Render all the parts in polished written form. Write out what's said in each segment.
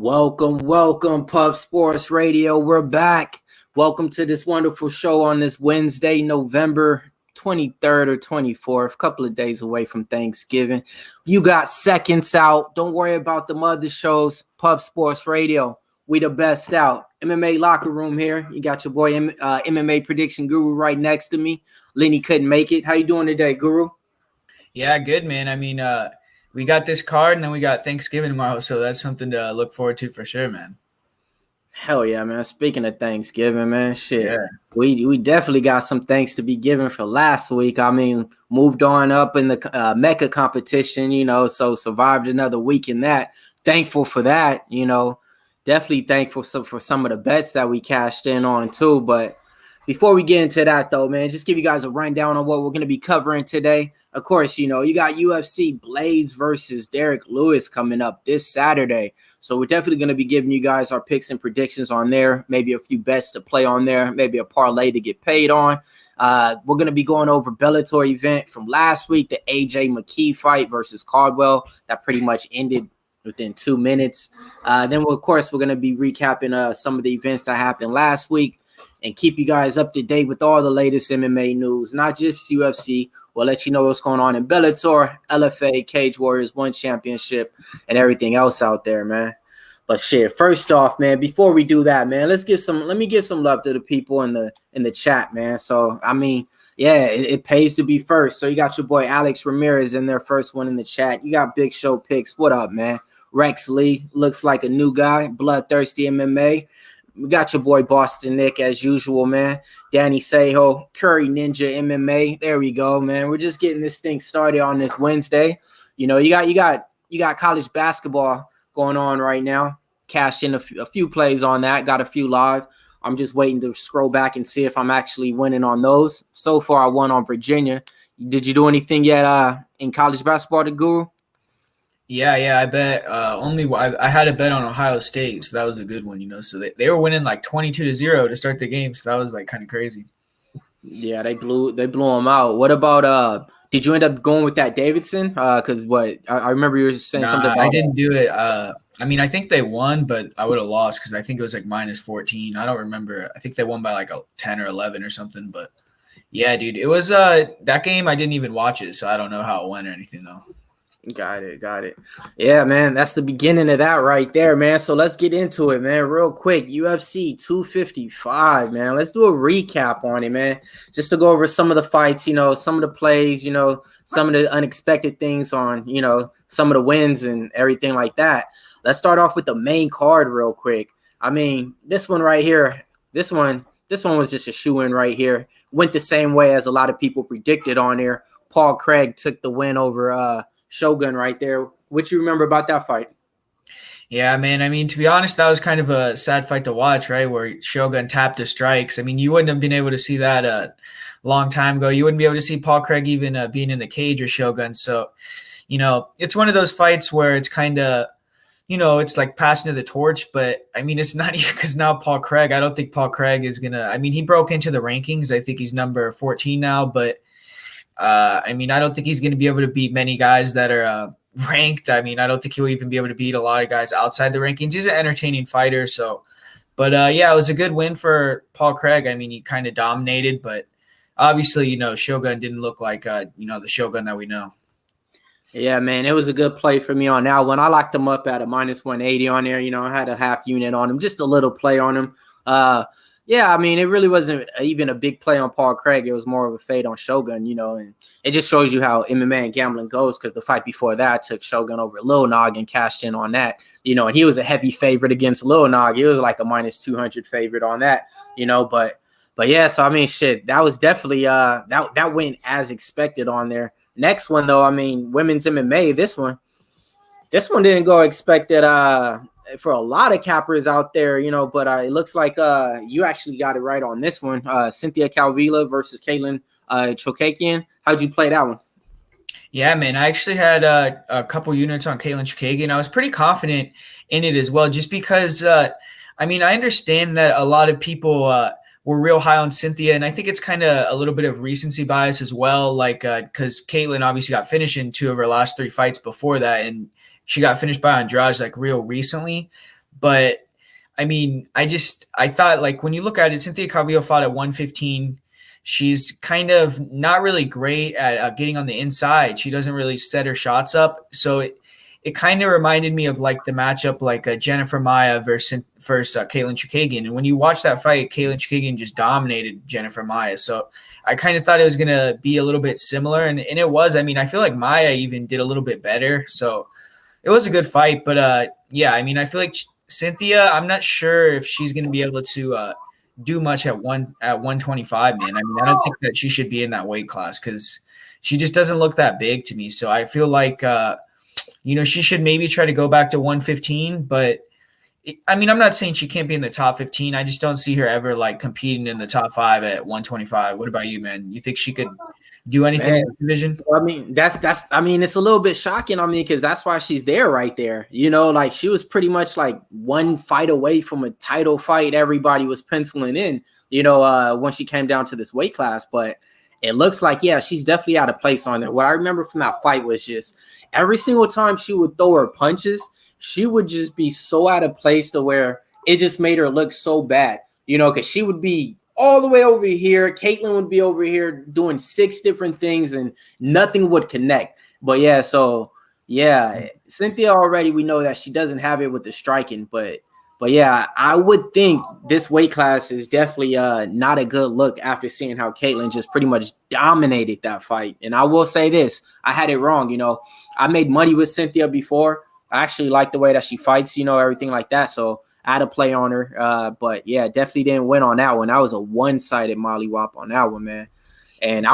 Welcome, Pub Sports Radio. We're back. Welcome to this wonderful show on this Wednesday, November 23rd or 24th, a couple of days away from Thanksgiving. You got seconds out. Don't worry about the other shows. Pub Sports Radio, we the best out. MMA Locker Room here. You got your boy MMA Prediction Guru right next to me. Lenny couldn't make it. How you doing today, Guru? Yeah, good, man. I mean, we got this card, and then we got Thanksgiving tomorrow, so that's something to look forward to for sure, man. Hell yeah, man. Speaking of Thanksgiving, man, shit. Yeah. We definitely got some thanks to be given for last week. I mean, moved on up in the Mecca competition, so survived another week in that. Thankful for that, Definitely thankful for some of the bets that we cashed in on too. But before we get into that, though, man, just give you guys a rundown on what we're going to be covering today. Of course, you got UFC Blaydes versus Derrick Lewis coming up this Saturday. So we're definitely going to be giving you guys our picks and predictions on there, maybe a few bets to play on there, maybe a parlay to get paid on. We're going to be going over Bellator event from last week, the AJ McKee fight versus Caldwell. That pretty much ended within 2 minutes. Then, of course, we're going to be recapping some of the events that happened last week and keep you guys up to date with all the latest MMA news, not just UFC. We'll let you know what's going on in Bellator, LFA, Cage Warriors 1 Championship, and everything else out there, man. But shit, first off, man, before we do that, man, let me give some love to the people in the chat, man. So, I mean, yeah, it pays to be first. So you got your boy Alex Ramirez in there, first one in the chat. You got Big Show Picks. What up, man? Rex Lee looks like a new guy. Bloodthirsty MMA. We got your boy Boston Nick as usual, man. Danny Sejo, Curry Ninja MMA. There we go, man. We're just getting this thing started on this Wednesday. You got college basketball going on right now. Cashed in a few plays on that. Got a few live. I'm just waiting to scroll back and see if I'm actually winning on those. So far, I won on Virginia. Did you do anything yet in college basketball, the Guru? Yeah, I bet I had a bet on Ohio State, so that was a good one, So they were winning like 22-0 to start the game, so that was like kind of crazy. Yeah, they blew them out. What about did you end up going with that Davidson? Because I remember you were saying something about I didn't do it. I mean, I think they won, but I would have lost because I think it was like -14. I don't remember. I think they won by like a 10 or 11 or something. But yeah, dude, it was that game. I didn't even watch it, so I don't know how it went or anything though. Got it. Yeah, man, that's the beginning of that right there, man. So let's get into it, man, real quick. UFC 255, man. Let's do a recap on it, man, just to go over some of the fights, some of the plays, some of the unexpected things on, some of the wins and everything like that. Let's start off with the main card real quick. I mean, this one right here, this one was just a shoe-in right here. Went the same way as a lot of people predicted on there. Paul Craig took the win over Shogun right there. What you remember about that fight? Yeah, man. I mean, to be honest, that was kind of a sad fight to watch, right? Where Shogun tapped his strikes. I mean, you wouldn't have been able to see that a long time ago. You wouldn't be able to see Paul Craig even being in the cage or Shogun. So, it's one of those fights where it's kind of, it's like passing to the torch. But, I mean, it's not even because now Paul Craig, I don't think Paul Craig is going to – I mean, he broke into the rankings. I think he's number 14 now. But, I mean, I don't think he's going to be able to beat many guys that are ranked. I mean, I don't think he'll even be able to beat a lot of guys outside the rankings. He's an entertaining fighter. So, but yeah, it was a good win for Paul Craig. I mean, he kind of dominated, but obviously, Shogun didn't look like, the Shogun that we know. Yeah, man, it was a good play for me on that one. I locked him up at a -180 on there. I had a half unit on him, just a little play on him. Yeah, I mean, it really wasn't even a big play on Paul Craig. It was more of a fade on Shogun, and it just shows you how MMA and gambling goes because the fight before that I took Shogun over Lil Nog and cashed in on that, and he was a heavy favorite against Lil Nog. He was like a -200 favorite on that, but yeah, so I mean, shit, that was definitely that went as expected on there. Next one, though, I mean, women's MMA, this one didn't go expected for a lot of cappers out there, but it looks like you actually got it right on this one. Cynthia Calvillo versus Caitlin Chokagian. How'd you play that one? Yeah, man, I actually had a couple units on Caitlin Chokagian. I was pretty confident in it as well, just because, I mean, I understand that a lot of people were real high on Cynthia, and I think it's kind of a little bit of recency bias as well, like because Caitlin obviously got finished in 2 of her last 3 fights before that, and she got finished by Andrade like real recently. But I mean, I thought, like, when you look at it, Cynthia Calvillo fought at 115. She's kind of not really great at getting on the inside. She doesn't really set her shots up. So it kind of reminded me of like the matchup, like Jennifer Maia versus Katlyn Chookagian. And when you watch that fight, Katlyn Chookagian just dominated Jennifer Maia. So I kind of thought it was going to be a little bit similar. And it was. I mean, I feel like Maia even did a little bit better. So it was a good fight. But yeah, I mean, I feel like Cynthia, I'm not sure if she's going to be able to do much at 125, man. I mean, I don't think that she should be in that weight class because she just doesn't look that big to me. So I feel like, she should maybe try to go back to 115. But I mean, I'm not saying she can't be in the top 15. I just don't see her ever like competing in the top 5 at 125. What about you, man? You think she could do anything in the division? Well, I mean, it's a little bit shocking on me because that's why she's there right there. Like she was pretty much like one fight away from a title fight. Everybody was penciling in, when she came down to this weight class. But it looks like, yeah, she's definitely out of place on there. What I remember from that fight was just every single time she would throw her punches, she would just be so out of place to where it just made her look so bad, because she would be all the way over here. Caitlin would be over here doing 6 different things and nothing would connect. But yeah, so yeah, Cynthia already, we know that she doesn't have it with the striking, but yeah, I would think this weight class is definitely not a good look after seeing how Caitlin just pretty much dominated that fight. And I will say this, I had it wrong. I made money with Cynthia before. I actually like the way that she fights, everything like that. So I had a play on her, but yeah, definitely didn't win on that one. That was a one-sided mollywop on that one, man. And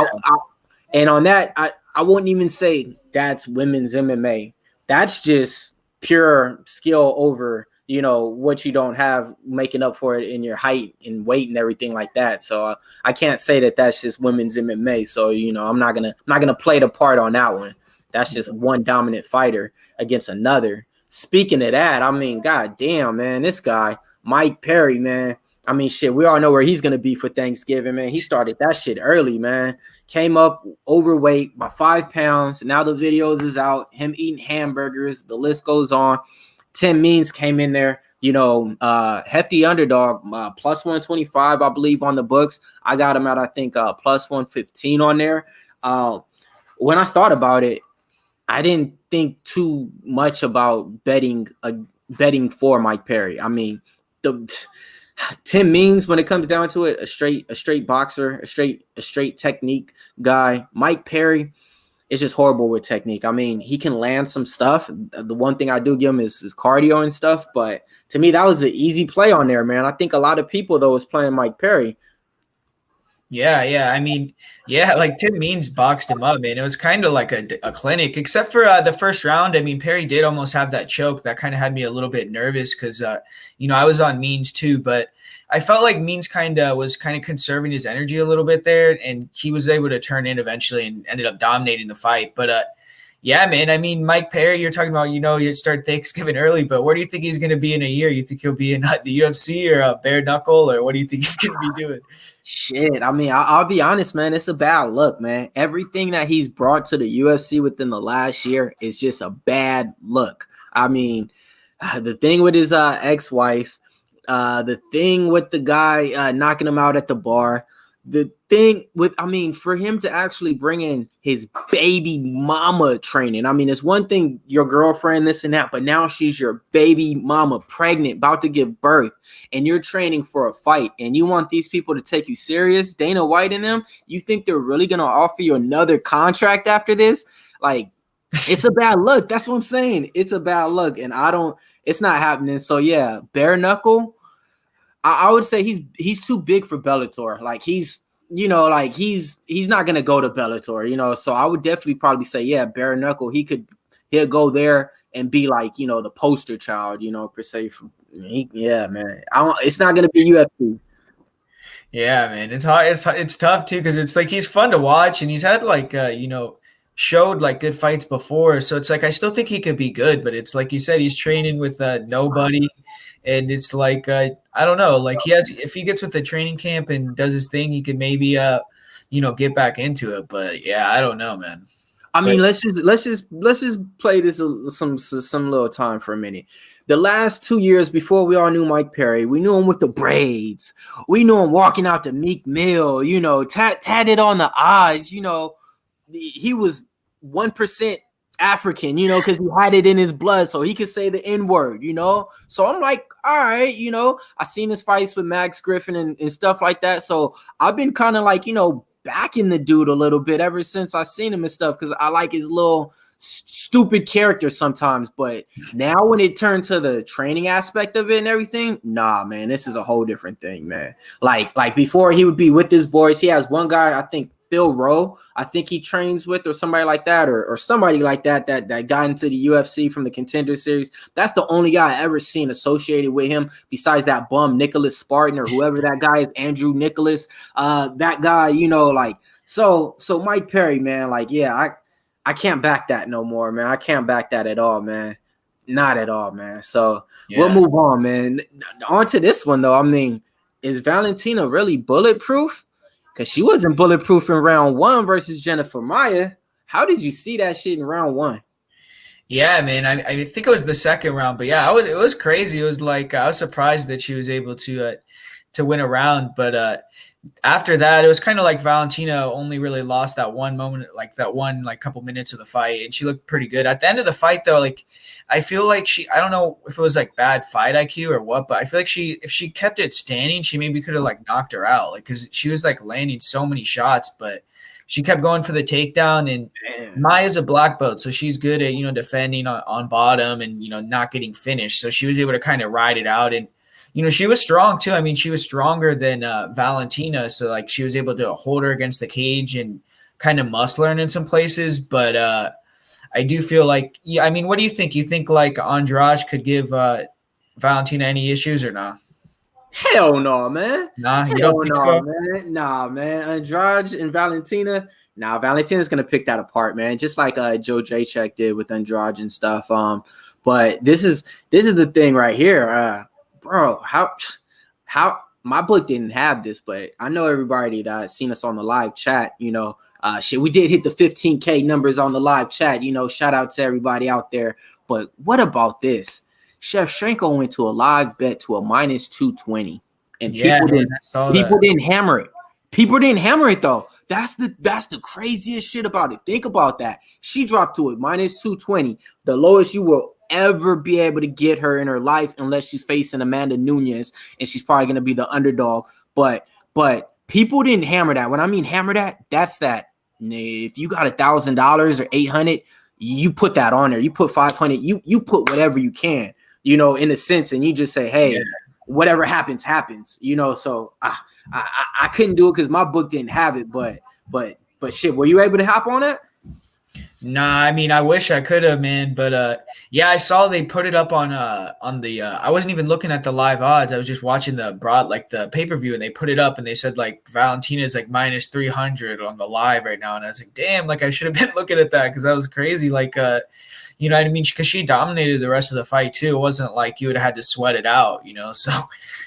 and on that, I wouldn't even say that's women's MMA. That's just pure skill over, what you don't have, making up for it in your height and weight and everything like that. So I can't say that that's just women's MMA. So I'm not gonna play the part on that one. That's just one dominant fighter against another. Speaking of that, I mean, god damn, man, this guy, Mike Perry, man. I mean, shit, we all know where he's going to be for Thanksgiving, man. He started that shit early, man. Came up overweight by 5 pounds. Now the videos is out, him eating hamburgers. The list goes on. Tim Means came in there, hefty underdog, plus 125, I believe, on the books. I got him at, I think, plus 115 on there. When I thought about it, I didn't think too much about betting for Mike Perry. I mean, Tim Means, when it comes down to it, a straight boxer, a straight technique guy. Mike Perry is just horrible with technique. I mean, he can land some stuff. The one thing I do give him is cardio and stuff. But to me, that was an easy play on there, man. I think a lot of people, though, was playing Mike Perry. Yeah. I mean, yeah, like Tim Means boxed him up, man. It was kind of like a clinic, except for the first round. I mean, Perry did almost have that choke. That kind of had me a little bit nervous because, I was on Means too, but I felt like Means was conserving his energy a little bit there, and he was able to turn in eventually and ended up dominating the fight. But yeah, man, I mean, Mike Perry, you're talking about, you start Thanksgiving early, but where do you think he's going to be in a year? You think he'll be in the UFC or bare knuckle, or what do you think he's going to be doing? Shit, I mean, I'll be honest, man. It's a bad look, man. Everything that he's brought to the UFC within the last year is just a bad look. I mean, the thing with his ex-wife, the thing with the guy knocking him out at the bar, the thing with, I mean, for him to actually bring in his baby mama training. I mean, it's one thing, your girlfriend, this and that, but now she's your baby mama, pregnant, about to give birth, and you're training for a fight, and you want these people to take you serious, Dana White and them, you think they're really going to offer you another contract after this? Like, it's a bad look. That's what I'm saying. It's a bad look, and it's not happening. So, yeah, bare knuckle, I would say he's too big for Bellator. Like he's not gonna go to Bellator, So I would definitely probably say, yeah, bare knuckle. He'll go there and be like, the poster child, per se. Yeah, man. It's not gonna be UFC. Yeah, man. It's hard. It's tough too because it's like he's fun to watch and he's had like showed like good fights before. So it's like I still think he could be good, but it's like you said, he's training with nobody. And it's like, I don't know, like if he gets with the training camp and does his thing, he could maybe, get back into it. But yeah, I don't know, man. I mean, let's just play this some little time for a minute. the last 2 years before we all knew Mike Perry, we knew him with the braids. We knew him walking out to Meek Mill, you know, tatted on the eyes, you know. He was 1% African, you know, because he had it in his blood, so he could say the N-word, you know. So I'm like, all right, you know, I seen his fights with Max Griffin and stuff like that. So I've been kind of like, you know, backing the dude a little bit ever since I seen him and stuff, because I like his little stupid character sometimes. But now when it turned to the training aspect of it and everything, nah, man, this is a whole different thing, man. Like before, he would be with his boys. He has one guy, I think Phil Rowe, I think he trains with, or somebody like that, or somebody like that got into the UFC from the Contender Series. That's the only guy I ever seen associated with him, besides that bum Nicholas Spartan or whoever that guy is, Andrew Nicholas. That guy, you know, like so Mike Perry, man, like, yeah, I can't back that no more, man. I can't back that at all, man. Not at all, man. So we'll move on, man. On to this one though. I mean, is Valentina really bulletproof? Because she wasn't bulletproof in round 1 versus Jennifer Maia. How did you see that shit in round 1? Yeah, man. I think it was the second round, but yeah, it was crazy. It was like I was surprised that she was able to win a round, but after that, it was kind of like Valentina only really lost that one moment, like that one like couple minutes of the fight, and she looked pretty good at the end of the fight. Though, like I feel like I don't know if it was like bad fight IQ or what, but I feel like if she kept it standing, she maybe could have like knocked her out, like because she was like landing so many shots, but she kept going for the takedown. And Maia's a black belt, so she's good at, you know, defending on bottom and, you know, not getting finished. So she was able to kind of ride it out. And you know, she was strong too. I mean, she was stronger than Valentina. So like she was able to hold her against the cage and kind of muscle her in some places. But I do feel like, yeah, I mean, what do you think? You think like Andrade could give Valentina any issues or not? Hell no, man. Nah, you don't think so? Man. Nah, man. Andrade and Valentina. Nah, Valentina's gonna pick that apart, man. Just like Joe Jacek did with Andrade and stuff. But this is the thing right here. Bro, how my book didn't have this, but I know everybody that seen us on the live chat, you know, we did hit the 15K numbers on the live chat, you know, shout out to everybody out there. But what about this? Shevchenko went to a live bet to a -220, and people didn't hammer it. People didn't hammer it though. That's the craziest shit about it. Think about that. She dropped to it -220, the lowest you will ever be able to get her in her life, unless she's facing Amanda Nunes, and she's probably going to be the underdog. But people didn't hammer that. When I mean hammer that, that's that. If you got $1,000 or 800, you put that on there. You put 500. You put whatever you can, you know, in a sense, and you just say, hey, whatever happens, happens, you know. So I couldn't do it because my book didn't have it. But shit, were you able to hop on it? Nah, I mean, I wish I could have, man. But yeah, I saw they put it up on the. I wasn't even looking at the live odds. I was just watching the pay-per-view, and they put it up, and they said like Valentina is like -300 on the live right now, and I was like, damn, like I should have been looking at that because that was crazy. Like, you know what I mean? Because she dominated the rest of the fight too. It wasn't like you would have had to sweat it out, you know. So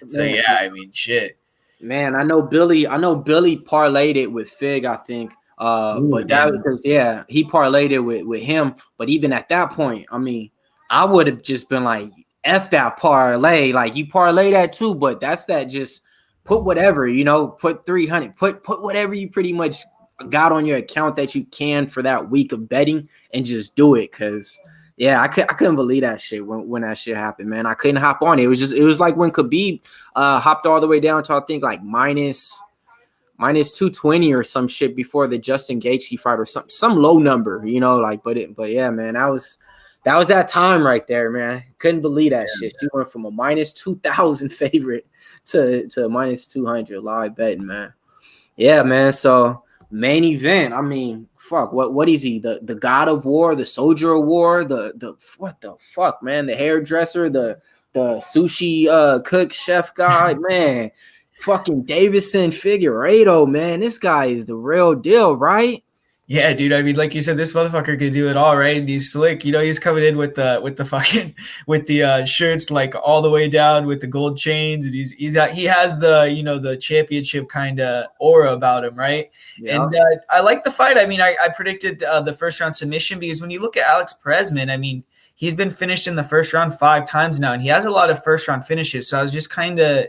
yeah, I mean, shit. Man, I know Billy parlayed it with Fig, I think. But that because he parlayed it with him. But even at that point, I mean, I would have just been like, F that parlay. Like you parlay that too, but that's that just put whatever, you know, put 300, put whatever you pretty much got on your account that you can for that week of betting and just do it. Cause I couldn't believe that shit when that shit happened, man. I couldn't hop on it. It was like when Khabib hopped all the way down to I think like -220 or some shit before the Justin Gaethje fight or some low number, you know, like, but yeah, man, that was that time right there, man. Couldn't believe that shit. You went from a -2,000 favorite to -200 live betting, man. Yeah, man. So main event, I mean, fuck, what is he? The god of war, the soldier of war, the what the fuck, man? The hairdresser, the sushi cook chef guy, man. Fucking Davison Figueiredo, man. This guy is the real deal, right? Yeah, dude. I mean, like you said, this motherfucker could do it all, right? And he's slick. You know, he's coming in with the shirts like all the way down with the gold chains, and he has the, you know, the championship kind of aura about him, right? Yeah. And I like the fight. I mean, I predicted the first round submission because when you look at Alex Perez, man, I mean, he's been finished in the first round 5 times now, and he has a lot of first round finishes. So I was just kind of,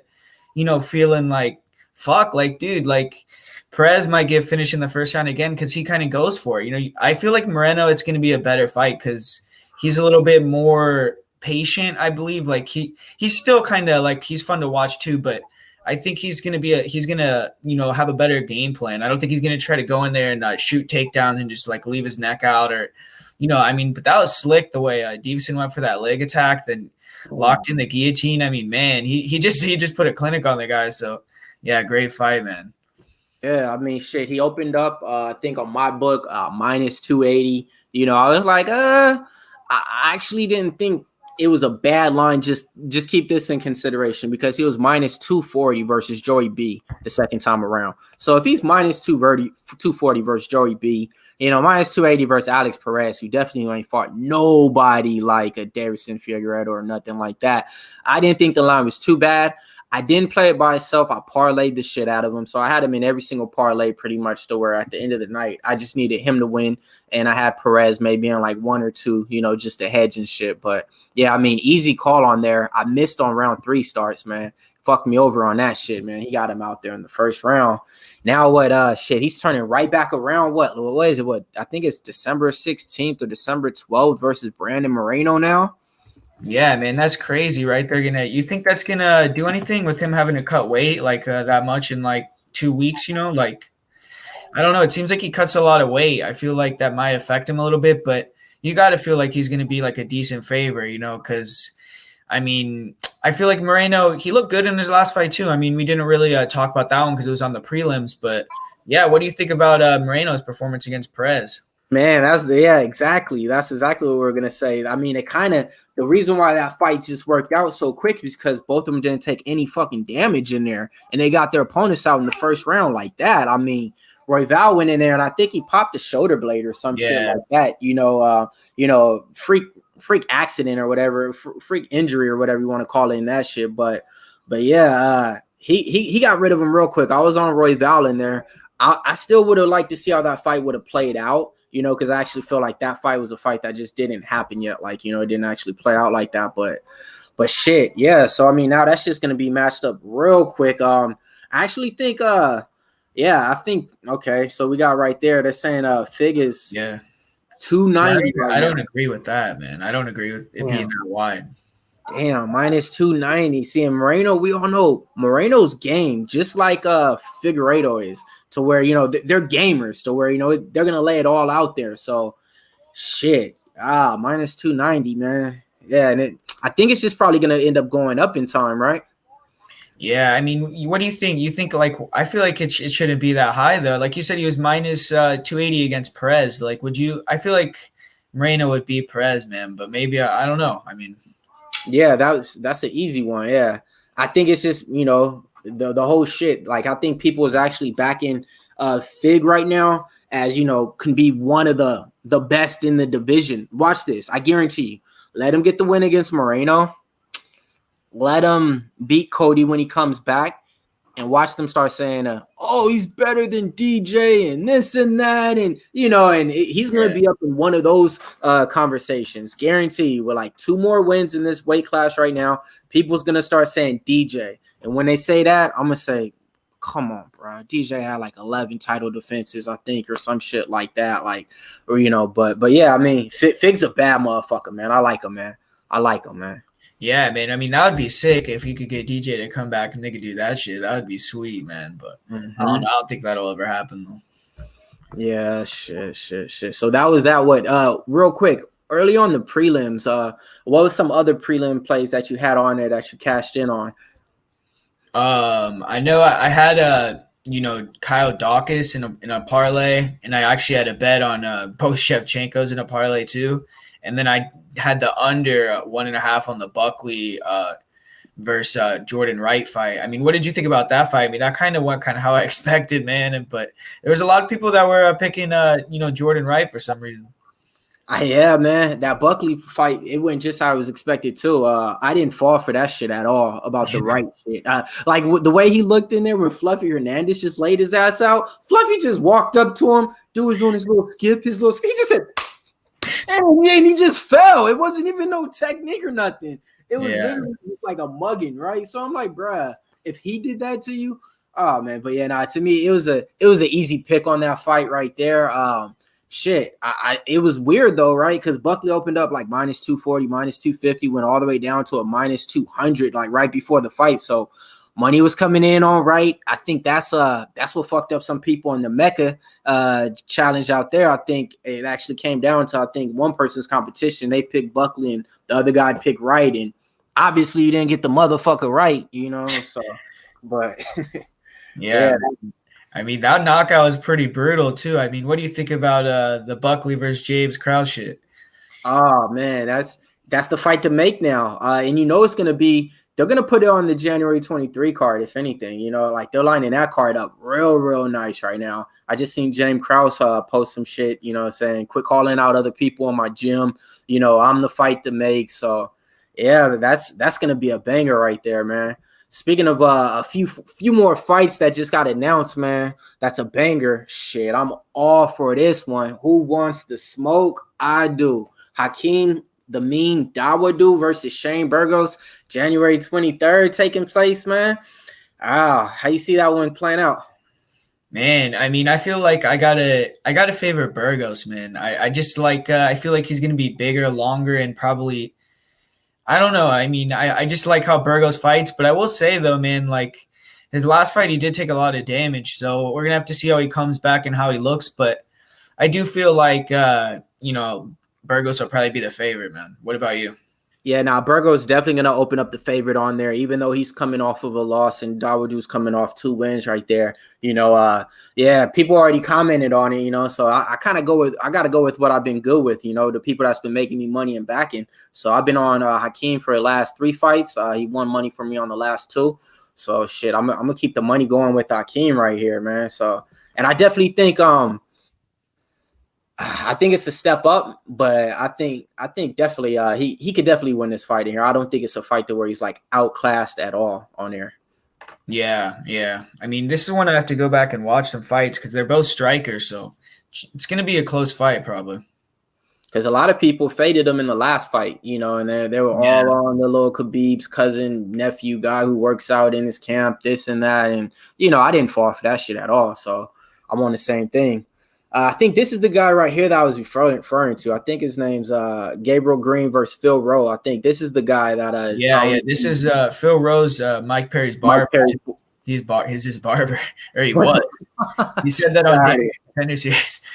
feeling like, fuck, like, dude, like Perez might get finished in the first round again because he kind of goes for it. I feel like Moreno, it's going to be a better fight because he's a little bit more patient, I believe. Like he's still kind of like, he's fun to watch too, but I think he's going to have a better game plan. I don't think he's going to try to go in there and shoot takedowns and just like leave his neck out or, but that was slick the way Davison went for that leg attack, then locked in the guillotine. I mean, man, he just put a clinic on the guy. So yeah, great fight, man. Yeah, I mean, shit, he opened up, I think on my book, minus 280. I was like, I actually didn't think it was a bad line. Just keep this in consideration because he was minus 240 versus Joey B the second time around. So if he's minus 240 versus Joey B, minus 280 versus Alex Perez, who definitely ain't fought nobody like a Davison Figueiredo or nothing like that. I didn't think the line was too bad. I didn't play it by itself. I parlayed the shit out of him. So I had him in every single parlay pretty much to where at the end of the night, I just needed him to win. And I had Perez maybe in like 1 or 2, just to hedge and shit. But yeah, I mean, easy call on there. I missed on round 3 starts, man. Fucked me over on that shit, man. He got him out there in the first round. Now what, he's turning right back around. What is it? I think it's December 16th or December 12th versus Brandon Moreno now. Yeah, man, that's crazy, right? You think that's gonna do anything with him having to cut weight like that much in like 2 weeks? Like, I don't know. It seems like he cuts a lot of weight. I feel like that might affect him a little bit, but you got to feel like he's gonna be like a decent favor, because I mean, I feel like Moreno, he looked good in his last fight too. I mean, we didn't really talk about that one because it was on the prelims, but yeah, what do you think about Moreno's performance against Perez? Man, exactly. That's exactly what we're gonna say. I mean, the reason why that fight just worked out so quick is because both of them didn't take any fucking damage in there, and they got their opponents out in the first round like that. I mean, Royval went in there, and I think he popped a shoulder blade or some shit like that. Freak accident or whatever, freak injury or whatever you want to call it in that shit. But yeah, he got rid of him real quick. I was on Royval in there. I still would have liked to see how that fight would have played out. Because I actually feel like that fight was a fight that just didn't happen yet. Like, it didn't actually play out like that. But shit, yeah. So, I mean, now that's just going to be matched up real quick. I actually think, okay. So we got right there. They're saying Fig is 290. I don't agree with that, man. I don't agree with it being that wide. Damn, minus 290. See, and Moreno, we all know Moreno's game, just like Figueiredo is, to where, they're gamers, to where, they're going to lay it all out there. So, shit. Minus 290, man. Yeah, and I think it's just probably going to end up going up in time, right? Yeah, I mean, what do you think? You think, like, I feel like it shouldn't be that high, though. Like you said, he was minus 280 against Perez. Like, I feel like Moreno would beat Perez, man, but maybe, I don't know. I mean. Yeah, that's an easy one. Yeah, I think it's just the whole shit. Like, I think people is actually backing Fig right now as can be one of the best in the division. Watch this, I guarantee you. Let him get the win against Moreno. Let him beat Cody when he comes back, and watch them start saying, "Oh, he's better than DJ and this and that," and and he's gonna be up in one of those conversations. Guarantee you, with like 2 more wins in this weight class right now, people's gonna start saying DJ, and when they say that, I'm gonna say, "Come on, bro, DJ had like 11 title defenses, I think, or some shit like that." Like, or but yeah, I mean, Fig's a bad motherfucker, man. I like him, man. Yeah, man. I mean, that would be sick if you could get DJ to come back and they could do that shit. That would be sweet, man. But I don't think that'll ever happen, though. Yeah, shit. So that was that. What? Real quick, early on the prelims, what was some other prelim plays that you had on there that you cashed in on? I know I had Kyle Dawkins in a parlay, and I actually had a bet on both Shevchenkos in a parlay too. And then I had the under 1.5 on the Buckley versus Jordan Wright fight. I mean, what did you think about that fight? I mean, that kind of went how I expected, man. But there was a lot of people that were picking, Jordan Wright for some reason. Yeah, man, that Buckley fight, it went just how I was expected too. I didn't fall for that shit at all about the right shit. Like the way he looked in there when Fluffy Hernandez just laid his ass out. Fluffy just walked up to him. Dude was doing his little skip, he just said, And he just fell. It wasn't even no technique or nothing. It was Yeah. literally just like a mugging, right? So I'm like, bruh, if he did that to you, oh man. But yeah, nah, to me, it was an easy pick on that fight right there. Shit, it was weird though, right? Because Buckley opened up like minus 240, minus 250, went all the way down to a minus 200, like right before the fight. So money was coming in all right. I think that's what fucked up some people in the Mecca challenge out there. I think it actually came down to, I think, one person's competition. They picked Buckley and the other guy picked right, and obviously you didn't get the motherfucker right, you know. So, but yeah. I mean, that knockout was pretty brutal too. I mean, what do you think about the Buckley versus James Krause shit? Oh man, that's the fight to make now. And you know it's gonna be, they're gonna put it on the January 23 card, if anything. You know, like they're lining that card up real nice right now. I just seen James Krause post some shit, you know, saying quit calling out other people in my gym. You know, I'm the fight to make. So yeah, that's gonna be a banger right there, man. Speaking of a few more fights that just got announced, man, that's a banger. Shit, I'm all for this one. Who wants the smoke? I do. Hakeem the Mean Dawodu versus Shane Burgos, January 23rd taking place, man. How you see that one playing out? Man, I mean, I feel like I gotta favor Burgos, man. I just like I feel like he's gonna be bigger, longer, and probably, I don't know. I mean, I just like how Burgos fights, but I will say though, man, like his last fight, he did take a lot of damage. So we're gonna have to see how he comes back and how he looks. But I do feel like Burgos will probably be the favorite, man. What about you? Yeah, now Burgos definitely going to open up the favorite on there, even though he's coming off of a loss and Dawodu's coming off 2 wins right there. You know, yeah, people already commented on it, you know, so I got to go with what I've been good with, you know, the people that's been making me money and backing. So I've been on Hakeem for the last 3 fights. He won money from me on the last 2. So shit, I'm going to keep the money going with Hakeem right here, man. So, and I definitely think, I think it's a step up, but I think definitely he could definitely win this fight here. I don't think it's a fight to where he's like outclassed at all on there. Yeah. I mean, this is one I have to go back and watch some fights because they're both strikers, so it's gonna be a close fight probably. Because a lot of people faded him in the last fight, you know, and they were all on the little Khabib's cousin, nephew guy who works out in his camp, this and that, and you know, I didn't fall for that shit at all. So I'm on the same thing. I think this is the guy right here that I was referring to. I think his name's Gabriel Green versus Phil Rowe. I think this is the guy that This is Phil Rowe's Mike Perry's barber. He's his barber, or he was. He said that on Tender Series.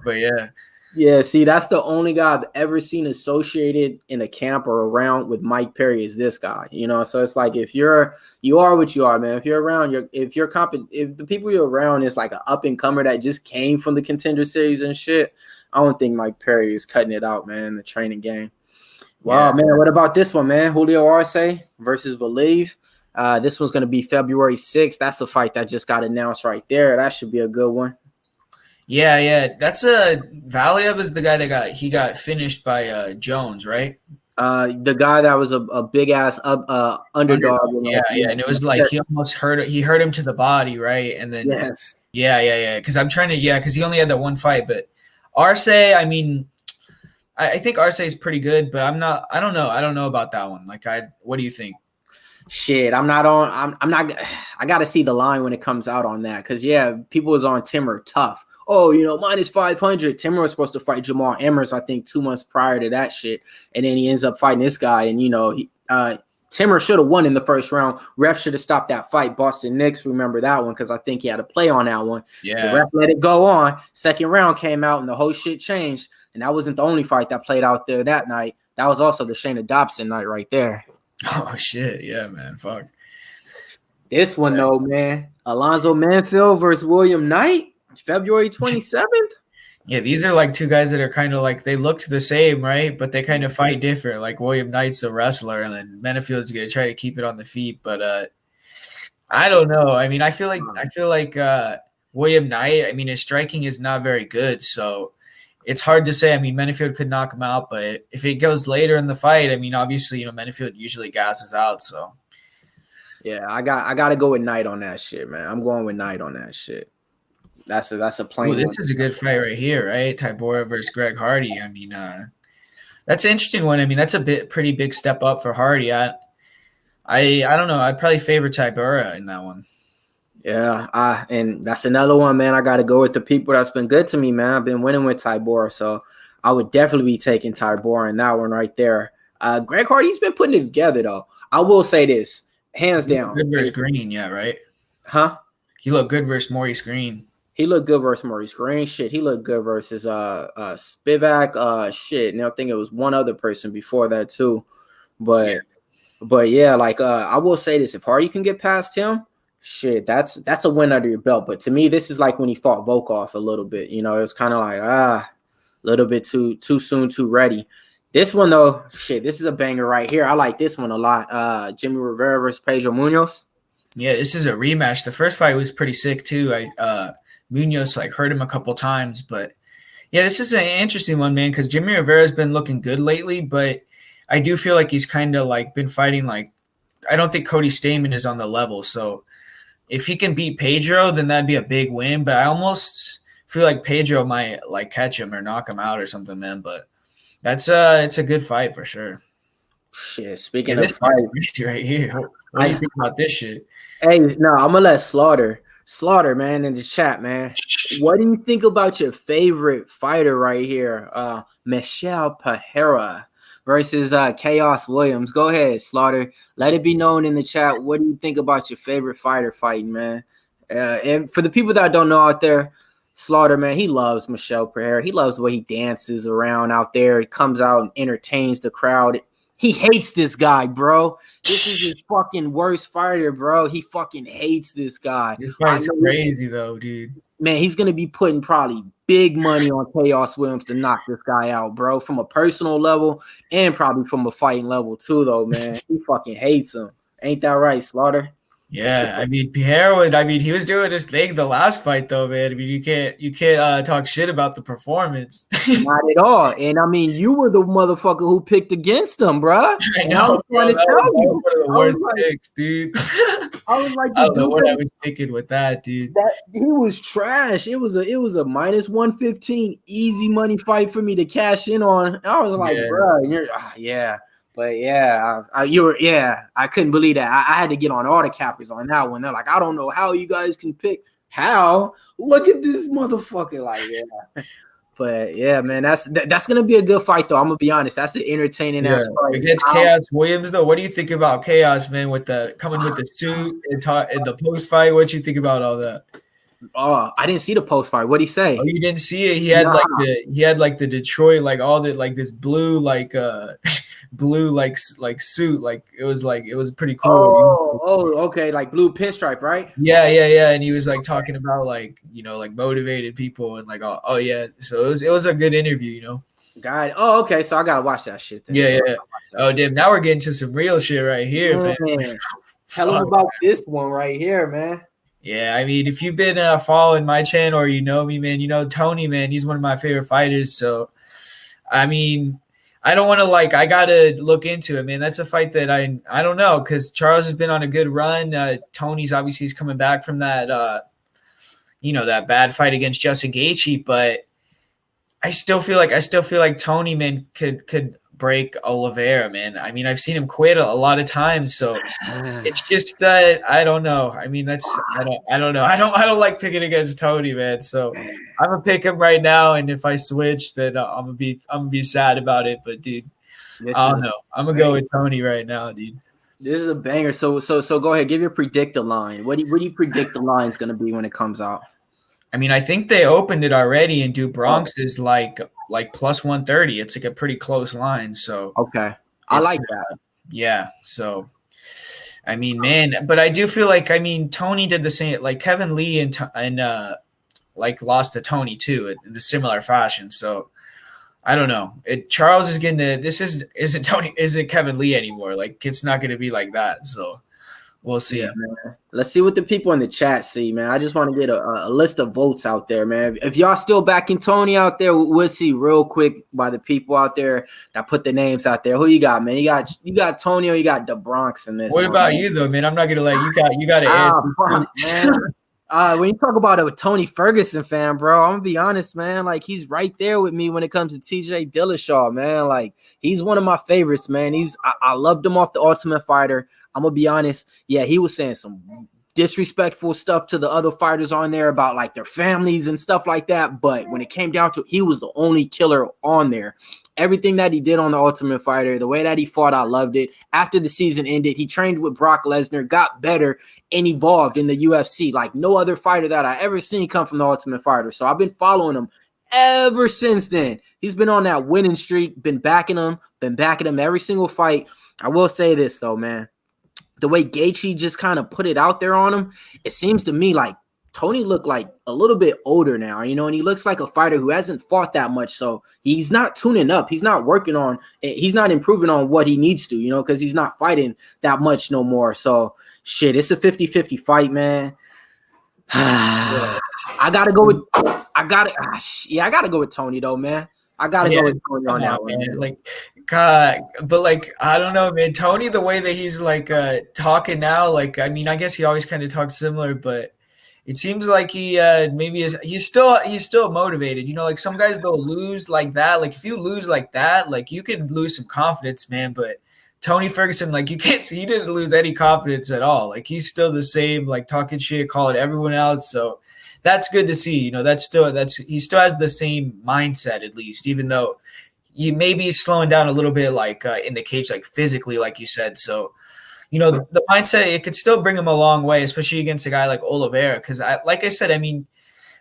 But yeah. Yeah, see, that's the only guy I've ever seen associated in a camp or around with Mike Perry is this guy, you know. So it's like if you are what you are, man. If you're around, if the people you're around is like an up and comer that just came from the Contender Series and shit, I don't think Mike Perry is cutting it out, man, in the training game. Wow, man. What about this one, man? Julio Arce versus Valiv. This one's gonna be February 6th. That's a fight that just got announced right there. That should be a good one. Yeah. That's Valiev is the guy that got finished by Jones, right? The guy that was a big ass underdog. And it was like he almost hurt him to the body, right? And then yeah. Because because he only had that one fight, but Arce, I mean, I think Arce is pretty good, but I don't know about that one. Like, what do you think? Shit, I'm not. I got to see the line when it comes out on that, because people was on Timur tough. Oh, you know, minus 500. Timur was supposed to fight Jamal Emmers, I think, 2 months prior to that shit, and then he ends up fighting this guy, and you know, Timur should have won in the first round. Ref should have stopped that fight. Boston Knicks, remember that one, because I think he had a play on that one. Yeah, the ref let it go on. Second round came out, and the whole shit changed. And that wasn't the only fight that played out there that night. That was also the Shayna Dobson night right there. Oh shit, yeah, man, fuck. This one though, man, Alonzo Manfield versus William Knight. February 27th? Yeah, these are like two guys that are kind of like, they look the same, right? But they kind of fight different. Like William Knight's a wrestler, and then Manfield's going to try to keep it on the feet. But I don't know. I mean, I feel like William Knight, I mean, his striking is not very good. So it's hard to say. I mean, Manfield could knock him out. But if it goes later in the fight, I mean, obviously, you know, Manfield usually gasses out. So yeah, I got to go with Knight on that shit, man. I'm going with Knight on that shit. That's a Well, plain this one. is a good fight right here, right? Tybura versus Greg Hardy. I mean, that's an interesting one. I mean, that's a pretty big step up for Hardy. I don't know. I'd probably favor Tybura in that one. Yeah, and that's another one, man. I got to go with the people that's been good to me, man. I've been winning with Tybura, so I would definitely be taking Tybura in that one right there. Greg Hardy's been putting it together, though. I will say this, hands down. Good versus Green, yeah, right? Huh? He looked good versus Maurice Green. He looked good versus Maurice Green. Shit, he looked good versus Spivak. Shit, and I think it was one other person before that too. But yeah, like I will say this: if Hardy can get past him, shit, that's a win under your belt. But to me, this is like when he fought Volkov a little bit. You know, it was kind of like a little bit too soon, too ready. This one though, shit, this is a banger right here. I like this one a lot. Jimmy Rivera versus Pedro Munoz. Yeah, this is a rematch. The first fight was pretty sick too. Munoz like hurt him a couple times, but yeah, this is an interesting one, man, because Jimmy Rivera's been looking good lately, but I do feel like he's kind of like been fighting like I don't think Cody Stamann is on the level. So if he can beat Pedro, then that'd be a big win. But I almost feel like Pedro might like catch him or knock him out or something, man. But it's a good fight for sure. Shit, speaking of fights right here. What do you think about this shit? Hey, no, I'm gonna let Slaughter, man, in the chat, man. What do you think about your favorite fighter right here? Michelle Pereira versus Chaos Williams. Go ahead, Slaughter. Let it be known in the chat. What do you think about your favorite fighter fighting, man? And for the people that don't know out there, Slaughter, man, he loves Michelle Pereira. He loves the way he dances around out there. He comes out and entertains the crowd. He hates this guy, bro. This is his fucking worst fighter, bro. He fucking hates this guy. This fight's crazy, though, dude. Man, he's going to be putting probably big money on Chaos Williams to knock this guy out, bro, from a personal level and probably from a fighting level, too, though, man. He fucking hates him. Ain't that right, Slaughter? Yeah, I mean, Pereira, he was doing his thing the last fight, though, man. I mean, you can't talk shit about the performance. Not at all. And, I mean, you were the motherfucker who picked against him, bro. I know, bro. That was one of the worst picks, dude. I was like, I don't know what I was thinking with that, dude. He was trash. It was a minus 115 easy money fight for me to cash in on. I was like, bro, yeah. But yeah, I couldn't believe that. I had to get on all the cappers on that one. They're like, I don't know how you guys can pick. How? Look at this motherfucker. Like, yeah. But yeah, man, that's gonna be a good fight, though. I'm gonna be honest. That's an entertaining ass fight against Chaos Williams, though. What do you think about Chaos, man? With the coming with the suit and the post fight, what you think about all that? Oh, I didn't see the post fight. What'd he say? Oh, you didn't see it? He had like the Detroit, like all the like this blue like suit, like it was pretty cool. Okay, like blue pinstripe, right? Yeah, and he was like talking about like like motivated people and like oh yeah, so it was a good interview, Got it. Oh, okay, so I gotta watch that shit then. Yeah. Oh damn, now we're getting to some real shit right here, man. Tell him about this one right here, man. Yeah, I mean, if you've been following my channel or you know me, man, you know Tony, man, he's one of my favorite fighters. So, I mean, I don't want to I got to look into it, man. That's a fight that I don't know because Charles has been on a good run. Tony's obviously he's coming back from that, that bad fight against Justin Gaethje, but I still feel like Tony, man, could break Oliveira, man. I mean, I've seen him quit a lot of times, so it's just I don't know. I mean, I don't know. I don't like picking against Tony, man. So I'm gonna pick him right now, and if I switch, then I'm gonna be sad about it. But dude, I don't know. I'm gonna go with Tony right now, dude. This is a banger. So go ahead, give your predictor line. What do you predict the line's gonna be when it comes out? I mean, I think they opened it already, and Du Bronx is like plus 130. It's like a pretty close line. So okay, I like that. Yeah. So, I mean, man, but I do feel like Tony did the same. Like Kevin Lee and lost to Tony too in the similar fashion. So I don't know. Charles is getting isn't Kevin Lee anymore. Like it's not going to be like that. So. We'll see. Yeah, man. Let's see what the people in the chat see, man. I just want to get a list of votes out there, man. If y'all still backing Tony out there, we'll see real quick by the people out there that put the names out there. Who you got, man? You got Tony or you got the Bronx in this. What about you though, man? I'm not gonna you got to answer. Man. When you talk about a Tony Ferguson fan, bro, I'm gonna be honest, man. Like, he's right there with me when it comes to TJ Dillashaw, man. Like, he's one of my favorites, man. I loved him off the Ultimate Fighter. I'm gonna be honest. Yeah, he was saying some disrespectful stuff to the other fighters on there about like their families and stuff like that. But when it came down to it, he was the only killer on there. Everything that he did on the Ultimate Fighter, the way that he fought, I loved it. After the season ended, he trained with Brock Lesnar, got better, and evolved in the UFC like no other fighter that I ever seen come from the Ultimate Fighter. So I've been following him ever since then. He's been on that winning streak, been backing him every single fight. I will say this, though, man. The way Gaethje just kind of put it out there on him, it seems to me like Tony looked like a little bit older now, you know, and he looks like a fighter who hasn't fought that much. So he's not tuning up. He's not working on it. He's not improving on what he needs to, you know, because he's not fighting that much no more. So shit, it's a 50-50 fight, man. I gotta go with Tony though, man. I gotta go with Tony on that one. Man. Like, God, but like, I don't know, man. Tony, the way that he's like talking now, like, I mean, I guess he always kind of talks similar, but it seems like he maybe he's still motivated. You know, like some guys they'll lose like that. Like if you lose like that, like you can lose some confidence, man. But Tony Ferguson, like you can't see he didn't lose any confidence at all. Like he's still the same, like talking shit, calling everyone out. So that's good to see. You know, he still has the same mindset at least, even though you maybe slowing down a little bit, like in the cage, like physically, like you said. So, you know, the mindset, it could still bring him a long way, especially against a guy like Oliveira. Because, like I said, I mean,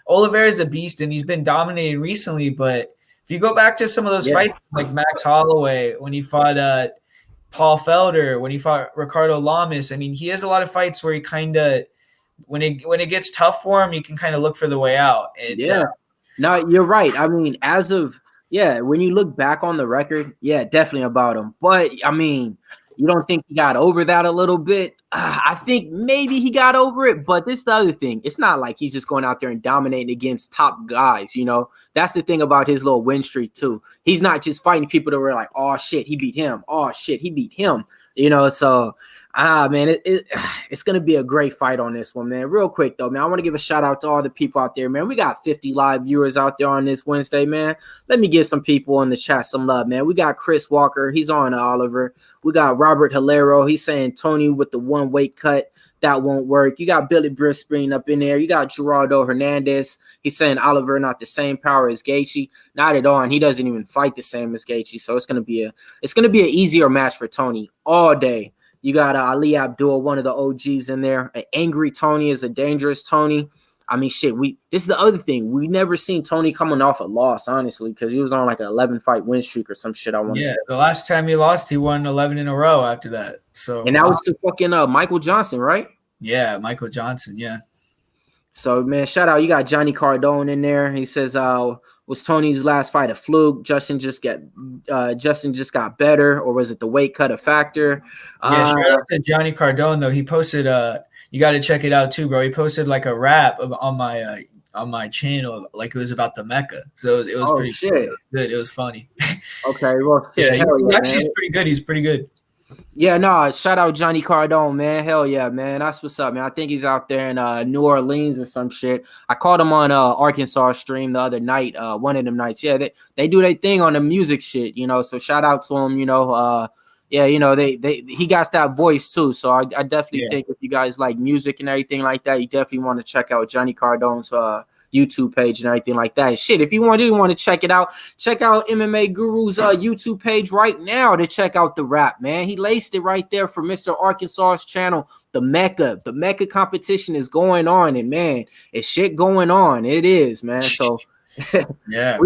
Oliveira is a beast, and he's been dominating recently. But if you go back to some of those fights, like Max Holloway, when he fought Paul Felder, when he fought Ricardo Lamas, I mean, he has a lot of fights where he kind of, when it gets tough for him, you can kind of look for the way out. And, no, you're right. I mean, when you look back on the record, definitely about him. But, I mean, you don't think he got over that a little bit? I think maybe he got over it, but this is the other thing. It's not like he's just going out there and dominating against top guys, you know? That's the thing about his little win streak, too. He's not just fighting people that were like, oh, shit, he beat him. Oh, shit, he beat him. You know, so, man, it's going to be a great fight on this one, man. Real quick, though, man, I want to give a shout-out to all the people out there, man. We got 50 live viewers out there on this Wednesday, man. Let me give some people in the chat some love, man. We got Chris Walker. He's on Oliver. We got Robert Hilero. He's saying Tony with the one weight cut. That won't work. You got Billy Brisbane up in there. You got Gerardo Hernandez. He's saying Oliver not the same power as Gaethje. Not at all. And he doesn't even fight the same as Gaethje. So it's gonna be an easier match for Tony all day. You got Ali Abdul, one of the OGs in there. An angry Tony is a dangerous Tony. I mean, shit. This is the other thing. We never seen Tony coming off a loss, honestly, because he was on like an 11-fight win streak or some shit. I want to say. The last time he lost, he won 11 in a row after that. So and that was to fucking Michael Johnson, right? Yeah, Michael Johnson. Yeah. So man, shout out. You got Johnny Cardone in there. He says, "Was Tony's last fight a fluke? Justin just got better, or was it the weight cut a factor?" Shout out to Johnny Cardone though. He posted you got to check it out too, bro. He posted like a rap on my channel, like it was about the Mecca. So it was pretty good. It was funny. Okay, well, yeah, he's pretty good. He's pretty good. Yeah, no, shout out Johnny Cardone, man. Hell yeah, man. That's what's up, man. I think he's out there in New Orleans or some shit. I caught him on Arkansas stream the other night, one of them nights. Yeah, they do their thing on the music shit, you know. So shout out to him, you know. Yeah, you know, he got that voice too. So I definitely think if you guys like music and everything like that, you definitely want to check out Johnny Cardone's YouTube page and everything like that. Shit, if you want to check it out, check out MMA Guru's YouTube page right now to check out the rap, man. He laced it right there for Mr. Arkansas's channel. The Mecca competition is going on, and man, it's shit going on. It is, man. So yeah,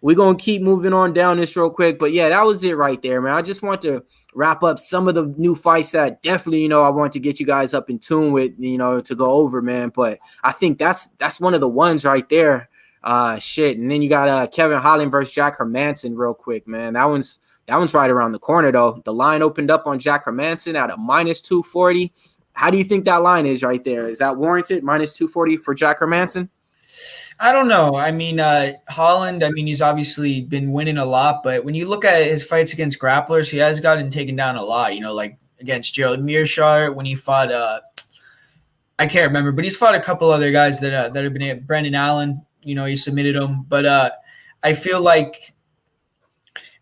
we're going to keep moving on down this real quick. But yeah, that was it right there, man. I just want to wrap up some of the new fights that definitely, you know, I want to get you guys up in tune with, you know, to go over, man. But I think that's one of the ones right there. Shit. And then you got Kevin Holland versus Jack Hermanson real quick, man. That one's right around the corner, though. The line opened up on Jack Hermanson at a -240. How do you think that line is right there? Is that warranted? -240 for Jack Hermanson? I don't know. I mean, Holland, I mean, he's obviously been winning a lot, but when you look at his fights against grapplers, he has gotten taken down a lot, you know, like against Gerald Mearshart when he fought, I can't remember, but he's fought a couple other guys that have been Brendan Allen. He submitted him, but I feel like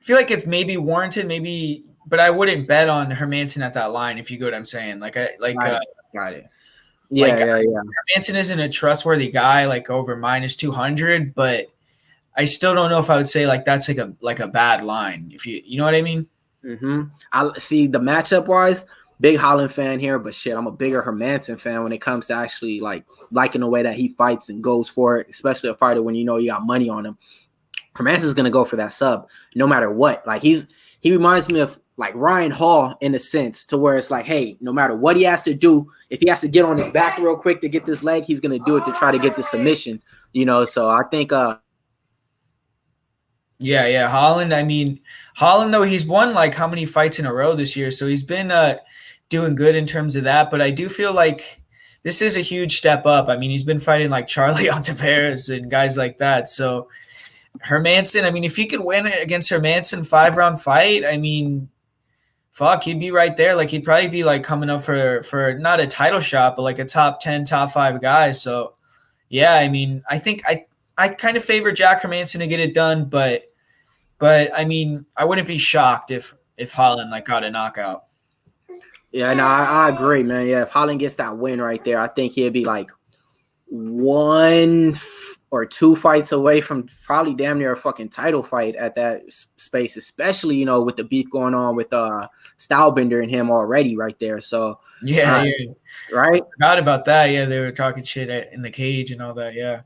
it's maybe warranted, maybe, but I wouldn't bet on Hermanson at that line if you get what I'm saying. Got it. Yeah. Hermanson isn't a trustworthy guy, over minus 200, but I still don't know if I would say that's like a bad line. If you know what I mean. I see the matchup wise. Big Holland fan here, but shit, I'm a bigger Hermanson fan when it comes to actually liking the way that he fights and goes for it, especially a fighter when you got money on him. Hermanson's gonna go for that sub no matter what. He reminds me of Ryan Hall in a sense, to where it's hey, no matter what he has to do, if he has to get on his back real quick to get this leg, he's gonna do it to try to get the submission. So I think Yeah. Holland though, he's won how many fights in a row this year, so he's been doing good in terms of that. But I do feel like this is a huge step up. He's been fighting Charlie Ontiveros and guys like that. So Hermanson, if he could win against Hermanson 5-round fight, fuck, he'd be right there. He'd probably be coming up for not a title shot, but a top 10, top 5 guy. So yeah, I think I kind of favor Jack Hermanson to get it done, but I wouldn't be shocked if Holland got a knockout. Yeah, no, I agree, man. Yeah, if Holland gets that win right there, I think he'd be 1 or 2 fights away from probably damn near a fucking title fight at that space, especially, with the beef going on with Stylebender and him already right there. So yeah. Right? Forgot about that. Yeah, they were talking shit in the cage and all that, yeah.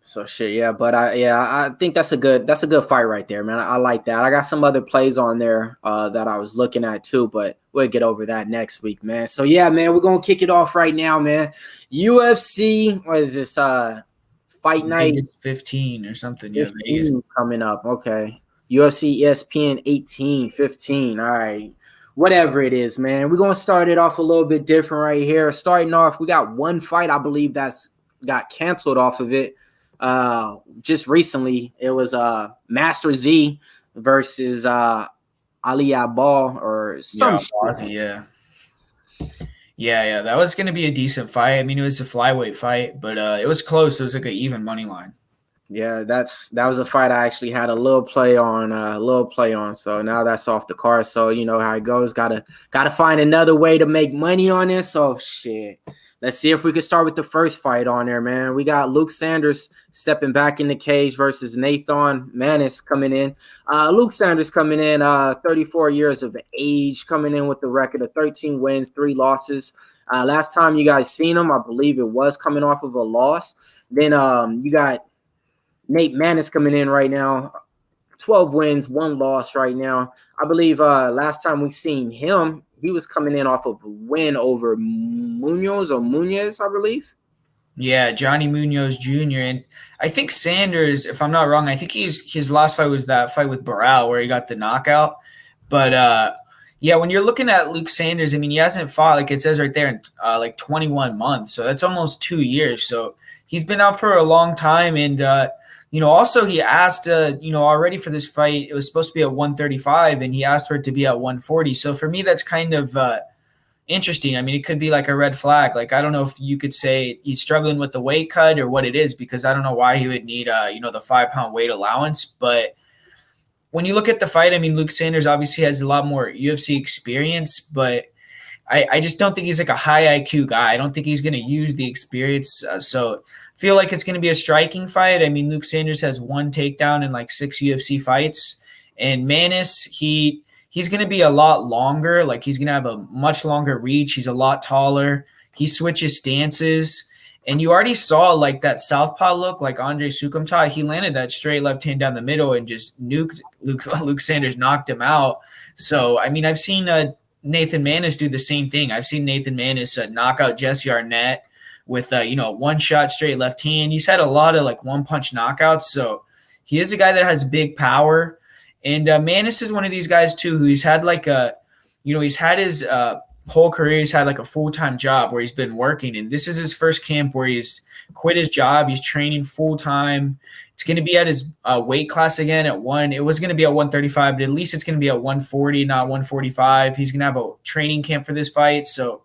So shit, yeah, but I think that's a good fight right there, man. I like that. I got some other plays on there that I was looking at too, but we'll get over that next week, man. So yeah, man, we're gonna kick it off right now, man. UFC, what is this? Fight night 15 or something. 15 yeah, Vegas. Coming up. Okay, UFC ESPN 15. All right, whatever it is, man. We're gonna start it off a little bit different right here. Starting off, we got one fight I believe that's got canceled off of it. Just recently, it was Master Z versus Ali Abal or some Albazi, yeah. That was going to be a decent fight. It was a flyweight fight, but it was close. It was an even money line. Yeah, that was a fight I actually had a little play on. So now that's off the card. So you know how it goes. Gotta find another way to make money on this. So shit. Let's see if we could start with the first fight on there, man. We got Luke Sanders stepping back in the cage versus Nathan Manis coming in. Luke Sanders coming in, 34 years of age, coming in with the record of 13 wins, 3 losses. Last time you guys seen him, I believe it was coming off of a loss. Then you got Nate Manis coming in right now, 12 wins, 1 loss right now. I believe last time we seen him, he was coming in off of a win over Munoz, I believe. Yeah, Johnny Munoz Jr. And I think Sanders, if I'm not wrong, I think his last fight was that fight with Barral where he got the knockout. But yeah, when you're looking at Luke Sanders, he hasn't fought, like it says right there, in 21 months. So that's almost 2 years. So he's been out for a long time. And also he asked, already for this fight, it was supposed to be at 135, and he asked for it to be at 140. So for me, that's kind of interesting. It could be like a red flag. I don't know if you could say he's struggling with the weight cut or what it is, because I don't know why he would need, the 5-pound weight allowance. But when you look at the fight, Luke Sanders obviously has a lot more UFC experience, but I just don't think he's a high IQ guy. I don't think he's going to use the experience. So I feel like it's going to be a striking fight. Luke Sanders has 1 takedown in 6 UFC fights. And Manis, he's going to be a lot longer. He's going to have a much longer reach. He's a lot taller. He switches stances. And you already saw that southpaw look, Andre Sukumtad. He landed that straight left hand down the middle and just nuked Luke Sanders, knocked him out. So, I've seen Nathan Manis do the same thing. I've seen Nathan Manis knock out Jesse Arnett with, one shot straight left hand. He's had a lot of one-punch knockouts. So he is a guy that has big power. And Manis is one of these guys too, who he's had he's had his whole career. He's had a full-time job where he's been working. And this is his first camp where he's quit his job. He's training full-time. It's going to be at his weight class again at 1. It was going to be at 135, but at least it's going to be at 140, not 145. He's going to have a training camp for this fight. So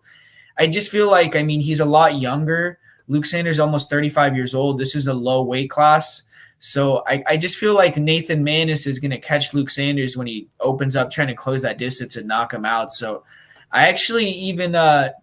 I just feel like, I mean, he's a lot younger. Luke Sanders is almost 35 years old. This is a low weight class. So I just feel like Nathan Maness is going to catch Luke Sanders when he opens up trying to close that distance and knock him out. So I actually even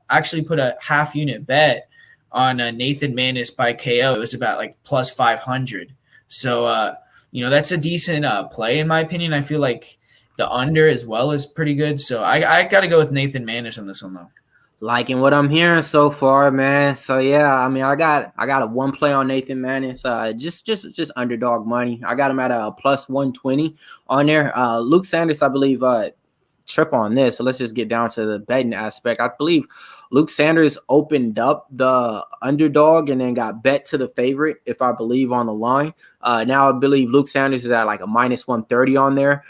actually put a half unit bet on Nathan Maness by KO. It was about like plus 500. So, that's a decent play in my opinion. I feel like the under as well is pretty good. So I got to go with Nathan Maness on this one though. Liking what I'm hearing so far, man. So yeah, I mean, I got a one play on Nathan Maness. Just underdog money. I got him at a plus 120 on there. Luke Sanders, I believe, trip on this. So let's just get down to the betting aspect. I believe Luke Sanders opened up the underdog and then got bet to the favorite, if I believe, on the line. Now I believe Luke Sanders is at like a minus 130 on there.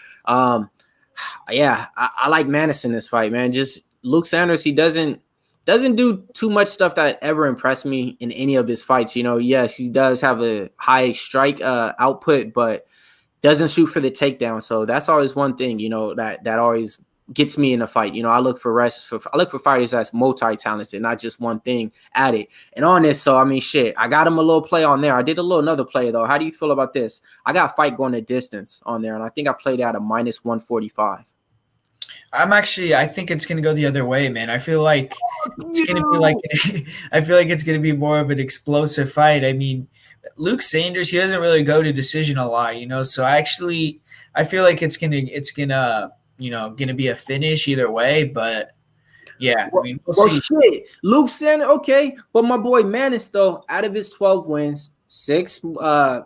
Yeah, I like Maness in this fight, man. Just Luke Sanders, he doesn't do too much stuff that ever impressed me in any of his fights. Yes, he does have a high strike output, but doesn't shoot for the takedown. So that's always one thing, that always gets me in a fight. I look for fighters that's multi-talented, not just one thing at it. And on this, so I mean, shit, I got him a little play on there. I did another play though. How do you feel about this? I got fight going the distance on there, and I think I played out a minus 145. I think it's gonna go the other way, man. I feel like it's gonna be like I feel like it's gonna be more of an explosive fight. I mean, Luke Sanders, he doesn't really go to decision a lot, So I feel like it's gonna be a finish either way. But yeah, I mean, we'll see. Shit, Luke Sanders, okay, but my boy Maness though, out of his 12 wins, 6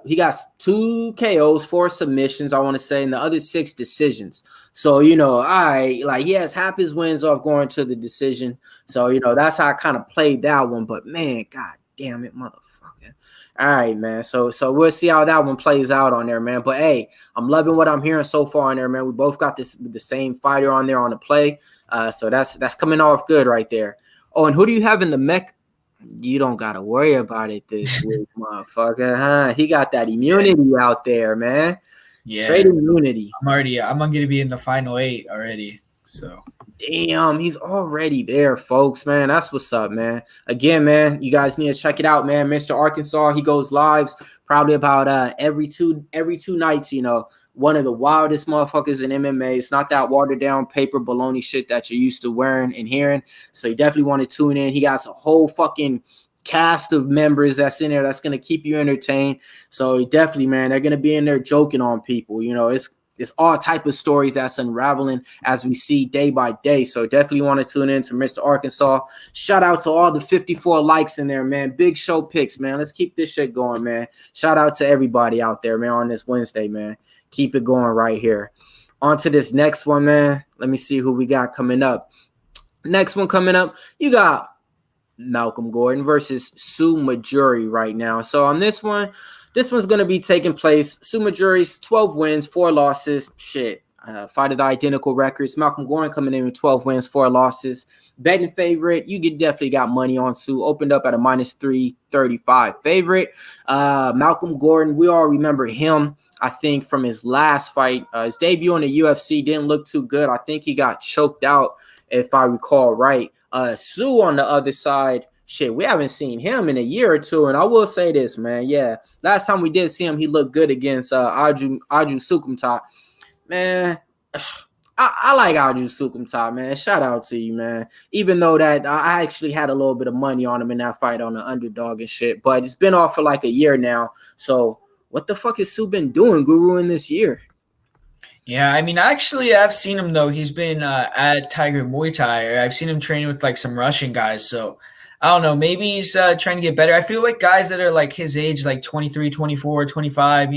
he got 2 KOs, 4 submissions, I want to say, and the other 6 decisions. So all right, like he has half his wins off going to the decision. So that's how I kind of played that one. But man, god damn it, motherfucker. All right, man. So we'll see how that one plays out on there, man. But hey, I'm loving what I'm hearing so far on there, man. We both got the same fighter on there on the play. So that's coming off good right there. Oh, and who do you have in the mech? You don't got to worry about it this week, motherfucker, huh? He got that immunity out there, man. Yeah. Straight immunity. I'm going to be in the final 8 already. So damn, he's already there, folks, man. That's what's up, man. Again, man, you guys need to check it out, man. Mr. Arkansas, he goes lives probably about every two nights, one of the wildest motherfuckers in MMA. It's not that watered down paper baloney shit that you're used to wearing and hearing. So you definitely want to tune in. He got a whole fucking cast of members that's in there that's going to keep you entertained. So definitely, man, they're going to be in there joking on people. It's all type of stories that's unraveling as we see day by day. So definitely want to tune in to Mr. Arkansas. Shout out to all the 54 likes in there, man. Big show picks, man. Let's keep this shit going, man. Shout out to everybody out there, man, on this Wednesday, man. Keep it going right here. On to this next one, man. Let me see who we got coming up. Next one coming up, you got Malcolm Gordon versus Zhumagulov right now. So on this one's going to be taking place. Zhumagul's 12 wins, 4 losses. Shit. Fight of the identical records. Malcolm Gordon coming in with 12 wins, 4 losses. Betting favorite, you definitely got money on Sue. Opened up at a minus 335 favorite. Malcolm Gordon, we all remember him, I think, from his last fight. His debut in the UFC didn't look too good. I think he got choked out, if I recall right. Sue on the other side, shit, we haven't seen him in a year or two. And I will say this, man. Yeah, last time we did see him, he looked good against Aju Sukumta. Man, I like Aju Sukumta, man. Shout out to you, man. Even though that I actually had a little bit of money on him in that fight on the underdog and shit. But it's been off for like a year now. So what the fuck has Sue been doing, Guru, in this year? Yeah, I mean, actually, I've seen him, though. He's been at Tiger Muay Thai. I've seen him training with, like, some Russian guys. So, I don't know. Maybe he's trying to get better. I feel like guys that are, like, his age, like 23, 24, 25,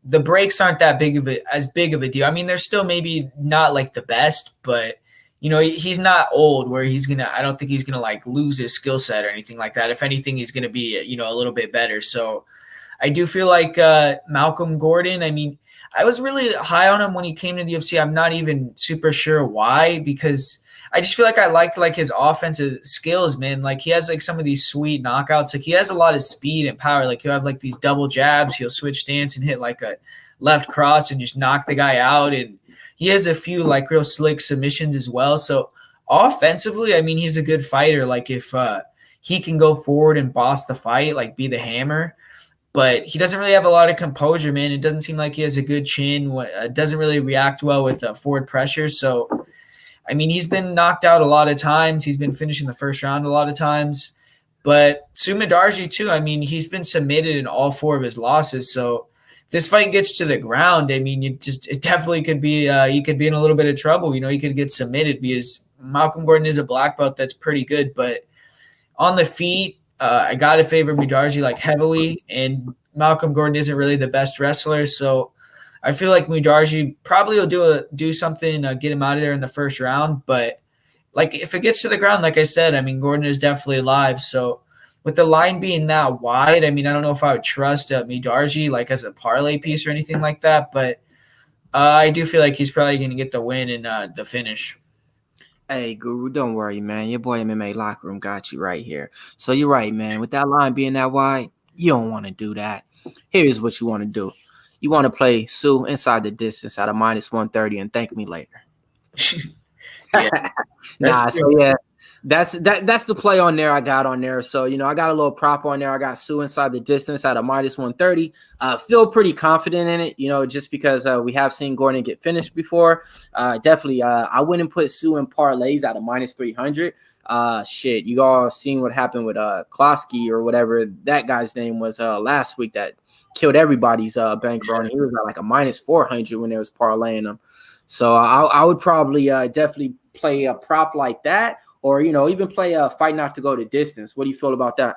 the breaks aren't that big of a deal. I mean, they're still maybe not, like, the best, but, he's not old where I don't think he's going to, like, lose his skill set or anything like that. If anything, he's going to be, a little bit better. So, I do feel like Malcolm Gordon, I mean, I was really high on him when he came to the UFC. I'm not even super sure why, because I just feel like I liked like his offensive skills, man. Like he has like some of these sweet knockouts. Like he has a lot of speed and power. Like he'll have like these double jabs. He'll switch stance and hit like a left cross and just knock the guy out. And he has a few like real slick submissions as well. So Offensively, I mean, he's a good fighter. Like if he can go forward and boss the fight, like be the hammer, but he doesn't really have a lot of composure, man. It doesn't seem like he has a good chin. Doesn't really react well with forward pressure. So, I mean, he's been knocked out a lot of times. He's been finishing the first round a lot of times. But Zhumagulov too. I mean, he's been submitted in all 4 of his losses. So if this fight gets to the ground, I mean, it definitely could be you could be in a little bit of trouble. You know, you could get submitted because Malcolm Gordon is a black belt that's pretty good, but on the feet, I got to favor Mudarji like heavily, and Malcolm Gordon isn't really the best wrestler, so I feel like Mudarji probably will do something, get him out of there in the first round. But like if it gets to the ground, like I said, I mean Gordon is definitely alive. So with the line being that wide, I mean I don't know if I would trust Mudarji like as a parlay piece or anything like that, but I do feel like he's probably going to get the win in the finish. Hey, Guru, don't worry, man. Your boy MMA Locker Room got you right here. So you're right, man. With that line being that wide, you don't want to do that. Here's what you want to do. You want to play Sue inside the distance at a -130 and thank me later. That's the play on there I got on there. So, you know, I got a little prop on there. I got Sue inside the distance at a -130. Feel pretty confident in it, you know, just because we have seen Gordon get finished before. Definitely, I wouldn't put Sue in parlays at a -300. Shit, you all seen what happened with Klosky or whatever that guy's name was last week that killed everybody's bankroll. And he was at like a -400 when they was parlaying them. So I would probably definitely play a prop like that. Or, you know, even play a fight not to go the distance. What do you feel about that?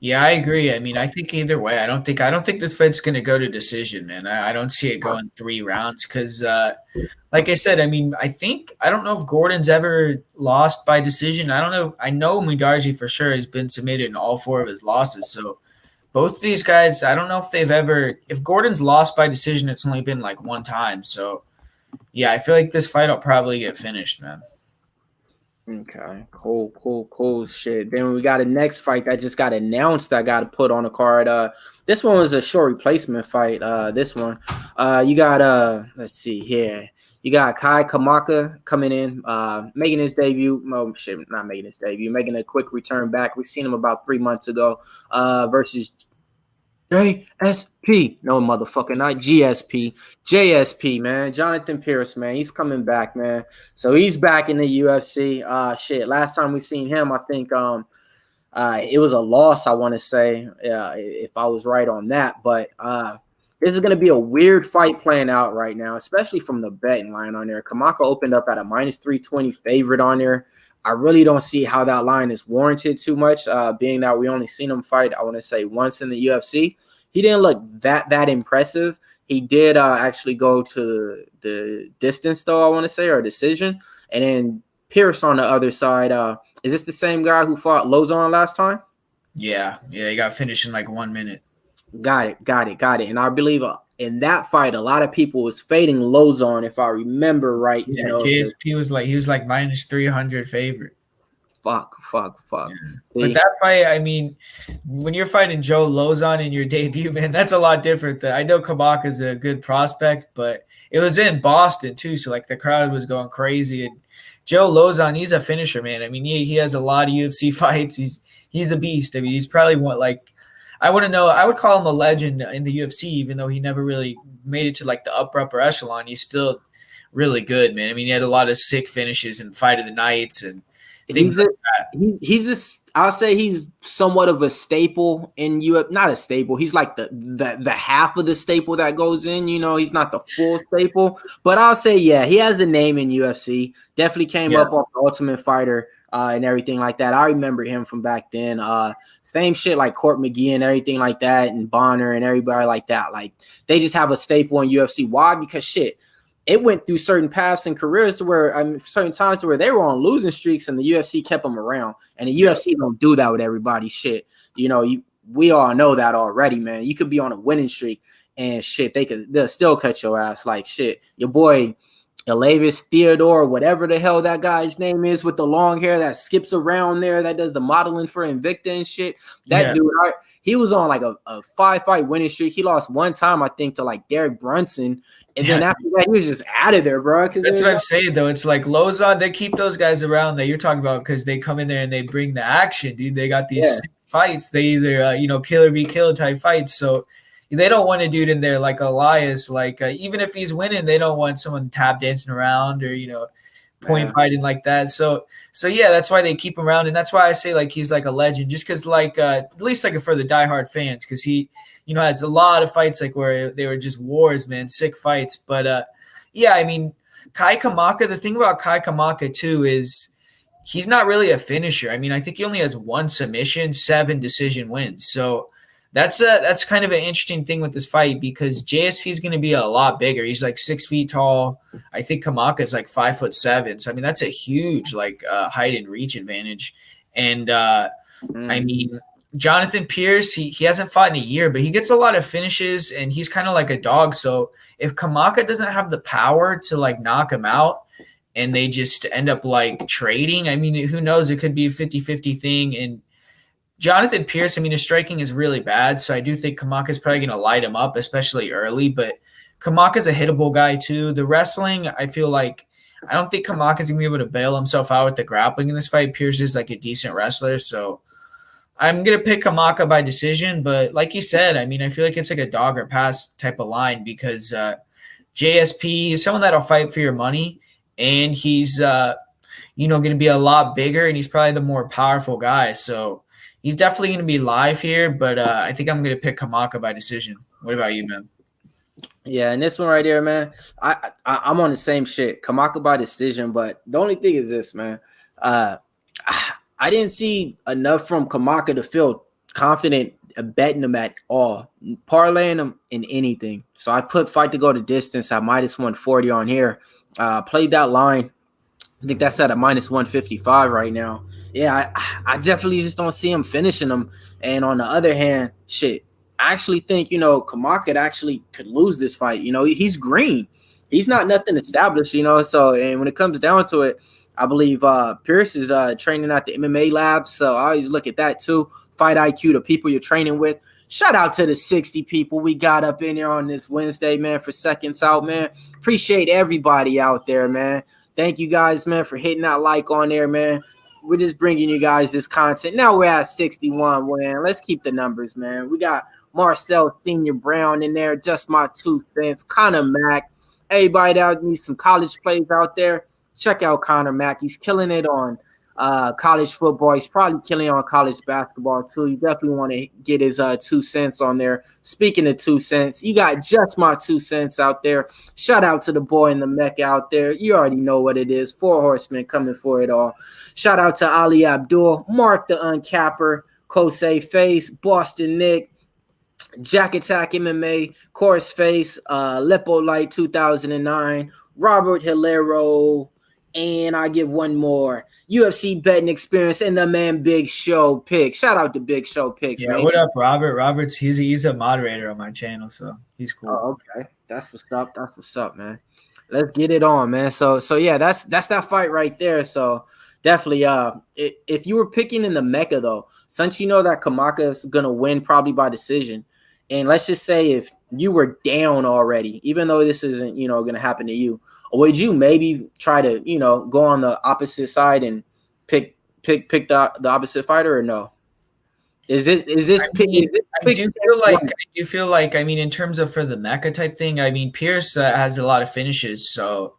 Yeah, I agree. I mean, I think either way, I don't think this fight's going to go to decision, man. I don't see it going 3 rounds because, like I said, I mean, I don't know if Gordon's ever lost by decision. I don't know. I know Mudarji for sure has been submitted in all 4 of his losses. So both of these guys, I don't know if they've ever – if Gordon's lost by decision, it's only been like 1 time. So, yeah, I feel like this fight will probably get finished, man. Okay, cool shit. Then we got a next fight that just got announced that got put on the card. This one was a short replacement fight. This one, you got let's see here. You got Kai Kamaka coming in, making his debut. Oh shit, not making his debut, making a quick return back. We seen him about 3 months ago. Versus JSP. No, motherfucker, not GSP. JSP, man. Jonathan Pierce, man. He's coming back, man. So he's back in the UFC. Shit. Last time we seen him, I think it was a loss, I want to say, if I was right on that. But this is going to be a weird fight playing out right now, especially from the betting line on there. Kamaka opened up at a -320 favorite on there. I really don't see how that line is warranted too much, being that we only seen him fight, I want to say, once in the UFC. He didn't look that impressive. He did actually go to the distance, though, I want to say, or decision. And then Pierce on the other side. Is this the same guy who fought Lozon last time? Yeah, he got finished in like 1 minute. Got it. And I believe in that fight, a lot of people was fading Lozon, if I remember right. Yeah, you know, JSP was like -300 favorite. Fuck. Yeah. But that fight, I mean, when you're fighting Joe Lozon in your debut, man, that's a lot different. I know Kamaka is a good prospect, but it was in Boston too, so like the crowd was going crazy. And Joe Lozon, he's a finisher, man. I mean, he has a lot of UFC fights. He's a beast. I mean, he's probably I would call him a legend in the UFC, even though he never really made it to like the upper echelon. He's still really good, man. I mean, he had a lot of sick finishes in Fight of the Nights and things like that. I'll say he's somewhat of a staple in UFC. Not a staple. He's like the half of the staple that goes in. You know, he's not the full staple. But I'll say, yeah, he has a name in UFC. Definitely came up off the Ultimate Fighter. And everything like that. I remember him from back then. Same shit like Court McGee and everything like that, and Bonner and everybody like that. Like they just have a staple in UFC. Why? Because shit, it went through certain paths and careers to where certain times to where they were on losing streaks, and the UFC kept them around. And the UFC don't do that with everybody. Shit, you know, we all know that already, man. You could be on a winning streak, and shit, they'll still cut your ass. Like shit, your boy. Elavis Theodore, whatever the hell that guy's name is with the long hair that skips around there, that does the modeling for Invicta and shit. That dude, he was on like a 5-fight winning streak. He lost one time, I think, to like Derek Brunson. And then after that, he was just out of there, bro. That's what I'm saying, though. It's like Lozon, they keep those guys around that you're talking about because they come in there and they bring the action, dude. They got these sick fights. They either, killer be killer type fights. So they don't want a dude in there like Elias. Like, even if he's winning, they don't want someone tap dancing around or, point fighting like that. So yeah, that's why they keep him around. And that's why I say, like, he's like a legend just because, like, at least like for the diehard fans, because he, has a lot of fights like where they were just wars, man, sick fights. But, yeah, I mean, Kai Kamaka, the thing about Kai Kamaka, too, is he's not really a finisher. I mean, I think he only has 1 submission, 7 decision wins. So that's kind of an interesting thing with this fight because JSP is going to be a lot bigger. He's like 6 feet tall. I think Kamaka is like 5'7". So, I mean, that's a huge like height and reach advantage. And, I mean, Jonathan Pierce, he hasn't fought in a year, but he gets a lot of finishes and he's kind of like a dog. So if Kamaka doesn't have the power to like knock him out and they just end up like trading, I mean, who knows? It could be a 50-50 thing. And Jonathan Pierce, I mean, his striking is really bad. So I do think Kamaka's probably going to light him up, especially early. But Kamaka's a hittable guy too. The wrestling, I feel like, I don't think Kamaka's going to be able to bail himself out with the grappling in this fight. Pierce is like a decent wrestler. So I'm going to pick Kamaka by decision, but like you said, I mean, I feel like it's like a dog or pass type of line because JSP is someone that'll fight for your money, and he's, going to be a lot bigger, and he's probably the more powerful guy. So he's definitely going to be live here, but I think I'm going to pick Kamaka by decision. What about you, man? Yeah, and this one right there, man, I'm on the same shit. Kamaka by decision, but the only thing is this, man. I didn't see enough from Kamaka to feel confident betting him at all, parlaying him in anything. So I put fight to go to distance at -140 on here. Played that line. I think that's at a -155 right now. Yeah, I definitely just don't see him finishing him. And on the other hand, shit, I actually think, Kamaka could lose this fight. He's green. He's not nothing established, So, and when it comes down to it, I believe Pierce is training at the MMA lab, so I always look at that too. Fight IQ, the people you're training with. Shout out to the 60 people we got up in here on this Wednesday, man, for Seconds Out, man. Appreciate everybody out there, man. Thank you guys, man, for hitting that like on there, man. We're just bringing you guys this content. Now we're at 61, man. Let's keep the numbers, man. We got Marcel Senior Brown in there, Just My 2 Cents, Connor Mack. Everybody that needs some college plays out there, check out Connor Mack. He's killing it on college football. He's probably killing it on college basketball too. You definitely want to get his 2 cents on there. Speaking of 2 cents, you got Just My 2 Cents out there. Shout out to the boy in the Mecca out there. You already know what it is. 4 horsemen coming for it all. Shout out to Ali Abdul, Mark the Uncapper, Kosei Face, Boston Nick, Jack Attack MMA, Course Face, Lepo Light 2009, Robert Hilero, and I give one more. UFC Betting Experience and the man Big Show Picks. Shout out to Big Show Picks, yeah, man. What up, Robert? Robert's he's a moderator on my channel, so he's cool. Oh, okay. That's what's up. That's what's up, man. Let's get it on, man. So yeah, that's that fight right there. So definitely if you were picking in the Mecca though, since you know that Kamaka is gonna win probably by decision, and let's just say if you were down already, even though this isn't, gonna happen to you, would you maybe try to, go on the opposite side and pick the opposite fighter, or no? I do feel like I mean, in terms of for the Mecca type thing, I mean, Pierce has a lot of finishes, so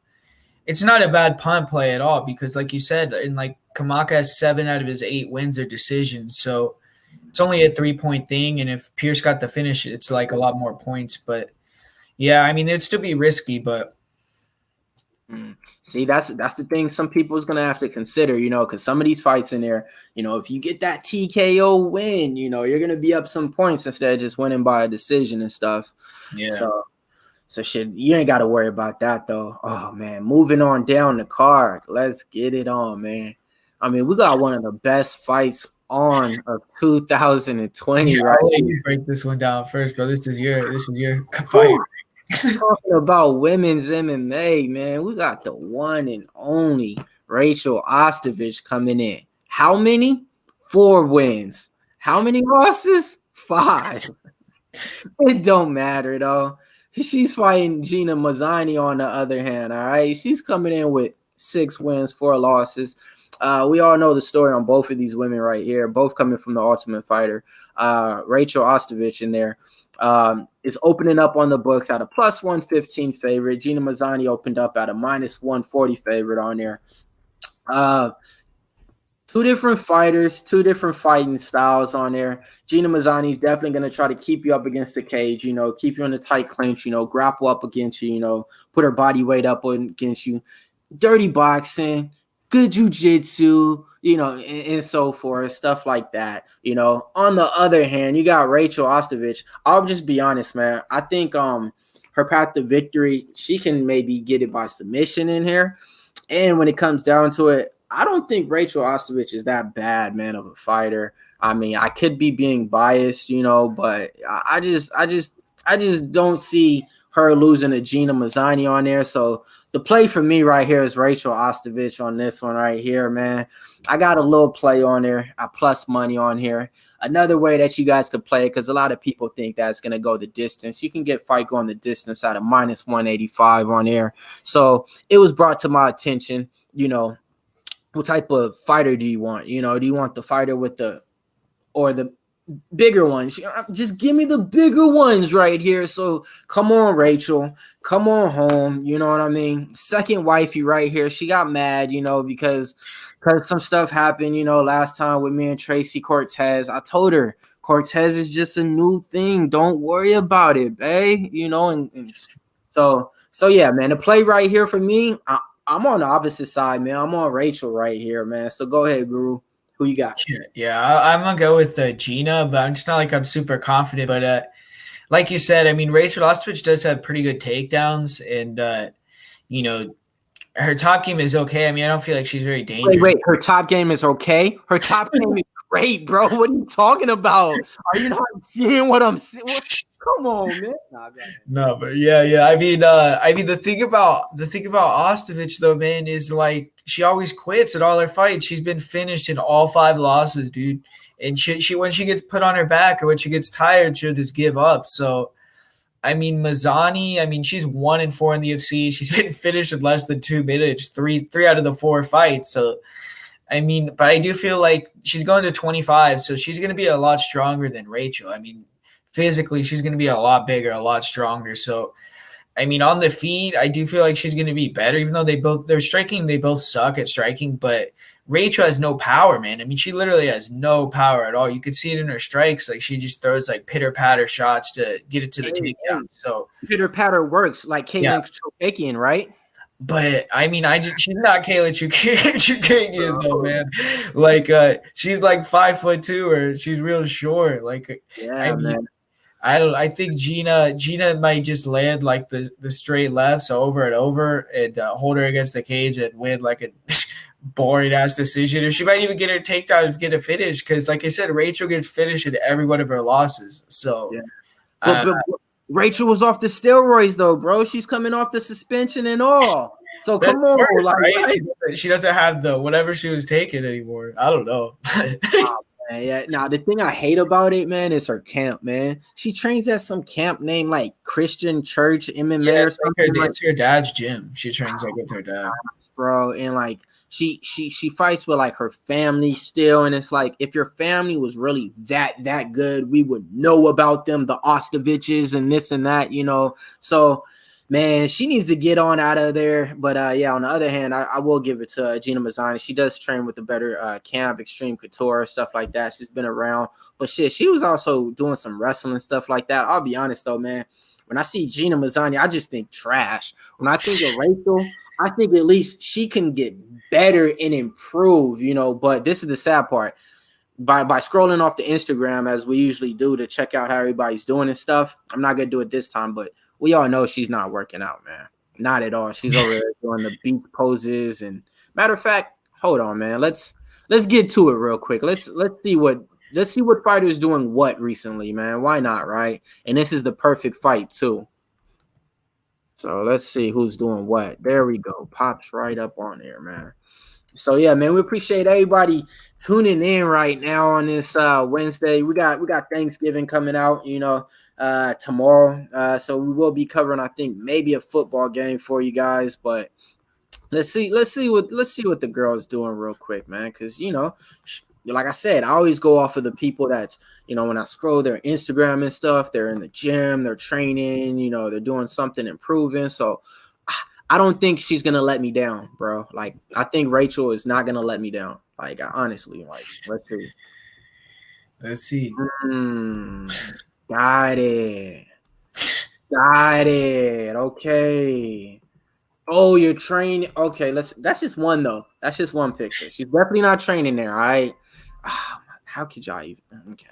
it's not a bad punt play at all because, like you said, and like Kamaka has 7 out of his 8 wins or decisions, so it's only a 3-point thing, and if Pierce got the finish, it's like a lot more points. But yeah, I mean, it'd still be risky, but. See, that's the thing some people is going to have to consider, because some of these fights in there, if you get that TKO win, you're going to be up some points instead of just winning by a decision and stuff. Yeah. So shit, you ain't got to worry about that, though. Oh, man, moving on down the card. Let's get it on, man. I mean, we got one of the best fights on of 2020, yeah, right? I'll let you break this one down first, bro. This is your fight. Talking about women's MMA, man, we got the one and only Rachel Ostovich coming in. How many? 4 wins. How many losses? 5. It don't matter though. She's fighting Gina Mazzani on the other hand. All right, she's coming in with 6 wins, 4 losses. We all know the story on both of these women right here, both coming from the Ultimate Fighter. Rachel Ostovich in there is opening up on the books at a plus 115 favorite. Gina Mazzani opened up at a minus 140 favorite on there. 2 different fighters, 2 different fighting styles on there. Gina Mazzani is definitely going to try to keep you up against the cage, keep you in a tight clinch, grapple up against you, put her body weight up against you. Dirty boxing, good jiu-jitsu, and so forth, stuff like that. On the other hand, you got Rachel Ostovich. I'll just be honest, man. I think her path to victory, she can maybe get it by submission in here. And when it comes down to it, I don't think Rachel Ostovich is that bad, man, of a fighter. I mean, I could be being biased, but I just don't see her losing to Gina Mazzani on there. So the play for me right here is Rachel Ostovich on this one right here, man. I got a little play on there. I plus money on here. Another way that you guys could play, because a lot of people think that's going to go the distance. You can get fight going the distance at a minus 185 on there. So it was brought to my attention, what type of fighter do you want? Do you want the fighter with the bigger ones? Just give me the bigger ones right here. So come on, Rachel. Come on home. You know what I mean? Second wifey right here. She got mad, because some stuff happened, last time with me and Tracy Cortez. I told her, Cortez is just a new thing. Don't worry about it, babe. And so yeah, man, the play right here for me, I'm on the opposite side, man. I'm on Rachel right here, man. So go ahead, Guru. Who you got? Yeah, I'm going to go with Gina, but I'm just not like I'm super confident. But like you said, I mean, Rachel Ostovich does have pretty good takedowns. And, her top game is okay. I mean, I don't feel like she's very dangerous. Wait. Her top game is okay? Her top game is great, bro. What are you talking about? Are you not seeing what I'm seeing? Come on, man. No, but yeah. I mean, the thing about Ostovich though, man, is like she always quits at all her fights. She's been finished in all 5 losses, dude. And she when she gets put on her back or when she gets tired, she'll just give up. So, I mean, Mazzani, she's 1-4 in the UFC. She's been finished in less than 2 minutes, 3 out of the 4 fights. So, but I do feel like she's going to 25, so she's going to be a lot stronger than Rachel. I mean, physically, she's going to be a lot bigger, a lot stronger. So, on the feet, I do feel like she's going to be better, even though they're striking. They both suck at striking, but Rachel has no power, man. She literally has no power at all. You could see it in her strikes. Like, she just throws like pitter-patter shots to get it to the takedown. So pitter-patter works like Caitlin Chokagian, right? But she's not Kayla Chukagian though, man. Like, she's like 5'2", or she's real short. Like, yeah, man. I think Gina might just land like the straight lefts over and over and hold her against the cage and win like a boring ass decision, or she might even get her takedown and get a finish. Because, like I said, Rachel gets finished in every one of her losses. So, yeah. But Rachel was off the steroids though, bro. She's coming off the suspension and all. So come on, worse, right? She doesn't have the whatever she was taking anymore. I don't know. Yeah. Now the thing I hate about it, man, is her camp, man. She trains at some camp named like Christian Church MMA or something. It's her dad's gym. She trains like with her dad, bro. And like she fights with like her family still, and it's like if your family was really that good, we would know about them, the Ostoviches and this and that, So, man, she needs to get on out of there. But on the other hand, I will give it to Gina Mazzani. She does train with the better camp, Extreme Couture, stuff like that. She's been around. But shit, she was also doing some wrestling stuff like that. I'll be honest though, man. When I see Gina Mazzani, I just think trash. When I think of Rachel, I think at least she can get better and improve, But this is the sad part. By scrolling off the Instagram, as we usually do to check out how everybody's doing and stuff, I'm not going to do it this time, but we all know she's not working out, man. Not at all. She's over there doing the beach poses. And matter of fact, hold on, man. Let's get to it real quick. Let's see what fighters doing what recently, man. Why not, right? And this is the perfect fight too. So let's see who's doing what. There we go. Pops right up on there, man. So yeah, man, we appreciate everybody tuning in right now on this Wednesday. We got Thanksgiving coming out, tomorrow. So we will be covering, I think, maybe a football game for you guys, but let's see what the girls doing real quick, man, because like I said, I always go off of the people that's, when I scroll their Instagram and stuff, they're in the gym, they're training, they're doing something, improving. So I don't think she's gonna let me down, bro. Like, I think Rachel is not gonna let me down. Like, honestly, like, let's see. Let's see. Got it. Okay. Oh, you're training. Okay, that's just one though. That's just one picture. She's definitely not training there. All right. How could y'all even? Okay.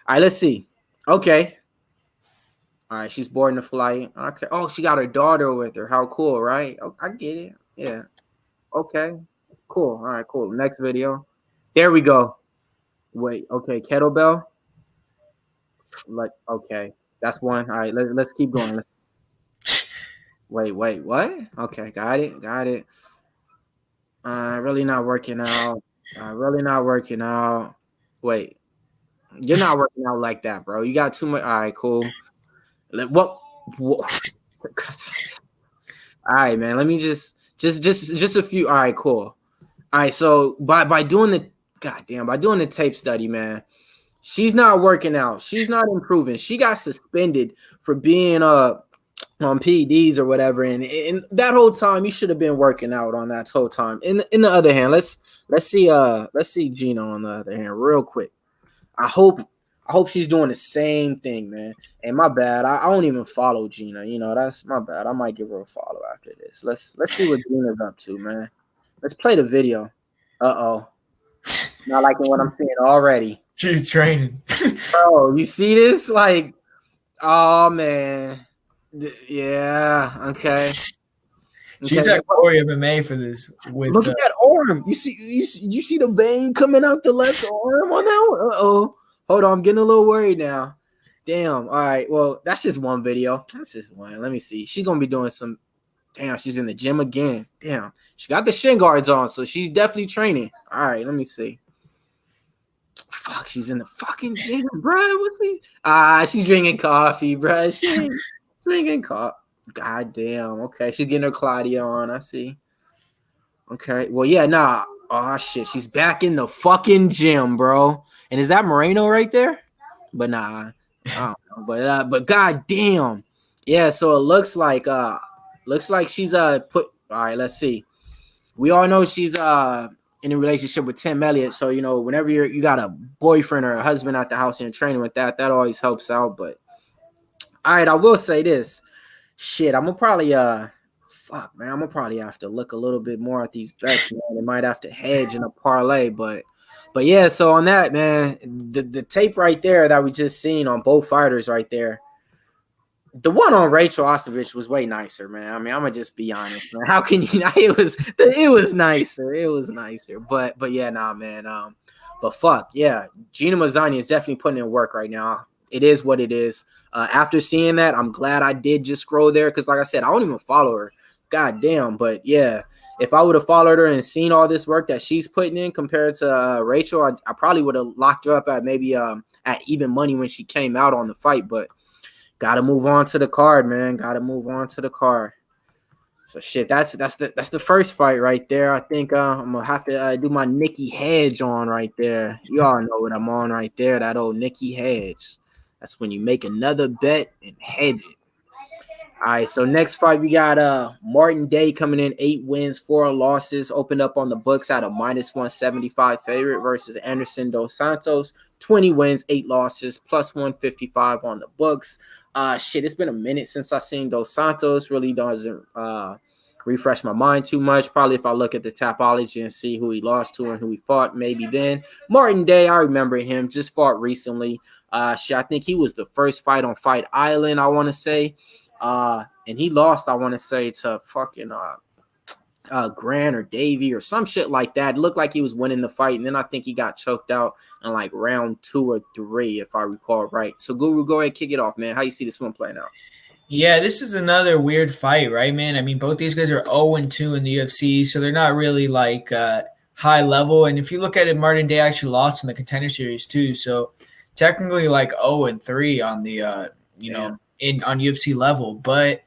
All right, let's see. Okay. All right, she's boarding the flight. Okay. Oh, she got her daughter with her. How cool, right? Oh, I get it. Yeah. Okay. Cool. All right, cool. Next video. There we go. Wait. Okay. Kettlebell. Like, okay. That's one. All right. Let's keep going. Wait. What? Okay. Got it. Really not working out. Wait. You're not working out like that, bro. You got too much. All right, cool. What? All right, man. Let me just a few. All right, cool. All right, so by doing the tape study, man, she's not working out. She's not improving. She got suspended for being on PEDs or whatever, and that whole time you should have been working out on that whole time. In the other hand, let's see Gina on the other hand real quick. I hope she's doing the same thing, man. And my bad, I don't even follow Gina. That's my bad. I might give her a follow after this. Let's see what Gina's up to, man. Let's play the video. Uh-oh. Not liking what I'm seeing already. She's training. Bro, you see this? Like, oh, man. Yeah, okay. She's at Corey MMA for this. Look at that arm. You see the vein coming out the left arm on that one? Uh-oh. Hold on, I'm getting a little worried now. Damn. All right. Well, that's just one video. That's just one. Let me see. She's gonna be doing some. Damn, she's in the gym again. Damn. She got the shin guards on, so she's definitely training. All right, let me see. Fuck, she's in the fucking gym, bro. What's he? She's drinking coffee, bro. She's drinking coffee. God damn. Okay, she's getting her Claudia on. I see. Okay. Well, yeah, nah. Oh shit, she's back in the fucking gym, bro. And is that Moreno right there? But nah, I don't know. But god damn. Yeah, so it looks like she's put. All right, let's see. We all know she's in a relationship with Tim Elliott. So whenever you got a boyfriend or a husband at the house and you're training with that always helps out. But all right, I will say this. Shit, I'm gonna probably fuck, man. I'm gonna probably have to look a little bit more at these bets, man. They might have to hedge in a parlay, but yeah. So on that, man, the tape right there that we just seen on both fighters right there, the one on Rachel Ostovich was way nicer, man. I mean, I'm gonna just be honest, man. How can you? It was nicer. But yeah, nah, man. But fuck, yeah. Gina Mazzani is definitely putting in work right now. It is what it is. After seeing that, I'm glad I did just scroll there because, like I said, I don't even follow her. God damn. But yeah, if I would have followed her and seen all this work that she's putting in compared to Rachel, I probably would have locked her up at maybe at even money when she came out on the fight. But gotta move on to the card, man. So shit, that's the first fight right there. I think I'm gonna have to do my Nikki hedge on right there. You all know what I'm on right there. That old Nikki hedge. That's when you make another bet and hedge it. All right, so next fight we got Martin Day coming in 8 wins, 4 losses, opened up on the books at a -175 favorite versus Anderson dos Santos, 20 wins, 8 losses, +155 on the books. Shit, it's been a minute since I seen dos Santos. Really doesn't refresh my mind too much. Probably if I look at the Tapology and see who he lost to and who he fought, maybe then. Martin Day, I remember him, just fought recently. Shit, I think he was the first fight on Fight Island, I want to say. And he lost, I want to say, to fucking Grant or Davey or some shit like that. It looked like he was winning the fight, and then I think he got choked out in like round 2 or 3, if I recall right. So Guru, go ahead and kick it off, man. How you see this one playing out? Yeah, this is another weird fight, right, man? I mean, both these guys are 0-2 in the UFC, so they're not really like high level. And if you look at it, Martin Day actually lost in the Contender Series too, so technically like 0-3 on the in on UFC level. But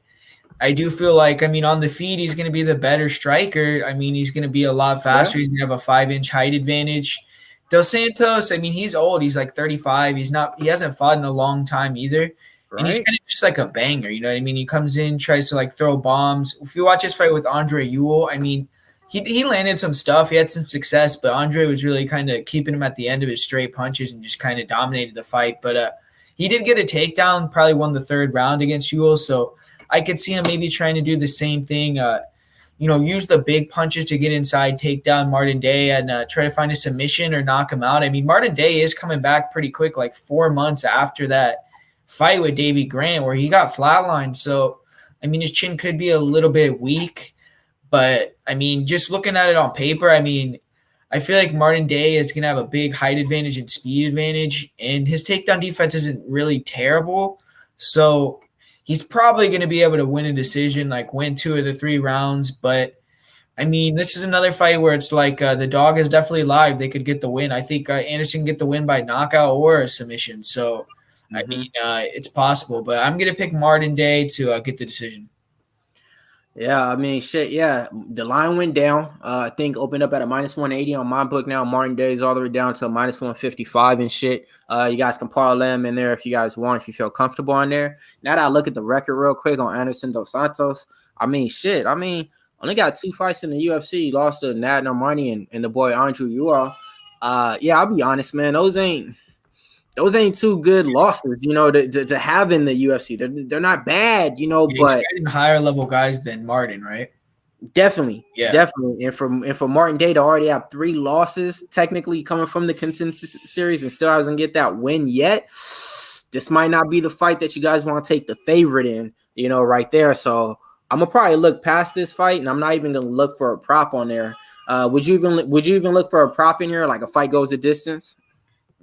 I do feel like, I mean, on the feet, he's going to be the better striker. I mean, he's going to be a lot faster. He's going to have a 5-inch height advantage. Dos Santos, I mean, he's old. He's like 35. He hasn't fought in a long time either. And he's kind of just like a banger, you know what I mean? He comes in, tries to like throw bombs. If you watch his fight with Andre Ewell, I mean, he landed some stuff. He had some success, but Andre was really kind of keeping him at the end of his straight punches and just kind of dominated the fight. But he did get a takedown, probably won the third round against Ewell. So I could see him maybe trying to do the same thing, use the big punches to get inside, take down Martin Day, and try to find a submission or knock him out. I mean, Martin Day is coming back pretty quick, like 4 months after that fight with Davey Grant where he got flatlined. So, I mean, his chin could be a little bit weak, but I mean, just looking at it on paper, I mean, I feel like Martin Day is going to have a big height advantage and speed advantage, and his takedown defense isn't really terrible. So he's probably going to be able to win a decision, like win 2 of the 3 rounds. But I mean, this is another fight where it's like the dog is definitely live. They could get the win. I think Anderson can get the win by knockout or a submission. So, I mean, it's possible, but I'm going to pick Martin Day to get the decision. Yeah, I mean, shit, yeah. The line went down. I think opened up at a -180 on my book now. Martin Day is all the way down to a -155 and shit. You guys can parlay them in there if you guys want, if you feel comfortable on there. Now that I look at the record real quick on Anderson Dos Santos, I mean, shit. I mean, only got 2 fights in the UFC. Lost to Nad Normani and the boy Andrew Ewell. Yeah, I'll be honest, man. Those ain't 2 good losses, to have in the UFC. They're not bad, but higher level guys than Martin, right? Definitely. And for Martin Day to already have 3 losses, technically coming from the Contender Series, and still hasn't get that win yet, this might not be the fight that you guys want to take the favorite in, right there. So I'm gonna probably look past this fight, and I'm not even gonna look for a prop on there. Would you even look for a prop in here, like a fight goes a distance?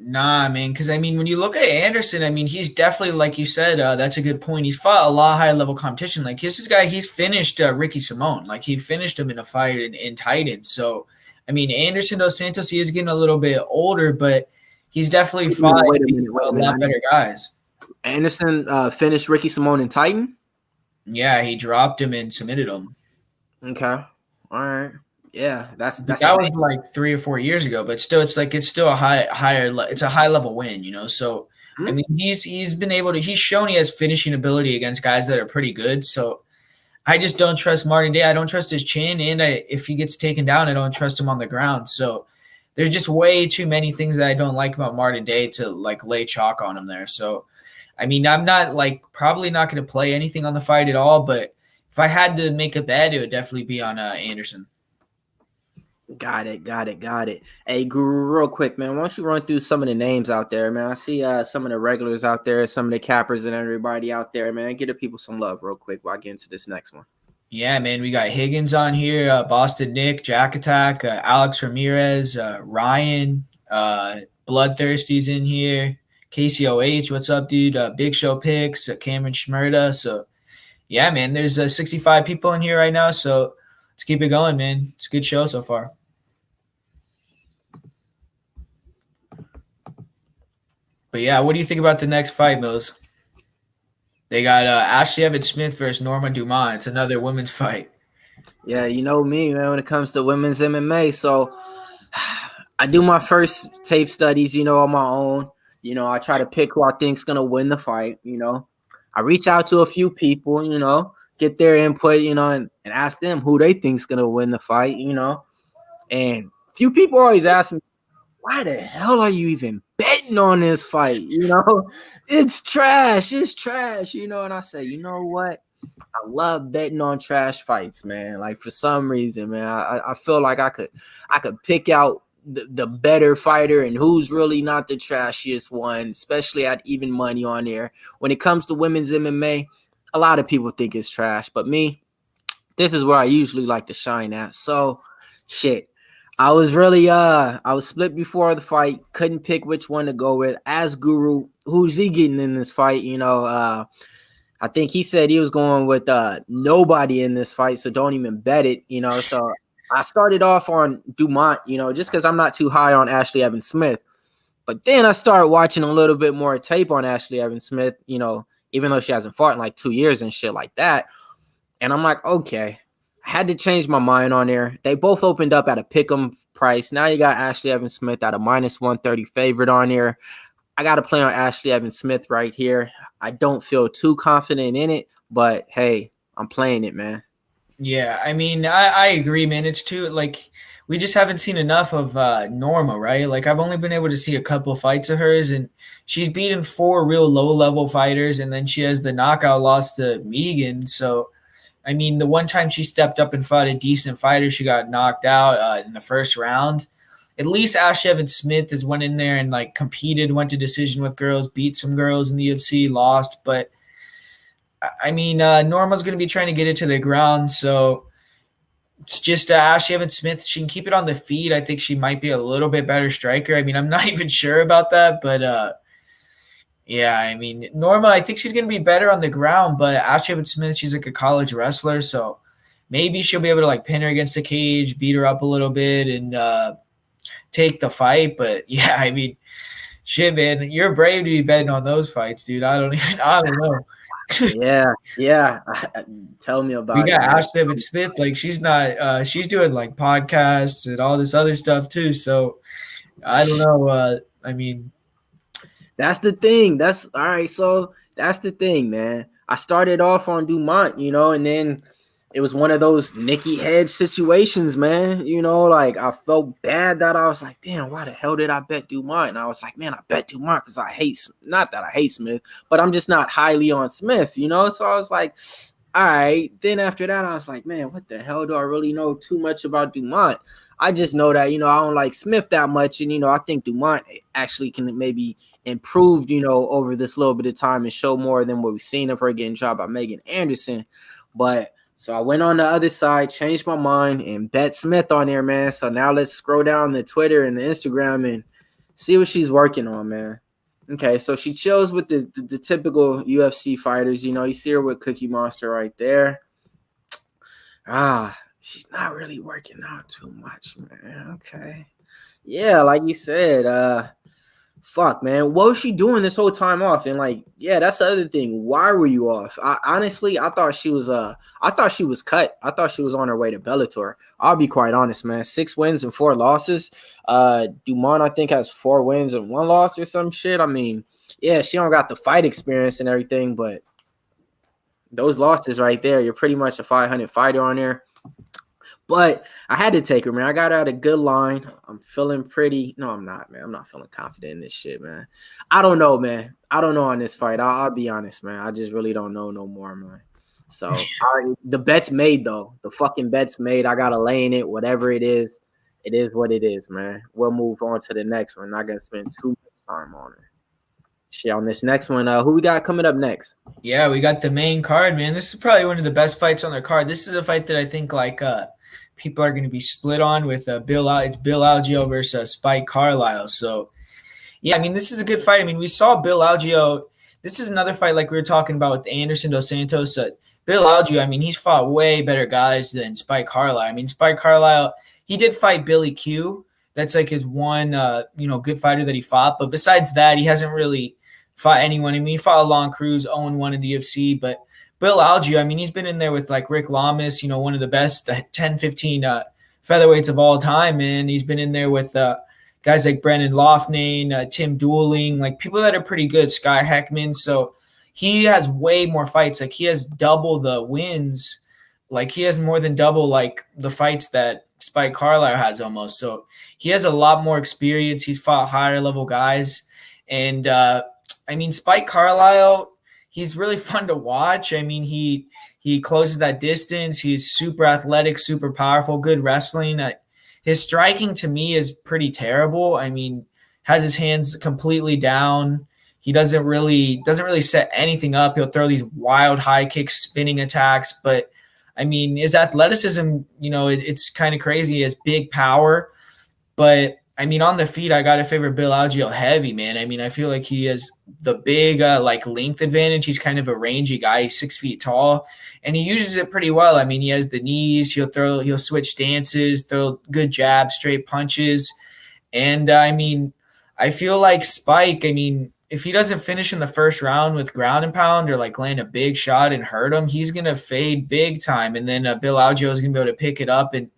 Nah, man, because I mean, when you look at Anderson, I mean, he's definitely, like you said, that's a good point. He's fought a lot of high level competition. Like this guy, he's finished Ricky Simone. Like he finished him in a fight in Titan. So, I mean, Anderson Dos Santos, he is getting a little bit older, but he's definitely fought a lot better guys. Anderson finished Ricky Simone in Titan? Yeah, he dropped him and submitted him. Okay, all right. Yeah, that was like 3 or 4 years ago, but still, it's still a high level win, So I mean, he's been able to. He's shown he has finishing ability against guys that are pretty good. So I just don't trust Martin Day. I don't trust his chin, and if he gets taken down, I don't trust him on the ground. So there's just way too many things that I don't like about Martin Day to like lay chalk on him there. So I mean, I'm not probably not going to play anything on the fight at all. But if I had to make a bet, it would definitely be on Anderson. Got it. Hey, Guru, real quick, man, why don't you run through some of the names out there, man? I see some of the regulars out there, some of the cappers and everybody out there, man. Give the people some love real quick while I get into this next one. Yeah, man, we got Higgins on here, Boston Nick, Jack Attack, Alex Ramirez, Ryan, Bloodthirsty's in here, KCOH, what's up, dude? Big Show Picks, Cameron Schmerda. So, yeah, man, there's 65 people in here right now, so let's keep it going, man. It's a good show so far. But yeah, what do you think about the next fight, Millz? They got Ashlee Evans-Smith versus Norma Dumont. It's another women's fight. Yeah, you know me, man, when it comes to women's MMA. So I do my first tape studies, on my own. I try to pick who I think's going to win the fight, I reach out to a few people, get their input, and ask them who they think's going to win the fight, And a few people always ask me, why the hell are you even betting on this fight? It's trash. And I say, you know what? I love betting on trash fights, man. Like for some reason, man, I feel like I could pick out the better fighter and who's really not the trashiest one, especially at even money on there. When it comes to women's MMA, a lot of people think it's trash, but me, this is where I usually like to shine at. So, shit. I was split before the fight. Couldn't pick which one to go with. As Guru, who's he getting in this fight? I think he said he was going with nobody in this fight, so don't even bet it, So I started off on Dumont, just because I'm not too high on Ashlee Evans Smith. But then I started watching a little bit more tape on Ashlee Evans Smith, even though she hasn't fought in like 2 years and shit like that. And I'm like, okay, I had to change my mind on there. They both opened up at a pick'em price. Now you got Ashlee Evans Smith at a -130 favorite on here. I got to play on Ashlee Evans Smith right here. I don't feel too confident in it, but hey, I'm playing it, man. Yeah, I mean, I agree, man. It's too, like, we just haven't seen enough of Norma, right? Like, I've only been able to see a couple fights of hers, and she's beaten 4 real low-level fighters, and then she has the knockout loss to Megan. So, I mean, the one time she stepped up and fought a decent fighter, she got knocked out in the first round. At least Ashlee Evans Smith has went in there and, like, competed, went to decision with girls, beat some girls in the UFC, lost. But, I mean, Norma's going to be trying to get it to the ground, so it's just Ashlee Evans Smith. She can keep it on the feet. I think she might be a little bit better striker. I mean, I'm not even sure about that, but yeah, I mean, Norma, I think she's going to be better on the ground, but Ashlee Evans Smith, she's like a college wrestler, so maybe she'll be able to like pin her against the cage, beat her up a little bit, and take the fight. But yeah, I mean, shit, man, you're brave to be betting on those fights, dude. I don't know. Yeah. Tell me about it. We got Ashlee Evans Smith, like she's not she's doing like podcasts and all this other stuff too. So I don't know. I mean, that's the thing. That's all right. So that's the thing, man. I started off on Dumont, and then it was one of those Nikki Hedge situations, man. Like I felt bad that I was like, damn, why the hell did I bet Dumont? And I was like, man, I bet Dumont because not that I hate Smith, but I'm just not highly on Smith, So I was like, all right. Then after that, I was like, man, what the hell do I really know too much about Dumont? I just know that, I don't like Smith that much. And, I think Dumont actually can maybe improve, over this little bit of time and show more than what we've seen of her getting dropped by Megan Anderson. But so I went on the other side, changed my mind, and bet Smith on there, man. So now let's scroll down the Twitter and the Instagram and see what she's working on, man. Okay, so she chills with the typical UFC fighters. You see her with Cookie Monster right there. She's not really working out too much, man. Okay. Yeah, like you said, fuck, man. What was she doing this whole time off? And like, yeah, that's the other thing. Why were you off? Honestly, I thought she was cut. I thought she was on her way to Bellator. I'll be quite honest, man. 6 wins and 4 losses. Dumont, I think, has 4 wins and 1 loss or some shit. I mean, yeah, she don't got the fight experience and everything, but those losses right there, you're pretty much a 500 fighter on there. But I had to take her, man. I got her at a good line. I'm feeling pretty. No, I'm not, man. I'm not feeling confident in this shit, man. I don't know, man. I don't know on this fight. I'll be honest, man. I just really don't know no more, man. So the bet's made, though. The fucking bet's made. I got to lay in it. Whatever it is what it is, man. We'll move on to the next one. Not going to spend too much time on it. Shit, on this next one, who we got coming up next? Yeah, we got the main card, man. This is probably one of the best fights on their card. This is a fight that I think, like, people are going to be split on with Bill Algeo versus Spike Carlyle. So, yeah, I mean, this is a good fight. I mean, we saw Bill Algeo. This is another fight like we were talking about with Anderson Dos Santos. Bill Algeo, I mean, he's fought way better guys than Spike Carlyle. I mean, Spike Carlyle, he did fight Billy Q. That's like his one, good fighter that he fought. But besides that, he hasn't really fought anyone. I mean, he fought Alon Cruz, 0-1 in the UFC, but Bill Algeo, I mean, he's been in there with like Rick Lamas, one of the best 10, 15 featherweights of all time, man. He's been in there with guys like Brendan Loughnane, Tim Dooling, like people that are pretty good, Sky Heckman. So he has way more fights. Like he has double the wins. Like he has more than double like the fights that Spike Carlyle has almost. So he has a lot more experience. He's fought higher level guys. And I mean, Spike Carlyle, he's really fun to watch. I mean, he closes that distance. He's super athletic, super powerful, good wrestling. His striking to me is pretty terrible. I mean, has his hands completely down. He doesn't really set anything up. He'll throw these wild high kicks, spinning attacks. But I mean, his athleticism, it's kind of crazy. He has big power. But I mean, on the feet, I got to favor Bill Algeo heavy, man. I mean, I feel like he has the big like length advantage. He's kind of a rangy guy. He's 6 feet tall, and he uses it pretty well. I mean, he has the knees. He'll switch stances, throw good jabs, straight punches, and I mean, I feel like Spike. I mean, if he doesn't finish in the first round with ground and pound or like land a big shot and hurt him, he's gonna fade big time, and then Bill Algeo is gonna be able to pick it up and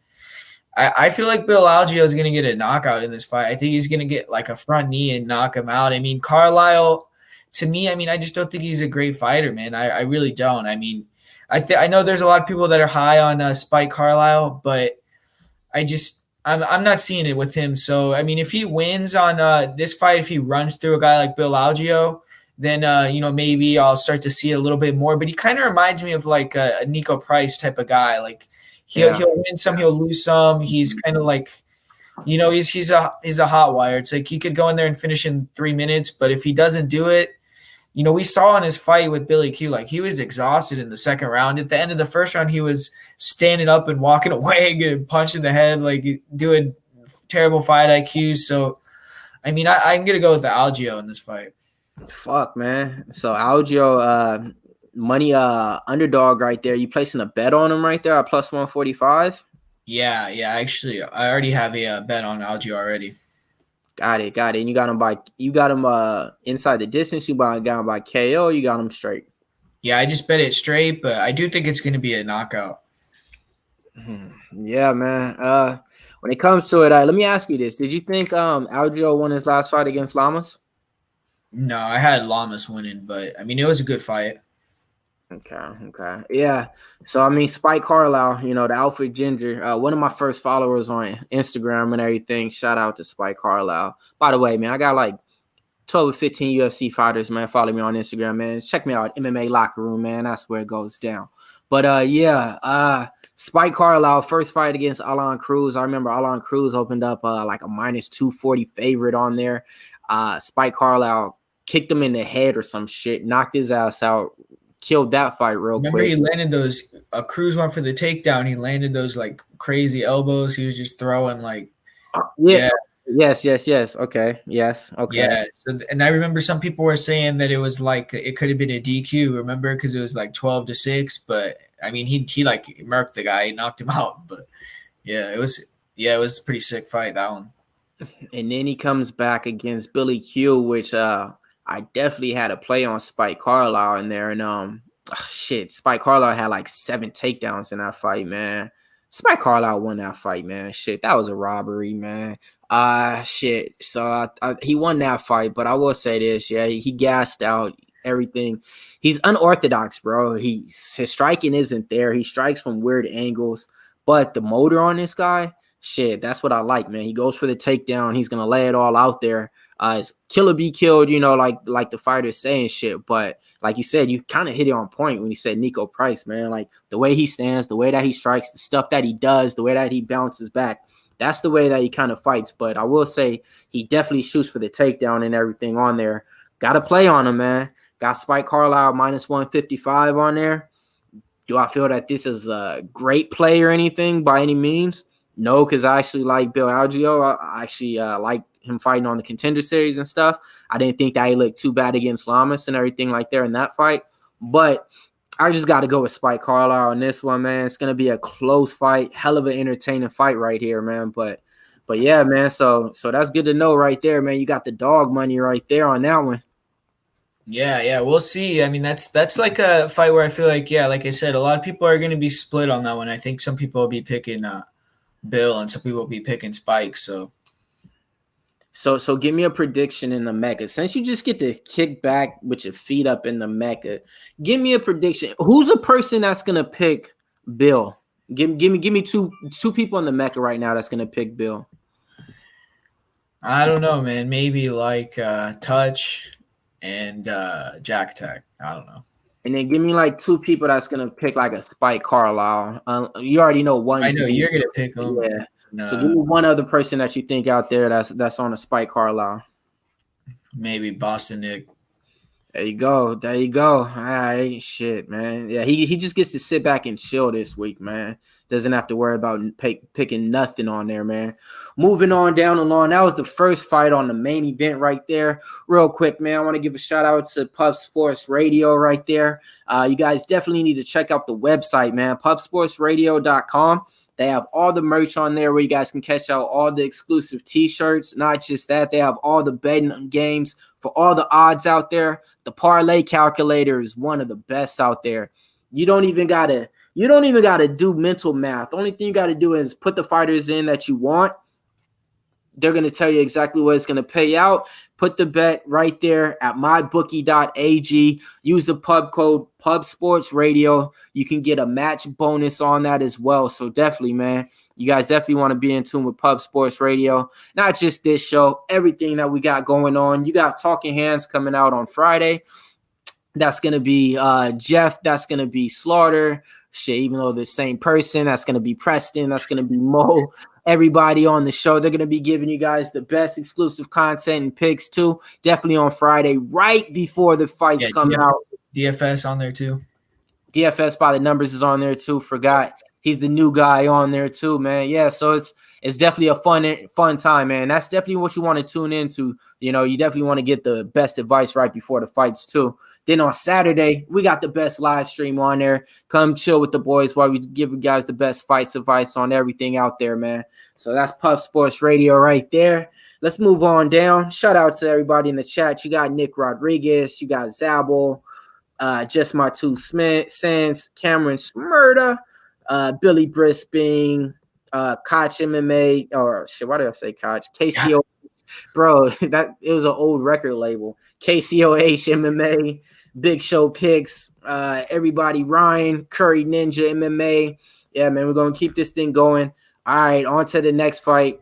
I feel like Bill Algeo is going to get a knockout in this fight. I think he's going to get like a front knee and knock him out. I mean, Carlyle, to me, I mean, I just don't think he's a great fighter, man. I really don't. I mean, I know there's a lot of people that are high on Spike Carlyle, but I'm not seeing it with him. So, I mean, if he wins on this fight, if he runs through a guy like Bill Algeo, then, maybe I'll start to see it a little bit more. But he kind of reminds me of like a Nico Price type of guy. Like, He'll win some, he'll lose some. He's kind of like, he's a hot wire. It's like he could go in there and finish in 3 minutes, but if he doesn't do it, we saw in his fight with Billy Q, like he was exhausted in the second round. At the end of the first round, he was standing up and walking away and getting punched in the head, like doing terrible fight IQ. So, I mean, I'm gonna go with the Algeo in this fight. Fuck, man. So Algeo, money underdog right there. You placing a bet on him right there at plus 145? Yeah. Actually, I already have a bet on Algeo already. Got it. And you got him inside the distance. You got him by KO. You got him straight. Yeah, I just bet it straight, but I do think it's going to be a knockout. Yeah, man. When it comes to it, let me ask you this: did you think Algeo won his last fight against Lamas? No, I had Lamas winning, but I mean it was a good fight. Okay. Yeah. So, I mean, Spike Carlyle, the Alfred Ginger, one of my first followers on Instagram and everything. Shout out to Spike Carlyle. By the way, man, I got like 12 or 15 UFC fighters, man. Follow me on Instagram, man. Check me out, MMA-Locker-Room, man. That's where it goes down. But, Spike Carlyle, first fight against Alan Cruz. I remember Alan Cruz opened up like a minus 240 favorite on there. Spike Carlyle kicked him in the head or some shit, knocked his ass out. Killed that fight real quick. Remember he landed those Cruz went for the takedown. He landed those like crazy elbows. He was just throwing like Yes. Okay. Yes. Okay. Yeah. So, and I remember some people were saying that it was like it could have been a DQ, remember? Because it was like 12-6. But I mean he like murked the guy, he knocked him out. But it was a pretty sick fight, that one. And then he comes back against Billy Q, which I definitely had a play on Spike Carlyle in there. And Spike Carlyle had like 7 takedowns in that fight, man. Spike Carlyle won that fight, man. Shit, that was a robbery, man. So he won that fight, but I will say this, he gassed out everything. He's unorthodox, bro. His striking isn't there. He strikes from weird angles, but the motor on this guy, shit, that's what I like, man. He goes for the takedown. He's gonna lay it all out there. It's kill or be killed, like the fighter's saying shit. But like you said, you kind of hit it on point when you said Nico Price, man. Like the way he stands, the way that he strikes, the stuff that he does, the way that he bounces back. That's the way that he kind of fights. But I will say he definitely shoots for the takedown and everything on there. Got to play on him, man. Got Spike Carlyle minus 155 on there. Do I feel that this is a great play or anything by any means? No, because I actually like Bill Algeo. I actually like him fighting on the Contender Series and stuff. I didn't think that he looked too bad against Lamas and everything like there in that fight. But I just got to go with Spike Carlyle on this one, man. It's going to be a close fight. Hell of an entertaining fight right here, man. But yeah, man. So that's good to know right there, man. You got the dog money right there on that one. Yeah, we'll see. I mean, that's like a fight where I feel like, like I said, a lot of people are going to be split on that one. I think some people will be picking Bill and some people will be picking Spike. So give me a prediction in the Mecca. Since you just get to kick back with your feet up in the Mecca, give me a prediction. Who's a person that's gonna pick Bill? Give me two people in the Mecca right now that's gonna pick Bill. I don't know, man. Maybe like Touch and Jack Attack. I don't know. And then give me like 2 people that's gonna pick like a Spike Carlyle. You already know one. I know you're gonna pick them. Yeah. No. So give me one other person that you think out there that's on a Spike Carlyle. Maybe Boston Nick. There you go. There you go. All right, shit, man. Yeah, he just gets to sit back and chill this week, man. Doesn't have to worry about picking nothing on there, man. Moving on down the line. That was the first fight on the main event right there. Real quick, man, I want to give a shout out to Pub Sports Radio right there. You guys definitely need to check out the website, man. pubsportsradio.com. They have all the merch on there where you guys can catch out all the exclusive t-shirts. Not just that, they have all the betting games for all the odds out there. The parlay calculator is one of the best out there. You don't even gotta do mental math. The only thing you gotta do is put the fighters in that you want. They're going to tell you exactly what it's going to pay out. Put the bet right there at mybookie.ag. Use the pub code PubSportsRadio. You can get a match bonus on that as well. So definitely, man, you guys definitely want to be in tune with Pub Sports Radio. Not just this show, everything that we got going on. You got Talking Hands coming out on Friday. That's going to be Jeff. That's going to be Slaughter. Shit, even though they're the same person, that's going to be Preston. That's going to be Mo. Everybody on the show, they're going to be giving you guys the best exclusive content and picks too. Definitely on Friday, right before the fights come out. DFS on there too. DFS by the numbers is on there too. Forgot he's the new guy on there too, man. Yeah, so it's definitely a fun time, man. That's definitely what you want to tune into. You know, you definitely want to get the best advice right before the fights too. Then on Saturday, we got the best live stream on there. Come chill with the boys while we give you guys the best fights advice on everything out there, man. So that's Pub Sports Radio right there. Let's move on down. Shout out to everybody in the chat. You got Nick Rodriguez. You got Zabel. Just My Two Cents. Cameron Smurda. Billy Brisping. Koch MMA. Or shit, why did I say Koch? KCO. Bro, that it was an old record label. KCOH MMA, Big Show Picks, everybody, Ryan, Curry Ninja MMA. Yeah, man, we're gonna keep this thing going. All right, on to the next fight.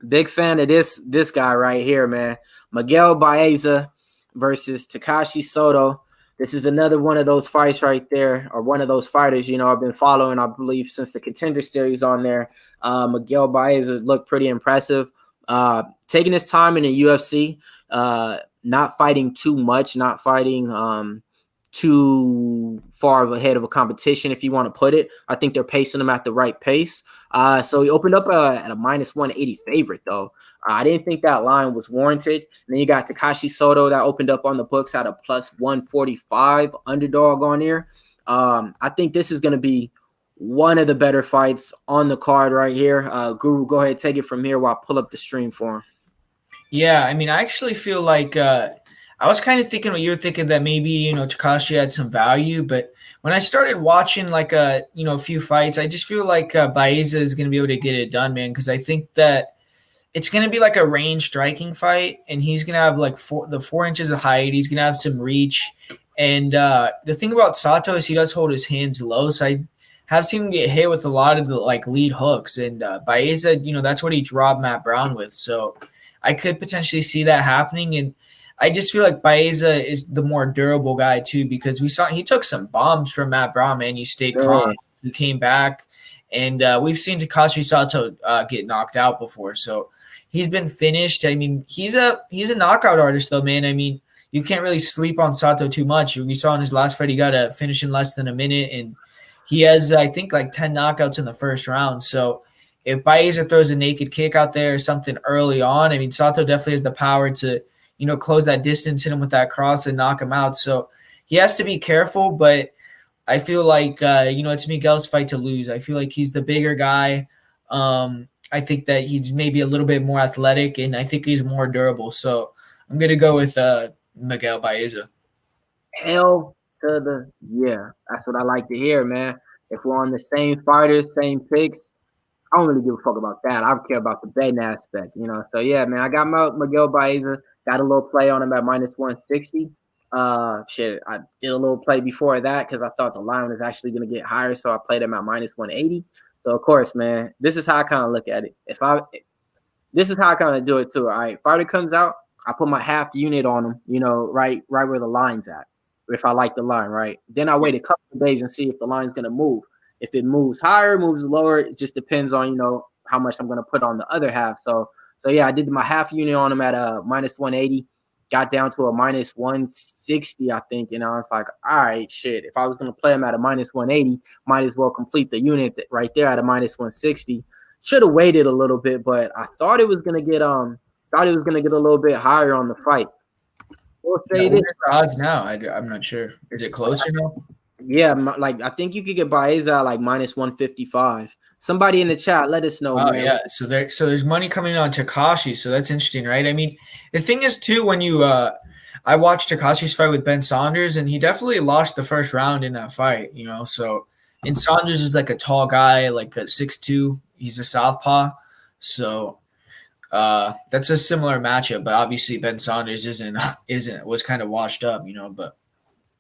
Big fan of this guy right here, man. Miguel Baeza versus Takashi Sato. This is another one of those fights right there, or one of those fighters, you know, I've been following, I believe, since the Contender Series on there. Miguel Baeza looked pretty impressive. Taking his time in the UFC, not fighting too much, not fighting too far of ahead of a competition, if you want to put it. I think they're pacing him at the right pace. So he opened up at a minus 180 favorite, though. I didn't think that line was warranted. And then you got Takashi Sato that opened up on the books at a plus 145 underdog on here. I think this is going to be one of the better fights on the card right here. Guru, go ahead, take it from here while I pull up the stream for him. Yeah, I mean, I actually feel like I was kind of thinking what you were thinking, that maybe, you know, Takashi had some value, but when I started watching like a few fights, I just feel like Baeza is going to be able to get it done, man, because I think that it's going to be like a range striking fight, and he's going to have like 4 inches of height. He's going to have some reach, and the thing about Sato is he does hold his hands low, so I have seen him get hit with a lot of the like lead hooks, and Baeza, you know, that's what he dropped Matt Brown with. So I could potentially see that happening, and I just feel like Baeza is the more durable guy too, because we saw he took some bombs from Matt Brown, man. He stayed calm, he came back, and we've seen Takashi Sato get knocked out before, so he's been finished. I mean, he's a knockout artist though, man. I mean, you can't really sleep on Sato too much. We saw in his last fight he got a finish in less than a minute, and he has, I think, like 10 knockouts in the first round. So if Baeza throws a naked kick out there or something early on, I mean, Sato definitely has the power to, you know, close that distance, hit him with that cross and knock him out. So he has to be careful, but I feel like, you know, it's Miguel's fight to lose. I feel like he's the bigger guy. I think that he's maybe a little bit more athletic, and I think he's more durable. So I'm going to go with Miguel Baeza. Hell to the yeah. That's what I like to hear, man. If we're on the same fighters, same picks, I don't really give a fuck about that. I care about the betting aspect, you know. So yeah, man, I got Miguel Baeza. Got a little play on him at minus 160. Shit, I did a little play before that because I thought the line was actually going to get higher, so I played him at minus 180. So of course, man, this is how I kind of look at it. This is how I kind of do it too. All right, fighter comes out, I put my half unit on him, you know, right where the line's at. If I like the line, right? Then I wait a couple of days and see if the line's going to move. If it moves higher, moves lower, it just depends on, you know, how much I'm going to put on the other half. So yeah, I did my half unit on him at minus 180. got down to a minus 160, I think. And I was like, all right, shit. If I was going to play him at a minus 180, might as well complete the unit right there at a minus 160. Should have waited a little bit, but I thought it was going to get a little bit higher on the fight. We'll say this. What are the odds now? I'm not sure. Is it closer now? Yeah, like I think you could get Baeza like minus 155. Somebody in the chat, let us know, man. Yeah. So there's money coming on Takashi, so that's interesting, right? I mean, the thing is too, when you I watched Takashi's fight with Ben Saunders, and he definitely lost the first round in that fight, you know. So, and Saunders is like a tall guy, like a 6'2". He's a southpaw, so that's a similar matchup. But obviously, Ben Saunders was kind of washed up, you know. But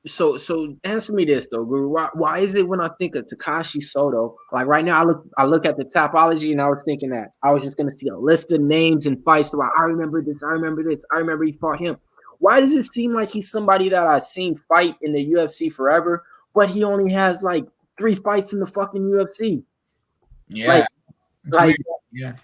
so answer me this though, Guru. Why is it when I think of Takashi Sato, like right now I look at the topology and I was thinking that I was just gonna see a list of names and fights. So I remember this, I remember he fought him. Why does it seem like he's somebody that I've seen fight in the UFC forever, but he only has like 3 fights in the fucking UFC? Yeah, like yeah.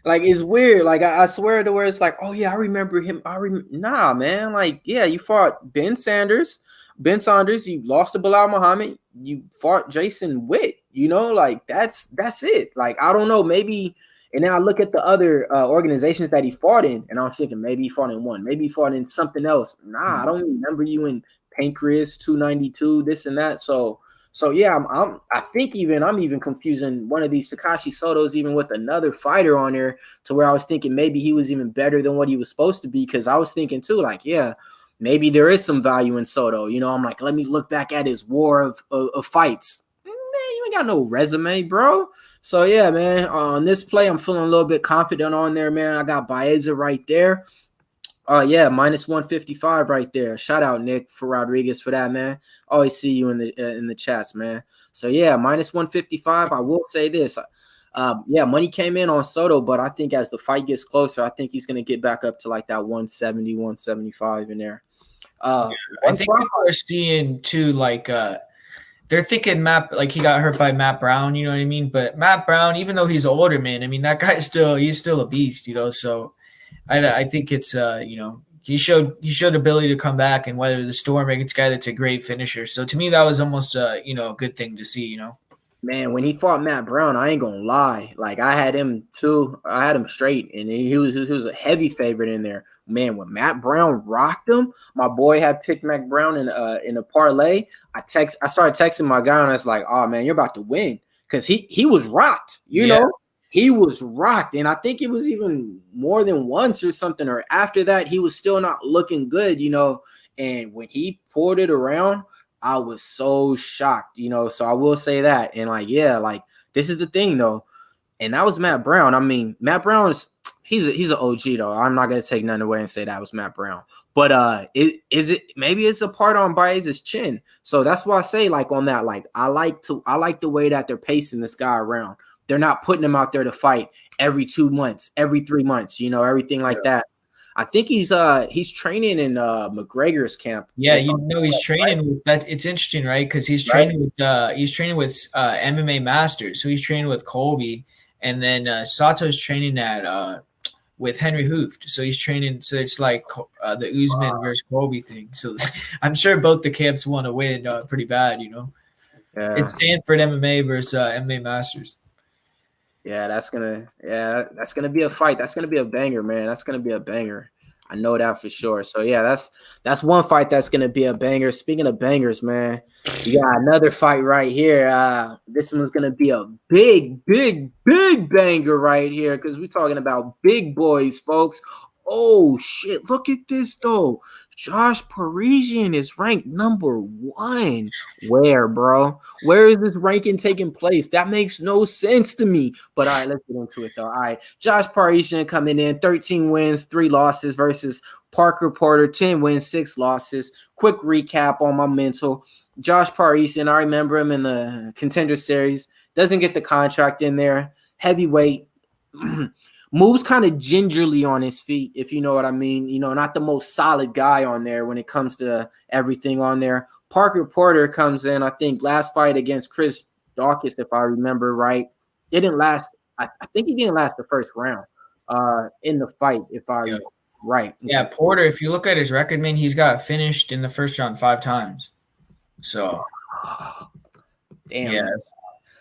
Like, it's weird. Like, I swear to where it's like, oh, yeah, I remember him. Nah, man. Like, yeah, you fought Ben Saunders. You lost to Bilal Muhammad. You fought Jason Witt. You know, like, that's it. Like, I don't know. Maybe – and then I look at the other organizations that he fought in, and I was thinking maybe he fought in one. Maybe he fought in something else. Nah, I don't remember you in Pancreas, 292, this and that. So yeah, I'm even confusing one of these Takashi Sotos even with another fighter on there, to where I was thinking maybe he was even better than what he was supposed to be, because I was thinking too, like, yeah, maybe there is some value in Soto. You know, I'm like, let me look back at his war of fights. Man, you ain't got no resume, bro. So yeah, man, on this play, I'm feeling a little bit confident on there, man. I got Baeza right there. Yeah, minus 155 right there. Shout out Nick for Rodriguez for that, man. Always see you in the chats, man. So yeah, minus 155. I will say this. Yeah, money came in on Soto, but I think as the fight gets closer, I think he's gonna get back up to like that 170, 175 in there. I think people are seeing too, like they're thinking like he got hurt by Matt Brown, you know what I mean? But Matt Brown, even though he's older, man, I mean that guy's still a beast, you know. So I think it's you know, he showed ability to come back and weather the storm against a guy that's a great finisher. So to me, that was almost you know, a good thing to see, you know. Man, when he fought Matt Brown, I ain't gonna lie. Like, I had him too. I had him straight, and he was a heavy favorite in there. Man, when Matt Brown rocked him, my boy had picked Matt Brown in a parlay. I started texting my guy, and I was like, "Oh man, you're about to win," because he was rocked. You know, he was rocked, and I think it was even more than once or something. Or after that, he was still not looking good. You know, and when he pulled it around, I was so shocked, you know. So I will say that. And like, yeah, like, this is the thing though. And that was Matt Brown. I mean, Matt Brown he's an OG though. I'm not gonna take nothing away and say that was Matt Brown. But maybe it's a part on Baez's chin. So that's why I say, like, on that, like, I like the way that they're pacing this guy around. They're not putting him out there to fight every 2 months, every 3 months, you know, everything like that. I think he's training in McGregor's camp. Yeah, you know, he's training with that. It's interesting, right? Because he's training with MMA Masters. So he's training with Colby, and then Sato's training at with Henry Hooft. So he's training. So it's like the Usman versus Colby thing. So I'm sure both the camps want to win pretty bad. You know, it's Stanford MMA versus MMA Masters. Yeah, that's gonna be a fight. That's gonna be a banger, man. That's gonna be a banger. I know that for sure. So yeah, that's one fight that's gonna be a banger. Speaking of bangers, man, we got another fight right here. This one's gonna be a big banger right here, because we're talking about big boys, folks. Oh shit! Look at this though. Josh Parisian is ranked number 1. Where, bro? Where is this ranking taking place? That makes no sense to me. But all right, let's get into it though. All right, Josh Parisian coming in 13 wins, 3 losses versus Parker Porter, 10 wins, 6 losses. Quick recap on my mental. Josh Parisian, I remember him in the Contender Series. Doesn't get the contract in there. Heavyweight. Moves kind of gingerly on his feet, if you know what I mean. You know, not the most solid guy on there when it comes to everything on there. Parker Porter comes in, I think, last fight against Chris Dawkins, if I remember right. It didn't last. I think he didn't last the first round in the fight, if I Right. Yeah, Porter, if you look at his record, man, he's got finished in the first round 5 times. So, damn. Yeah.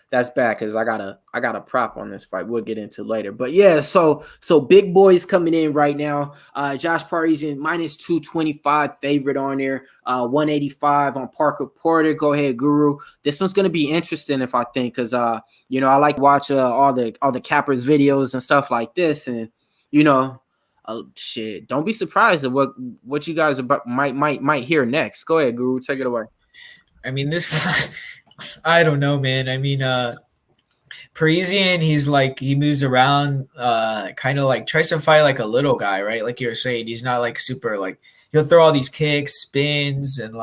That's bad because I got a prop on this fight. We'll get into later. But yeah, so big boys coming in right now. Josh Parisian minus 225 favorite on there. 185 on Parker Porter. Go ahead, Guru. This one's gonna be interesting if I think because I like to watch all the cappers videos and stuff like this, and shit. Don't be surprised at what you guys might hear next. Go ahead, Guru. Take it away. I mean, this I don't know, man. I mean, Parisian, he moves around, kind of like tries to fight like a little guy, right? Like you're saying, he's not like super, like he'll throw all these kicks, spins, and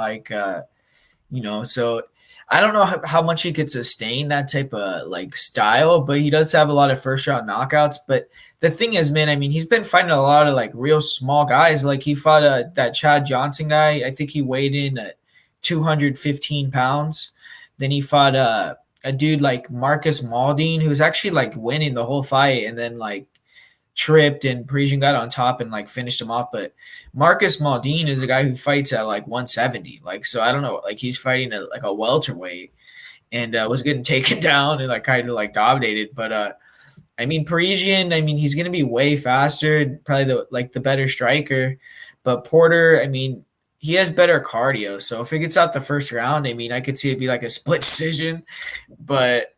so I don't know how much he could sustain that type of like style, but he does have a lot of first round knockouts. But the thing is, man, I mean, he's been fighting a lot of like real small guys. Like he fought that Chad Johnson guy. I think he weighed in at 215 pounds. Then he fought a dude like Marcus Maldine, who was actually like winning the whole fight, and then like tripped, and Parisian got on top and like finished him off. But Marcus Maldine is a guy who fights at like 170. Like, so I don't know, like he's fighting at like a welterweight and was getting taken down and like kind of like dominated. But I mean, Parisian, I mean, he's gonna be way faster, probably the better striker. But Porter, I mean, he has better cardio. So if it gets out the first round, I mean, I could see it be like a split decision, but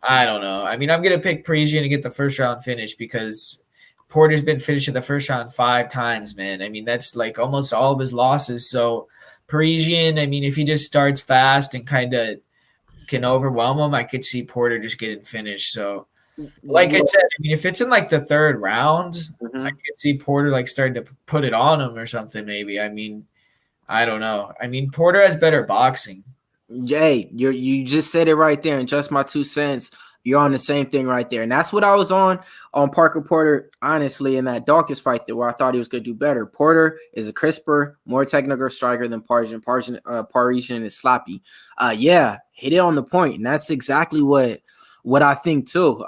I don't know. I mean, I'm going to pick Parisian to get the first round finish because Porter's been finished in the first round 5 times, man. I mean, that's like almost all of his losses. So Parisian, I mean, if he just starts fast and kind of can overwhelm him, I could see Porter just getting finished. So like I said, I mean, if it's in like the 3rd round, I could see Porter like starting to put it on him or something maybe. I mean, I don't know. I mean, Porter has better boxing. Jay, you just said it right there, and just my 2 cents. You're on the same thing right there, and that's what I was on Parker Porter. Honestly, in that Dawkins fight, there where I thought he was going to do better. Porter is a crisper, more technical striker than Parisian. Parisian is sloppy. Yeah, hit it on the point, and that's exactly what I think too.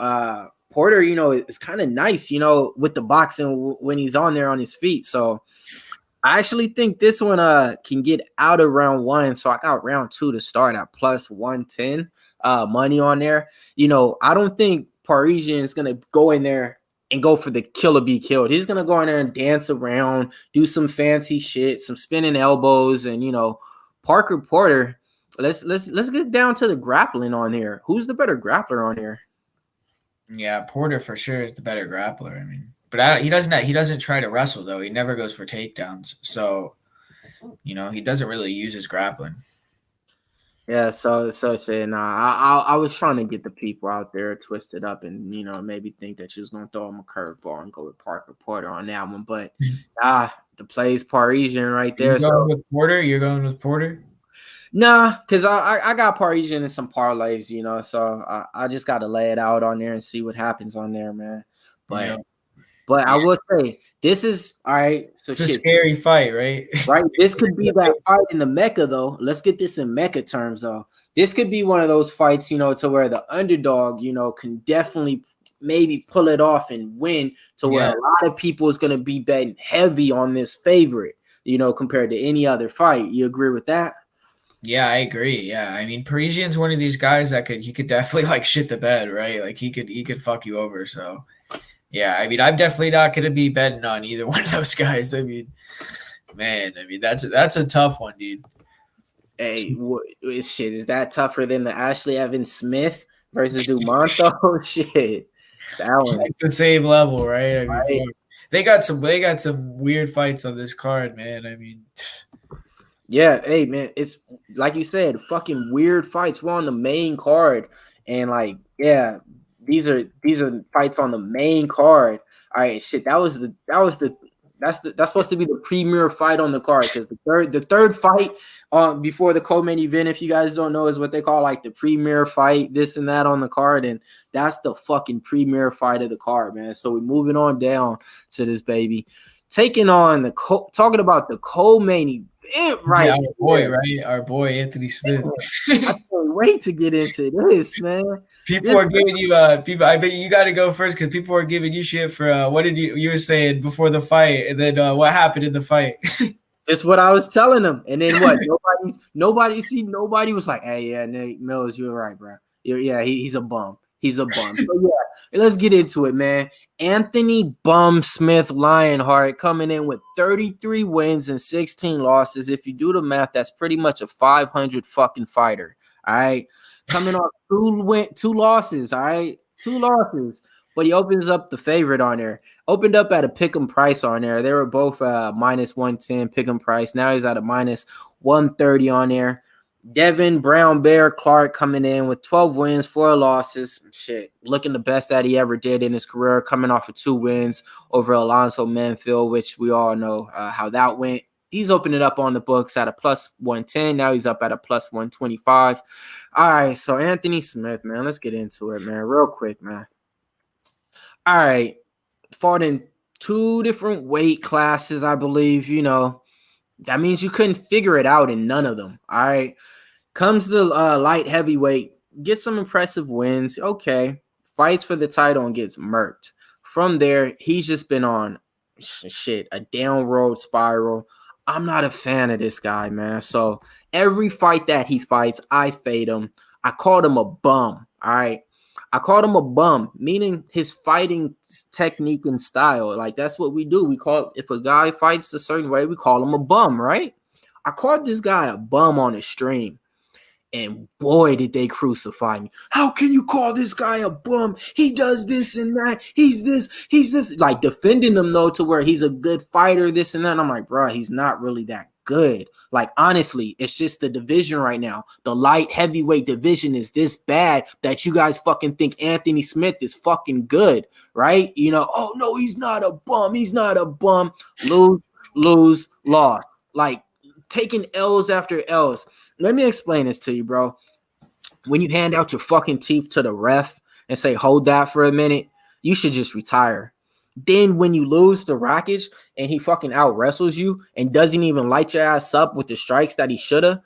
Porter, is kind of nice, with the boxing when he's on there on his feet. So I actually think this one can get out of round 1, so I got round 2 to start at plus 110 money on there. I don't think Parisian is gonna go in there and go for the kill or be killed. He's gonna go in there and dance around, do some fancy shit, some spinning elbows, and Parker Porter. Let's get down to the grappling on here. Who's the better grappler on here? Yeah, Porter for sure is the better grappler. I mean. But he doesn't try to wrestle though. He never goes for takedowns. So, he doesn't really use his grappling. Yeah. So saying, I was trying to get the people out there twisted up and maybe think that you was gonna throw him a curveball and go with Parker Porter on that one. But the play's Parisian right there. You're going with Porter. You're going with Porter. Nah, because I got Parisian in some parlays. So I just got to lay it out on there and see what happens on there, man. But. Yeah. But I will say, this is all right. So it's a scary fight, right? Right. This could be that fight in the Mecca, though. Let's get this in Mecca terms, though. This could be one of those fights, to where the underdog, can definitely maybe pull it off and win, to where a lot of people is going to be betting heavy on this favorite, compared to any other fight. You agree with that? Yeah, I agree. Yeah, I mean, Parisian's one of these guys that he could definitely like shit the bed, right? Like he could fuck you over. So. Yeah, I mean, I'm definitely not going to be betting on either one of those guys. I mean, man, that's a tough one, dude. Hey, shit, is that tougher than the Ashlee Evans Smith versus Dumont? Oh shit, that one like the same level, right? I mean, they got some weird fights on this card, man. I mean, yeah, hey man, it's like you said, fucking weird fights. We're on the main card, and like, yeah. These are fights on the main card. All right, shit. That's supposed to be the premier fight on the card, because the third fight before the co-main event, if you guys don't know, is what they call like the premier fight, this and that on the card, and that's the fucking premier fight of the card, man. So we're moving on down to this baby, taking on talking about the co-main event, right? Yeah, our boy Anthony Smith. wait to get into this, man. People are giving you people. I bet you got to go first because people are giving you shit for what did you were saying before the fight, and then what happened in the fight. It's what I was telling them, and then what? Nobody was like, "Hey, yeah, Nate Millz, you're right, bro. He's a bum. He's a bum." So yeah, let's get into it, man. Anthony Bum Smith Lionheart coming in with 33 wins and 16 losses. If you do the math, that's pretty much a 500 fucking fighter. All right, coming off two losses. All right, 2 losses. But he opens up the favorite on there. Opened up at a pick'em price on there. They were both minus 110 pick'em price. Now he's at a minus 130 on there. Devin, Brown Bear, Clark coming in with 12 wins, 4 losses. Shit, looking the best that he ever did in his career, coming off of 2 wins over Alonzo Manfield, which we all know how that went. He's opening up on the books at a plus 110. Now he's up at a plus 125. All right, so Anthony Smith, man, let's get into it, man, real quick, man. All right, fought in 2 different weight classes, I believe. That means you couldn't figure it out in none of them. All right, comes to light heavyweight, gets some impressive wins. Okay, fights for the title and gets murked. From there, he's just been on a down road spiral. I'm not a fan of this guy, man. So every fight that he fights, I fade him. I called him a bum. All right. I called him a bum, meaning his fighting technique and style. Like, that's what we do. If a guy fights a certain way, we call him a bum, right? I called this guy a bum on his stream. And boy, did they crucify me. How can you call this guy a bum? He does this and that. He's this. Like, defending him, though, to where he's a good fighter, this and that. And I'm like, bro, he's not really that good. Like, honestly, it's just the division right now. The light heavyweight division is this bad that you guys fucking think Anthony Smith is fucking good, right? Oh, no, he's not a bum. He's not a bum. Lose, loss. Like, taking L's after L's. Let me explain this to you, bro. When you hand out your fucking teeth to the ref and say, hold that for a minute, you should just retire. Then when you lose to Rakic and he fucking out wrestles you and doesn't even light your ass up with the strikes that he should have,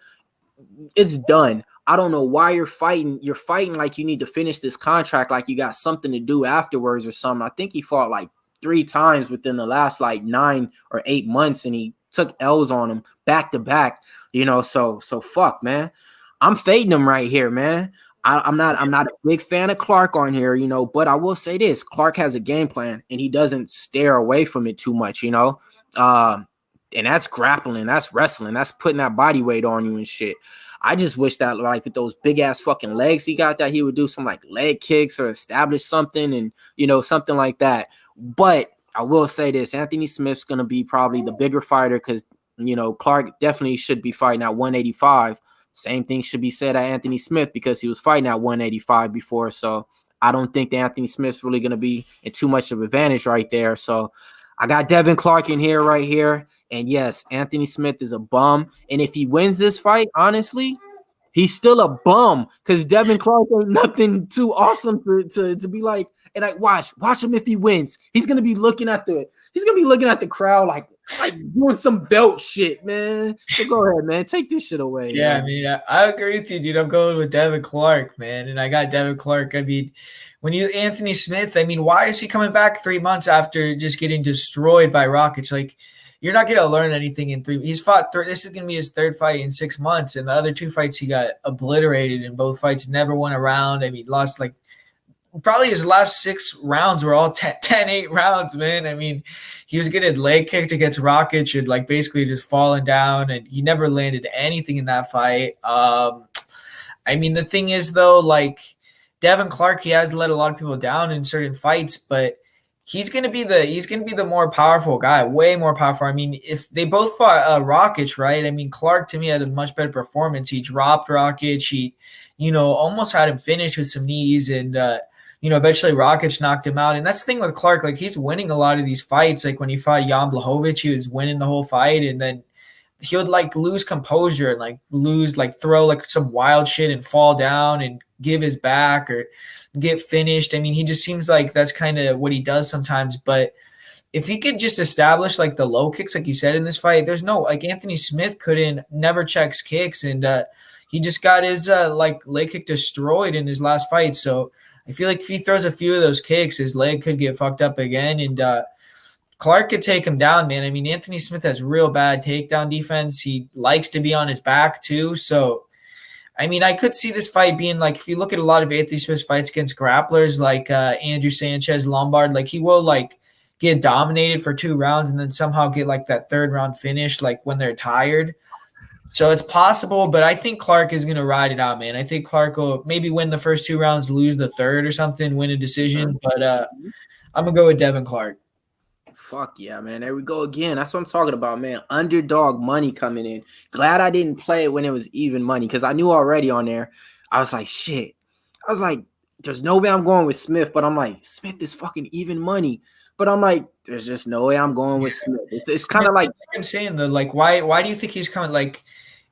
it's done. I don't know why you're fighting. You're fighting like you need to finish this contract, like you got something to do afterwards or something. I think he fought like 3 times within the last like 9 or 8 months, and he took L's on him back to back. So fuck, man. I'm fading him right here, man. I'm not a big fan of Clark on here, but I will say this: Clark has a game plan and he doesn't stare away from it too much, and that's grappling, that's wrestling, that's putting that body weight on you and shit. I just wish that, like, with those big ass fucking legs he got, that he would do some like leg kicks or establish something and something like that. But I will say this: Anthony Smith's gonna be probably the bigger fighter because Clark definitely should be fighting at 185. Same thing should be said at Anthony Smith because he was fighting at 185 before. So I don't think that Anthony Smith's really going to be in too much of advantage right there. So I got Devin Clark in here right here. And yes, Anthony Smith is a bum. And if he wins this fight, honestly, he's still a bum because Devin Clark ain't nothing too awesome to be like. And I watch him if he wins. He's gonna be looking at the crowd like doing some belt shit, man. So go ahead, man. Take this shit away. Yeah, man. I mean, I agree with you, dude. I'm going with Devin Clark, man. And I got Devin Clark. I mean, Anthony Smith, I mean, why is he coming back 3 months after just getting destroyed by Rakic? Like, you're not going to learn anything in 3. He's fought. This is going to be his 3rd fight in 6 months. And the other 2 fights, he got obliterated in both fights, never won a round. I mean, lost like probably his last 6 rounds were all 10-8 rounds, man. I mean, he was getting leg kicked against Rakic and like basically just falling down, and he never landed anything in that fight. I mean, the thing is though, like Devin Clark, he has let a lot of people down in certain fights, but he's gonna be the more powerful guy, way more powerful. I mean, if they both fought Rakic, right? I mean, Clark to me had a much better performance. He dropped Rakic. He, almost had him finished with some knees, and eventually Rakic knocked him out. And that's the thing with Clark, like he's winning a lot of these fights. Like when he fought Jan Blachowicz, he was winning the whole fight, and then he would like lose composure and like throw like some wild shit and fall down and give his back or get finished. I mean, he just seems like that's kind of what he does sometimes. But if he could just establish like the low kicks, like you said in this fight, there's no like Anthony Smith never checks kicks, and he just got his like leg kick destroyed in his last fight. So I feel like if he throws a few of those kicks, his leg could get fucked up again, and Clark could take him down, man. I mean, Anthony Smith has real bad takedown defense. He likes to be on his back too, so. I mean, I could see this fight being like, if you look at a lot of Anthony Smith's fights against grapplers like Andrew Sanchez, Lombard, like he will like get dominated for 2 rounds and then somehow get like that 3rd round finish, like when they're tired. So it's possible, but I think Clark is going to ride it out, man. I think Clark will maybe win the first 2 rounds, lose the 3rd or something, win a decision. But I'm going to go with Devin Clark. Fuck yeah, man. There we go again. That's what I'm talking about, man. Underdog money coming in. Glad I didn't play it when it was even money because I knew already on there. I was like, shit. I was like, there's no way I'm going with Smith, but I'm like, Smith is fucking even money. But I'm like, there's just no way I'm going with Smith. It's kind of like I'm saying though, like, why do you think he's coming? Like,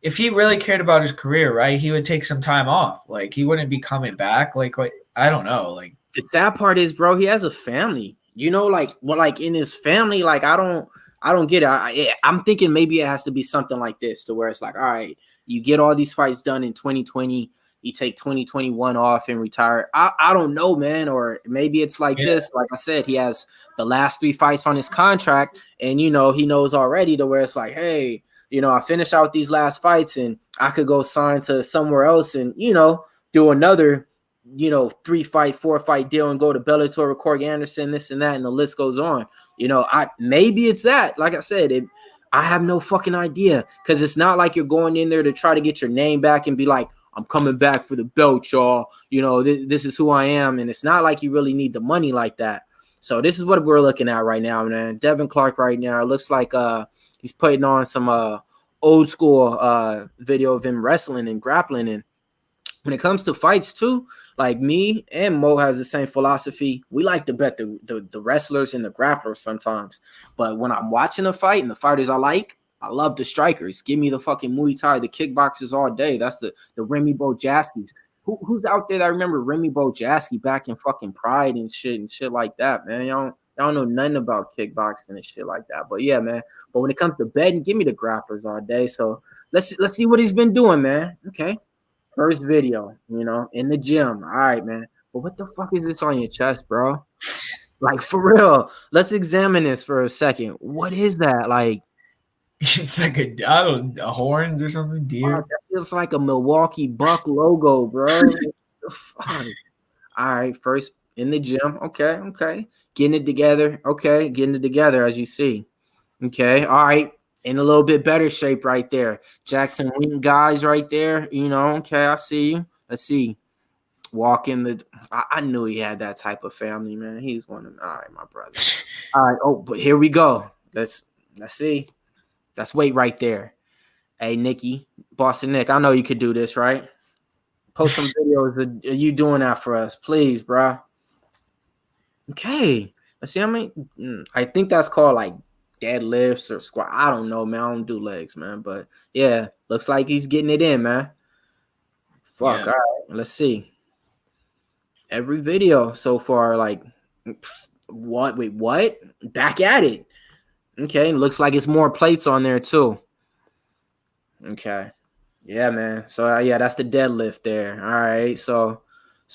if he really cared about his career, right, he would take some time off. Like, he wouldn't be coming back. Like I don't know. Like, the sad part is, bro, he has a family. You know, like, well, like in his family, like I don't get it. I'm thinking maybe it has to be something like this, to where it's like, all right, you get all these fights done in 2020, you take 2021 off and retire. I don't know, man. Or maybe it's like this. Like I said, he has the last 3 fights on his contract, and you know he knows already, to where it's like, hey, you know, I finished out these last fights, and I could go sign to somewhere else, and you know, do another, you know, 3-fight, 4-fight deal and go to Bellator with Corey Anderson, this and that, and the list goes on. You know, maybe it's that. Like I said, I have no fucking idea, because it's not like you're going in there to try to get your name back and be like, I'm coming back for the belt, y'all. You know, this is who I am, and it's not like you really need the money like that. So this is what we're looking at right now, man. Devin Clark right now, it looks like he's putting on some old school video of him wrestling and grappling. And when it comes to fights too, like me and Mo has the same philosophy. We like to bet the wrestlers and the grapplers sometimes. But when I'm watching a fight and the fighters I love the strikers. Give me the fucking Muay Thai, the kickboxers all day. That's the Remy Bojaskis. Who's out there that remember Remy Bojaski back in fucking Pride and shit like that, man? Y'all don't know nothing about kickboxing and shit like that. But yeah, man. But when it comes to betting, give me the grapplers all day. So let's see what he's been doing, man. Okay. First video, you know, in the gym. All right, man. But what the fuck is this on your chest, bro? Like, for real. Let's examine this for a second. What is that? Like, it's like a horns or something, deer. That feels like a Milwaukee Buck logo, bro. All right, first in the gym. Okay. Getting it together. Okay, getting it together as you see. Okay, all right. In a little bit better shape right there. Jackson Wing guys right there. You know, okay, I see you. Let's see. I knew he had that type of family, man. He's one of them. All right, my brother. All right. Oh, but here we go. Let's see. That's weight right there. Hey, Nikki, Boston Nick, I know you could do this, right? Post some videos of you doing that for us, please, bro. Okay. Let's see how many. I think that's called like deadlifts or squat. I don't know, man. I don't do legs, man. But yeah, looks like he's getting it in, man. Fuck. Yeah. All right. Let's see. Every video so far, like, what? Wait, what? Back at it. Okay. Looks like it's more plates on there too. Okay. Yeah, man. So yeah, that's the deadlift there. All right. So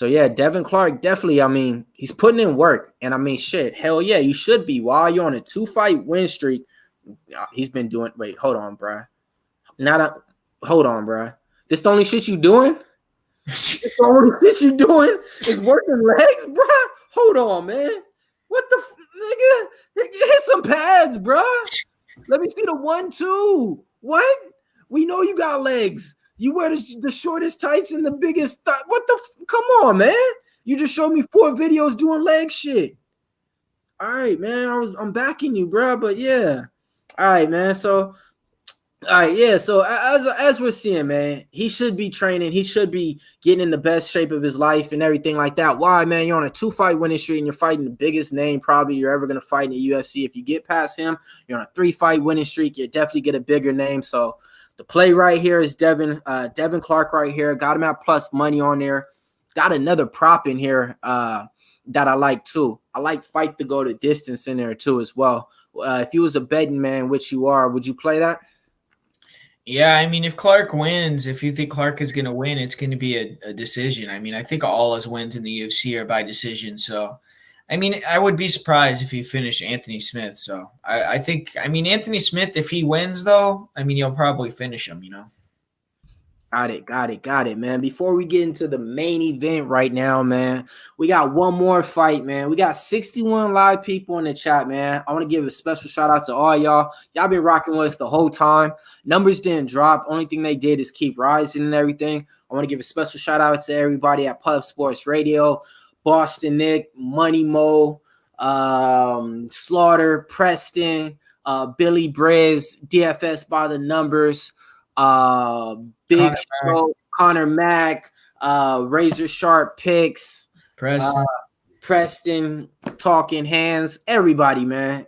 yeah, Devin Clark definitely, I mean, he's putting in work. And I mean, shit, hell yeah, you should be. While you're on a 2-fight win streak, he's been doing, wait, hold on, bruh. Hold on, bruh. This the only shit you doing? This the only shit you doing is working legs, bruh? Hold on, man. What the nigga? Hit some pads, bruh. Let me see the 1-2. What? We know you got legs. You wear the shortest tights and the biggest what the come on, man. You just showed me 4 videos doing leg shit. All right, man. I'm backing you, bro. But yeah. All right, man. So all right, yeah. So as we're seeing, man, he should be training. He should be getting in the best shape of his life and everything like that. Why, man? You're on a 2-fight winning streak and you're fighting the biggest name probably you're ever gonna fight in the UFC. If you get past him, you're on a 3-fight winning streak. You definitely get a bigger name. So the play right here is Devin Clark right here. Got him at plus money on there. got another prop in here that I like too. I like fight to go the distance in there too as well. If you was a betting man, which you are, would you play that? Yeah, I mean, if Clark wins, if you think Clark is going to win, it's going to be a decision. I mean, I think all his wins in the UFC are by decision. So, I mean, I would be surprised if he finished Anthony Smith. So, I think, I mean, Anthony Smith, if he wins, though, I mean, he'll probably finish him, Got it, man. Before we get into the main event right now, man, we got one more fight, man. We got 61 live people in the chat, man. I want to give a special shout out to all y'all. Y'all been rocking with us the whole time. Numbers didn't drop. Only thing they did is keep rising and everything. I want to give a special shout out to everybody at Pub Sports Radio, Boston Nick, Money Mo, Slaughter, Preston, Billy Briz, DFS by the numbers, Big Show, Connor Mack, Razor Sharp Picks, Preston, Talking Hands, everybody, man.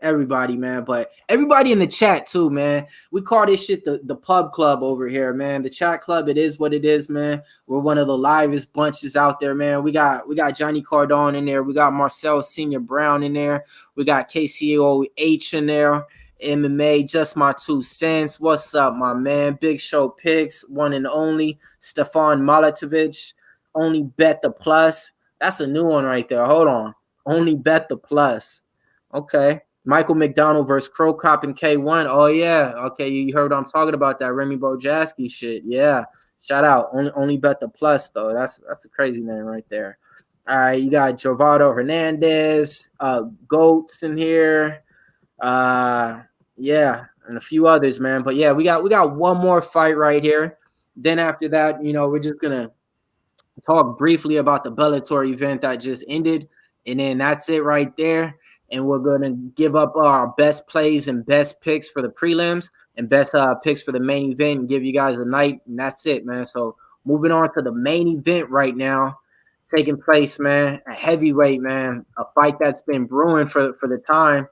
But everybody in the chat too, man. We call this shit the pub club over here, man. The chat club, it is what it is, man. We're one of the livest bunches out there, man. We got Johnny Cardone in there. We got Marcel Senior Brown in there. We got KCOH in there. MMA, just my 2 cents. What's up, my man? Big Show Picks, one and only. Stefan Malatovich, only bet the plus. That's a new one right there. Hold on. Only bet the plus. Okay. Michael McDonald versus Crow Cop and K1. Oh, yeah. Okay, you heard what I'm talking about, that Remy Bojaski shit. Yeah. Shout out. Only bet the plus, though. That's a crazy name right there. All right, you got Jovado Hernandez, Goats in here. Yeah, and a few others, man. But yeah, we got one more fight right here. Then after that, we're just gonna talk briefly about the Bellator event that just ended, and then that's it right there. And we're gonna give up our best plays and best picks for the prelims and best picks for the main event and give you guys a night, and that's it, man. So moving on to the main event right now, taking place, man, a heavyweight, man, a fight that's been brewing for the time.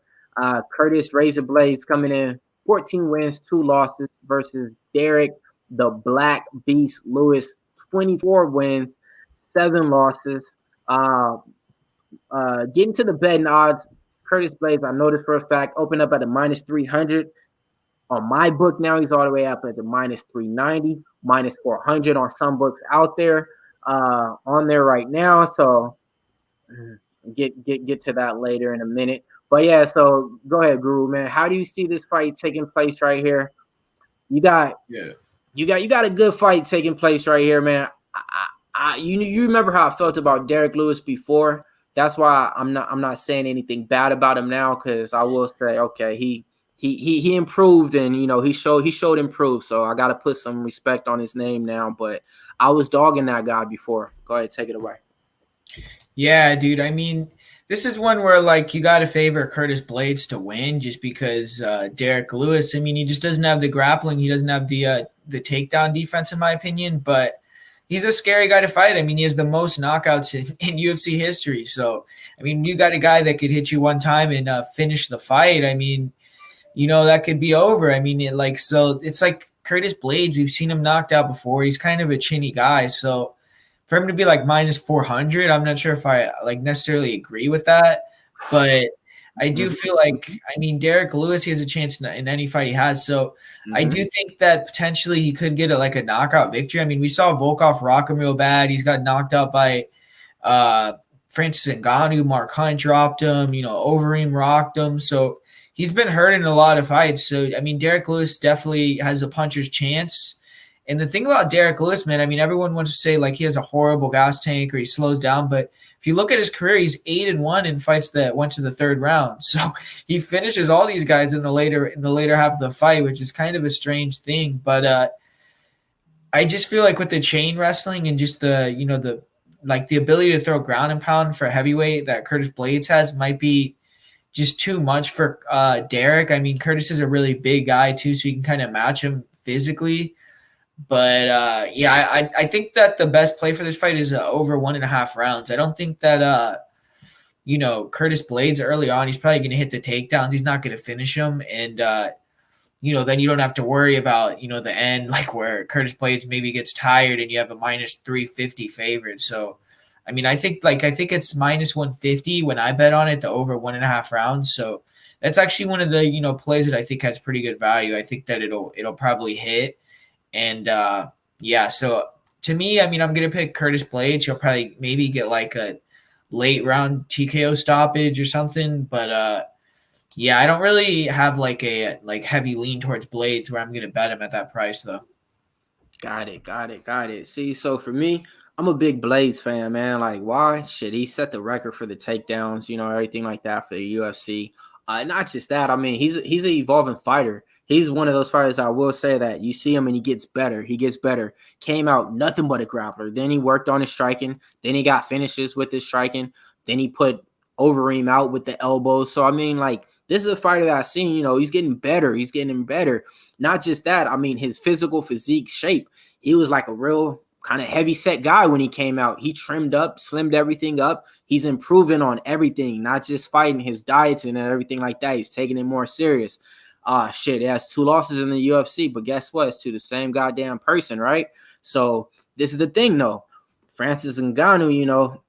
Curtis Razor Blaydes coming in 14 wins, 2 losses versus Derrick the Black Beast Lewis, 24 wins, 7 losses. Getting to the betting odds, Curtis Blaydes, I know this for a fact, opened up at a minus 300. On my book now, he's all the way up at the minus 390, minus 400 on some books out there on there right now. So get to that later in a minute. But yeah, so go ahead, Guru, man. How do you see this fight taking place right here? You got a good fight taking place right here, man. You remember how I felt about Derrick Lewis before? That's why I'm not saying anything bad about him now, because I will say, okay, he improved, and he showed improved. So I got to put some respect on his name now. But I was dogging that guy before. Go ahead, take it away. Yeah, dude. I mean, this is one where, like, you got to favor Curtis Blaydes to win, just because Derrick Lewis, I mean, he just doesn't have the grappling. He doesn't have the takedown defense, in my opinion. But he's a scary guy to fight. I mean, he has the most knockouts in UFC history. So, I mean, you got a guy that could hit you one time and finish the fight. I mean, that could be over. I mean, it's like Curtis Blaydes. We've seen him knocked out before. He's kind of a chinny guy. So, for him to be like minus 400, I'm not sure if I necessarily agree with that, but I do feel like, I mean, Derrick Lewis, he has a chance in any fight he has. So I do think that potentially he could get a knockout victory. I mean, we saw Volkov rock him real bad. He's got knocked out by Francis Ngannou. Mark Hunt dropped him. Overeem rocked him. So he's been hurt in a lot of fights. So, I mean, Derrick Lewis definitely has a puncher's chance. And the thing about Derrick Lewis, man, I mean, everyone wants to say he has a horrible gas tank or he slows down, but if you look at his career, he's 8-1 in fights that went to the 3rd round. So he finishes all these guys in the later half of the fight, which is kind of a strange thing. But I just feel like with the chain wrestling and just the ability to throw ground and pound for heavyweight that Curtis Blaydes has might be just too much for Derrick. I mean, Curtis is a really big guy too, so you can kind of match him physically. But I think that the best play for this fight is over 1.5 rounds. I don't think that Curtis Blaydes early on, he's probably going to hit the takedowns. He's not going to finish him, and then you don't have to worry about the end, where Curtis Blaydes maybe gets tired and you have a minus 350 favorite. So I mean, I think it's minus 150 when I bet on it, the over 1.5 rounds. So that's actually one of the, plays that I think has pretty good value. I think that it'll probably hit. And yeah, so to me, I mean, I'm going to pick Curtis Blaydes. He'll probably maybe get like a late round TKO stoppage or something. But yeah, I don't really have like a heavy lean towards Blaydes where I'm going to bet him at that price though. Got it. See, so for me, I'm a big Blaydes fan, man. Like, why? Shit, he set the record for the takedowns, everything like that for the UFC. Not just that. I mean, he's an evolving fighter. He's one of those fighters. I will say that you see him and he gets better. He gets better. Came out nothing but a grappler. Then he worked on his striking. Then he got finishes with his striking. Then he put Overeem out with the elbows. So I mean, like, this is a fighter that I've seen. He's getting better. He's getting better. Not just that. I mean, his physical physique shape. He was like a real kind of heavy set guy when he came out. He trimmed up, slimmed everything up. He's improving on everything, not just fighting, his diet and everything like that. He's taking it more serious. Shit, he has 2 losses in the UFC, but guess what? It's to the same goddamn person, right? So this is the thing, though. Francis Ngannou,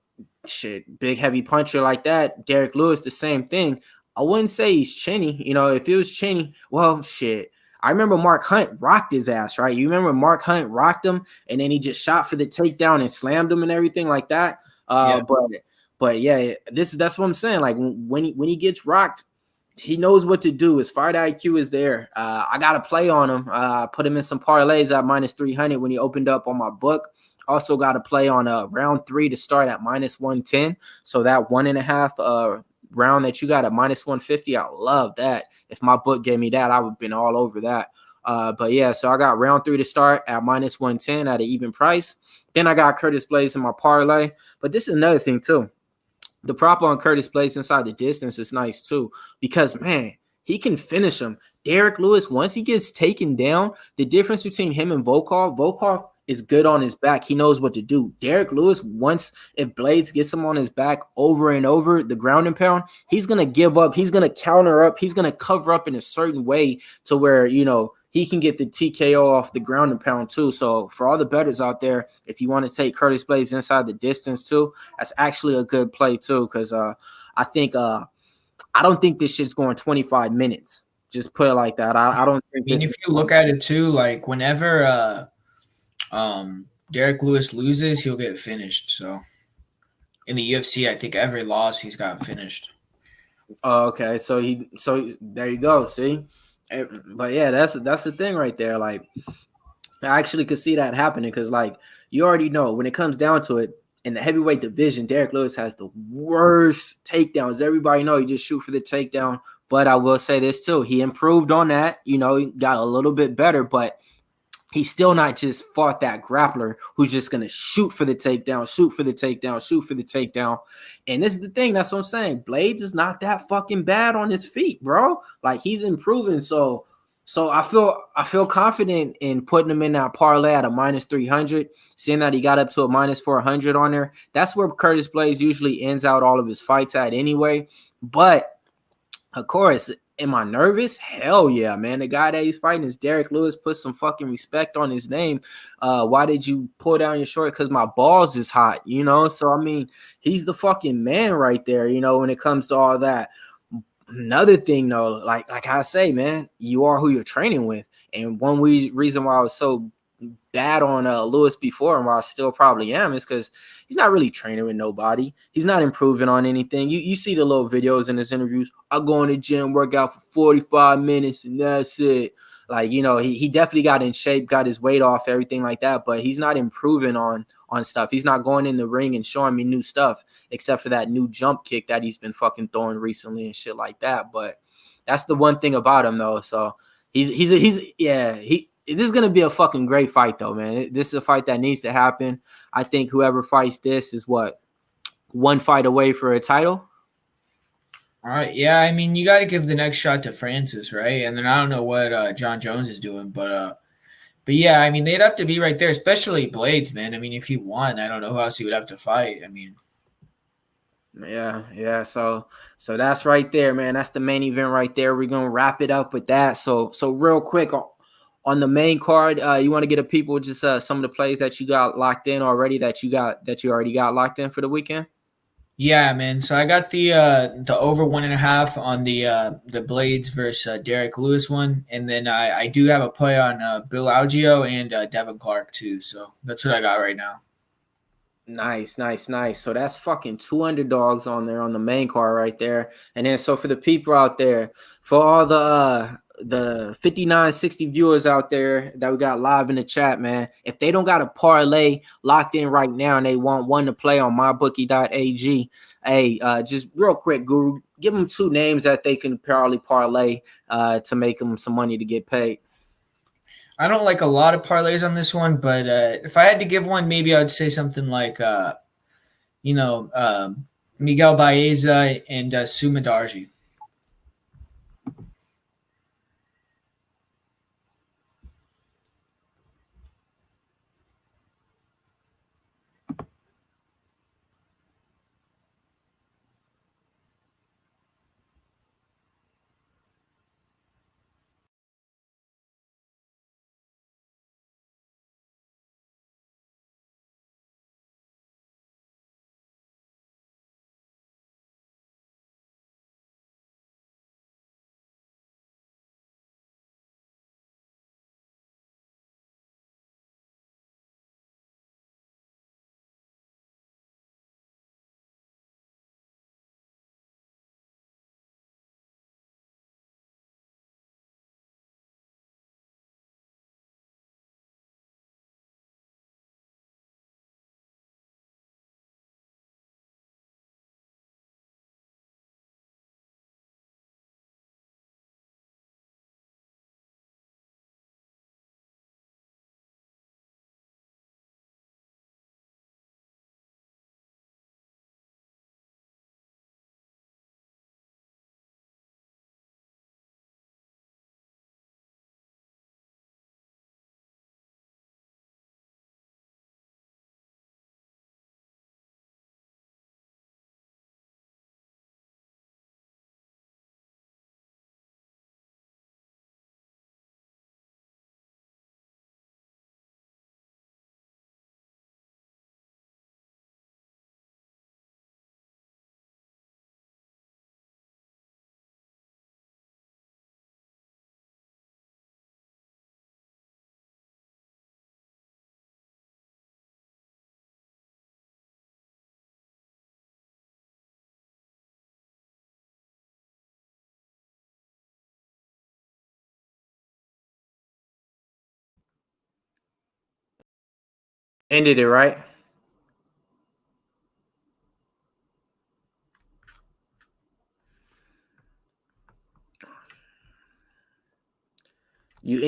shit, big heavy puncher like that. Derrick Lewis, the same thing. I wouldn't say he's chinny. If it was chinny, well, shit. I remember Mark Hunt rocked his ass, right? You remember Mark Hunt rocked him, and then he just shot for the takedown and slammed him and everything like that. Yeah. But yeah, that's what I'm saying. Like when he gets rocked, he knows what to do. His fight IQ is there. I got to play on him. Put him in some parlays at minus 300 when he opened up on my book. Also got to play on round 3 to start at minus 110. So that 1.5 round that you got at minus 150, I love that. If my book gave me that, I would have been all over that. But yeah, so I got round 3 to start at minus 110 at an even price. Then I got Curtis Blaydes in my parlay. But this is another thing too. The prop on Curtis Blaydes inside the distance is nice too, because man, he can finish him. Derrick Lewis, once he gets taken down, the difference between him and Volkov is good on his back. He knows what to do. Derrick Lewis, if Blaydes gets him on his back over and over, the ground and pound, he's going to give up. He's going to counter up. He's going to cover up in a certain way to where, he can get the TKO off the ground and pound too. So for all the bettors out there, if you want to take Curtis Blaydes inside the distance too, that's actually a good play too. Because I don't think this shit's going 25 minutes. Just put it like that. I don't think. I mean, if you look at it too, like whenever Derrick Lewis loses, he'll get finished. So in the UFC, I think every loss he's got finished. Okay, so there you go. See. But yeah, that's the thing right there. Like, I actually could see that happening because, like, you already know when it comes down to it, in the heavyweight division, Derrick Lewis has the worst takedowns. Everybody know you just shoot for the takedown. But I will say this too: he improved on that. He got a little bit better, but he's still not just fought that grappler who's just going to shoot for the takedown. And this is the thing. That's what I'm saying. Blaydes is not that fucking bad on his feet, bro. Like, he's improving. So I feel confident in putting him in that parlay at a minus 300, seeing that he got up to a minus 400 on there. That's where Curtis Blaydes usually ends out all of his fights at anyway. But, of course, am I nervous? Hell yeah, man. The guy that he's fighting is Derrick Lewis. Put some fucking respect on his name. Why did you pull down your short? Because my balls is hot, So, I mean, he's the fucking man right there, when it comes to all that. Another thing, though, like I say, man, you are who you're training with. And one reason why I was so bad on Lewis before, and why I still probably am, is because he's not really training with nobody. He's not improving on anything. You see the little videos in his interviews. I go in the gym, work out for 45 minutes, and that's it. Like, he definitely got in shape, got his weight off, everything like that, but he's not improving on stuff. He's not going in the ring and showing me new stuff, except for that new jump kick that he's been fucking throwing recently and shit like that. But that's the one thing about him, though. So this is going to be a fucking great fight, though, man. This is a fight that needs to happen. I think whoever fights this is one fight away for a title. All right. Yeah, I mean, you got to give the next shot to Francis, right? And then I don't know what John Jones is doing, but yeah, I mean, they'd have to be right there, especially Blaydes, man. I mean, if he won, I don't know who else he would have to fight. I mean, yeah. So that's right there, man. That's the main event right there. We're gonna wrap it up with that. So real quick on the main card, you want to get a people just some of the plays that you got locked in already that you already got locked in for the weekend? Yeah, man. So I got the over 1.5 on the Blaydes versus Derrick Lewis one, and then I do have a play on Bill Algeo and Devin Clark too. So that's what I got right now. Nice, nice, nice. So that's fucking two underdogs on there on the main card right there. And then so for the people out there, for all the 5960 viewers out there that we got live in the chat, man, if they don't got a parlay locked in right now and they want one to play on mybookie.ag, hey, just real quick, Guru, give them two names that they can probably parlay to make them some money to get paid. I don't like a lot of parlays on this one, but if I had to give one, maybe I'd say something like, Miguel Baeza and Sumadarji. Ended it, right? You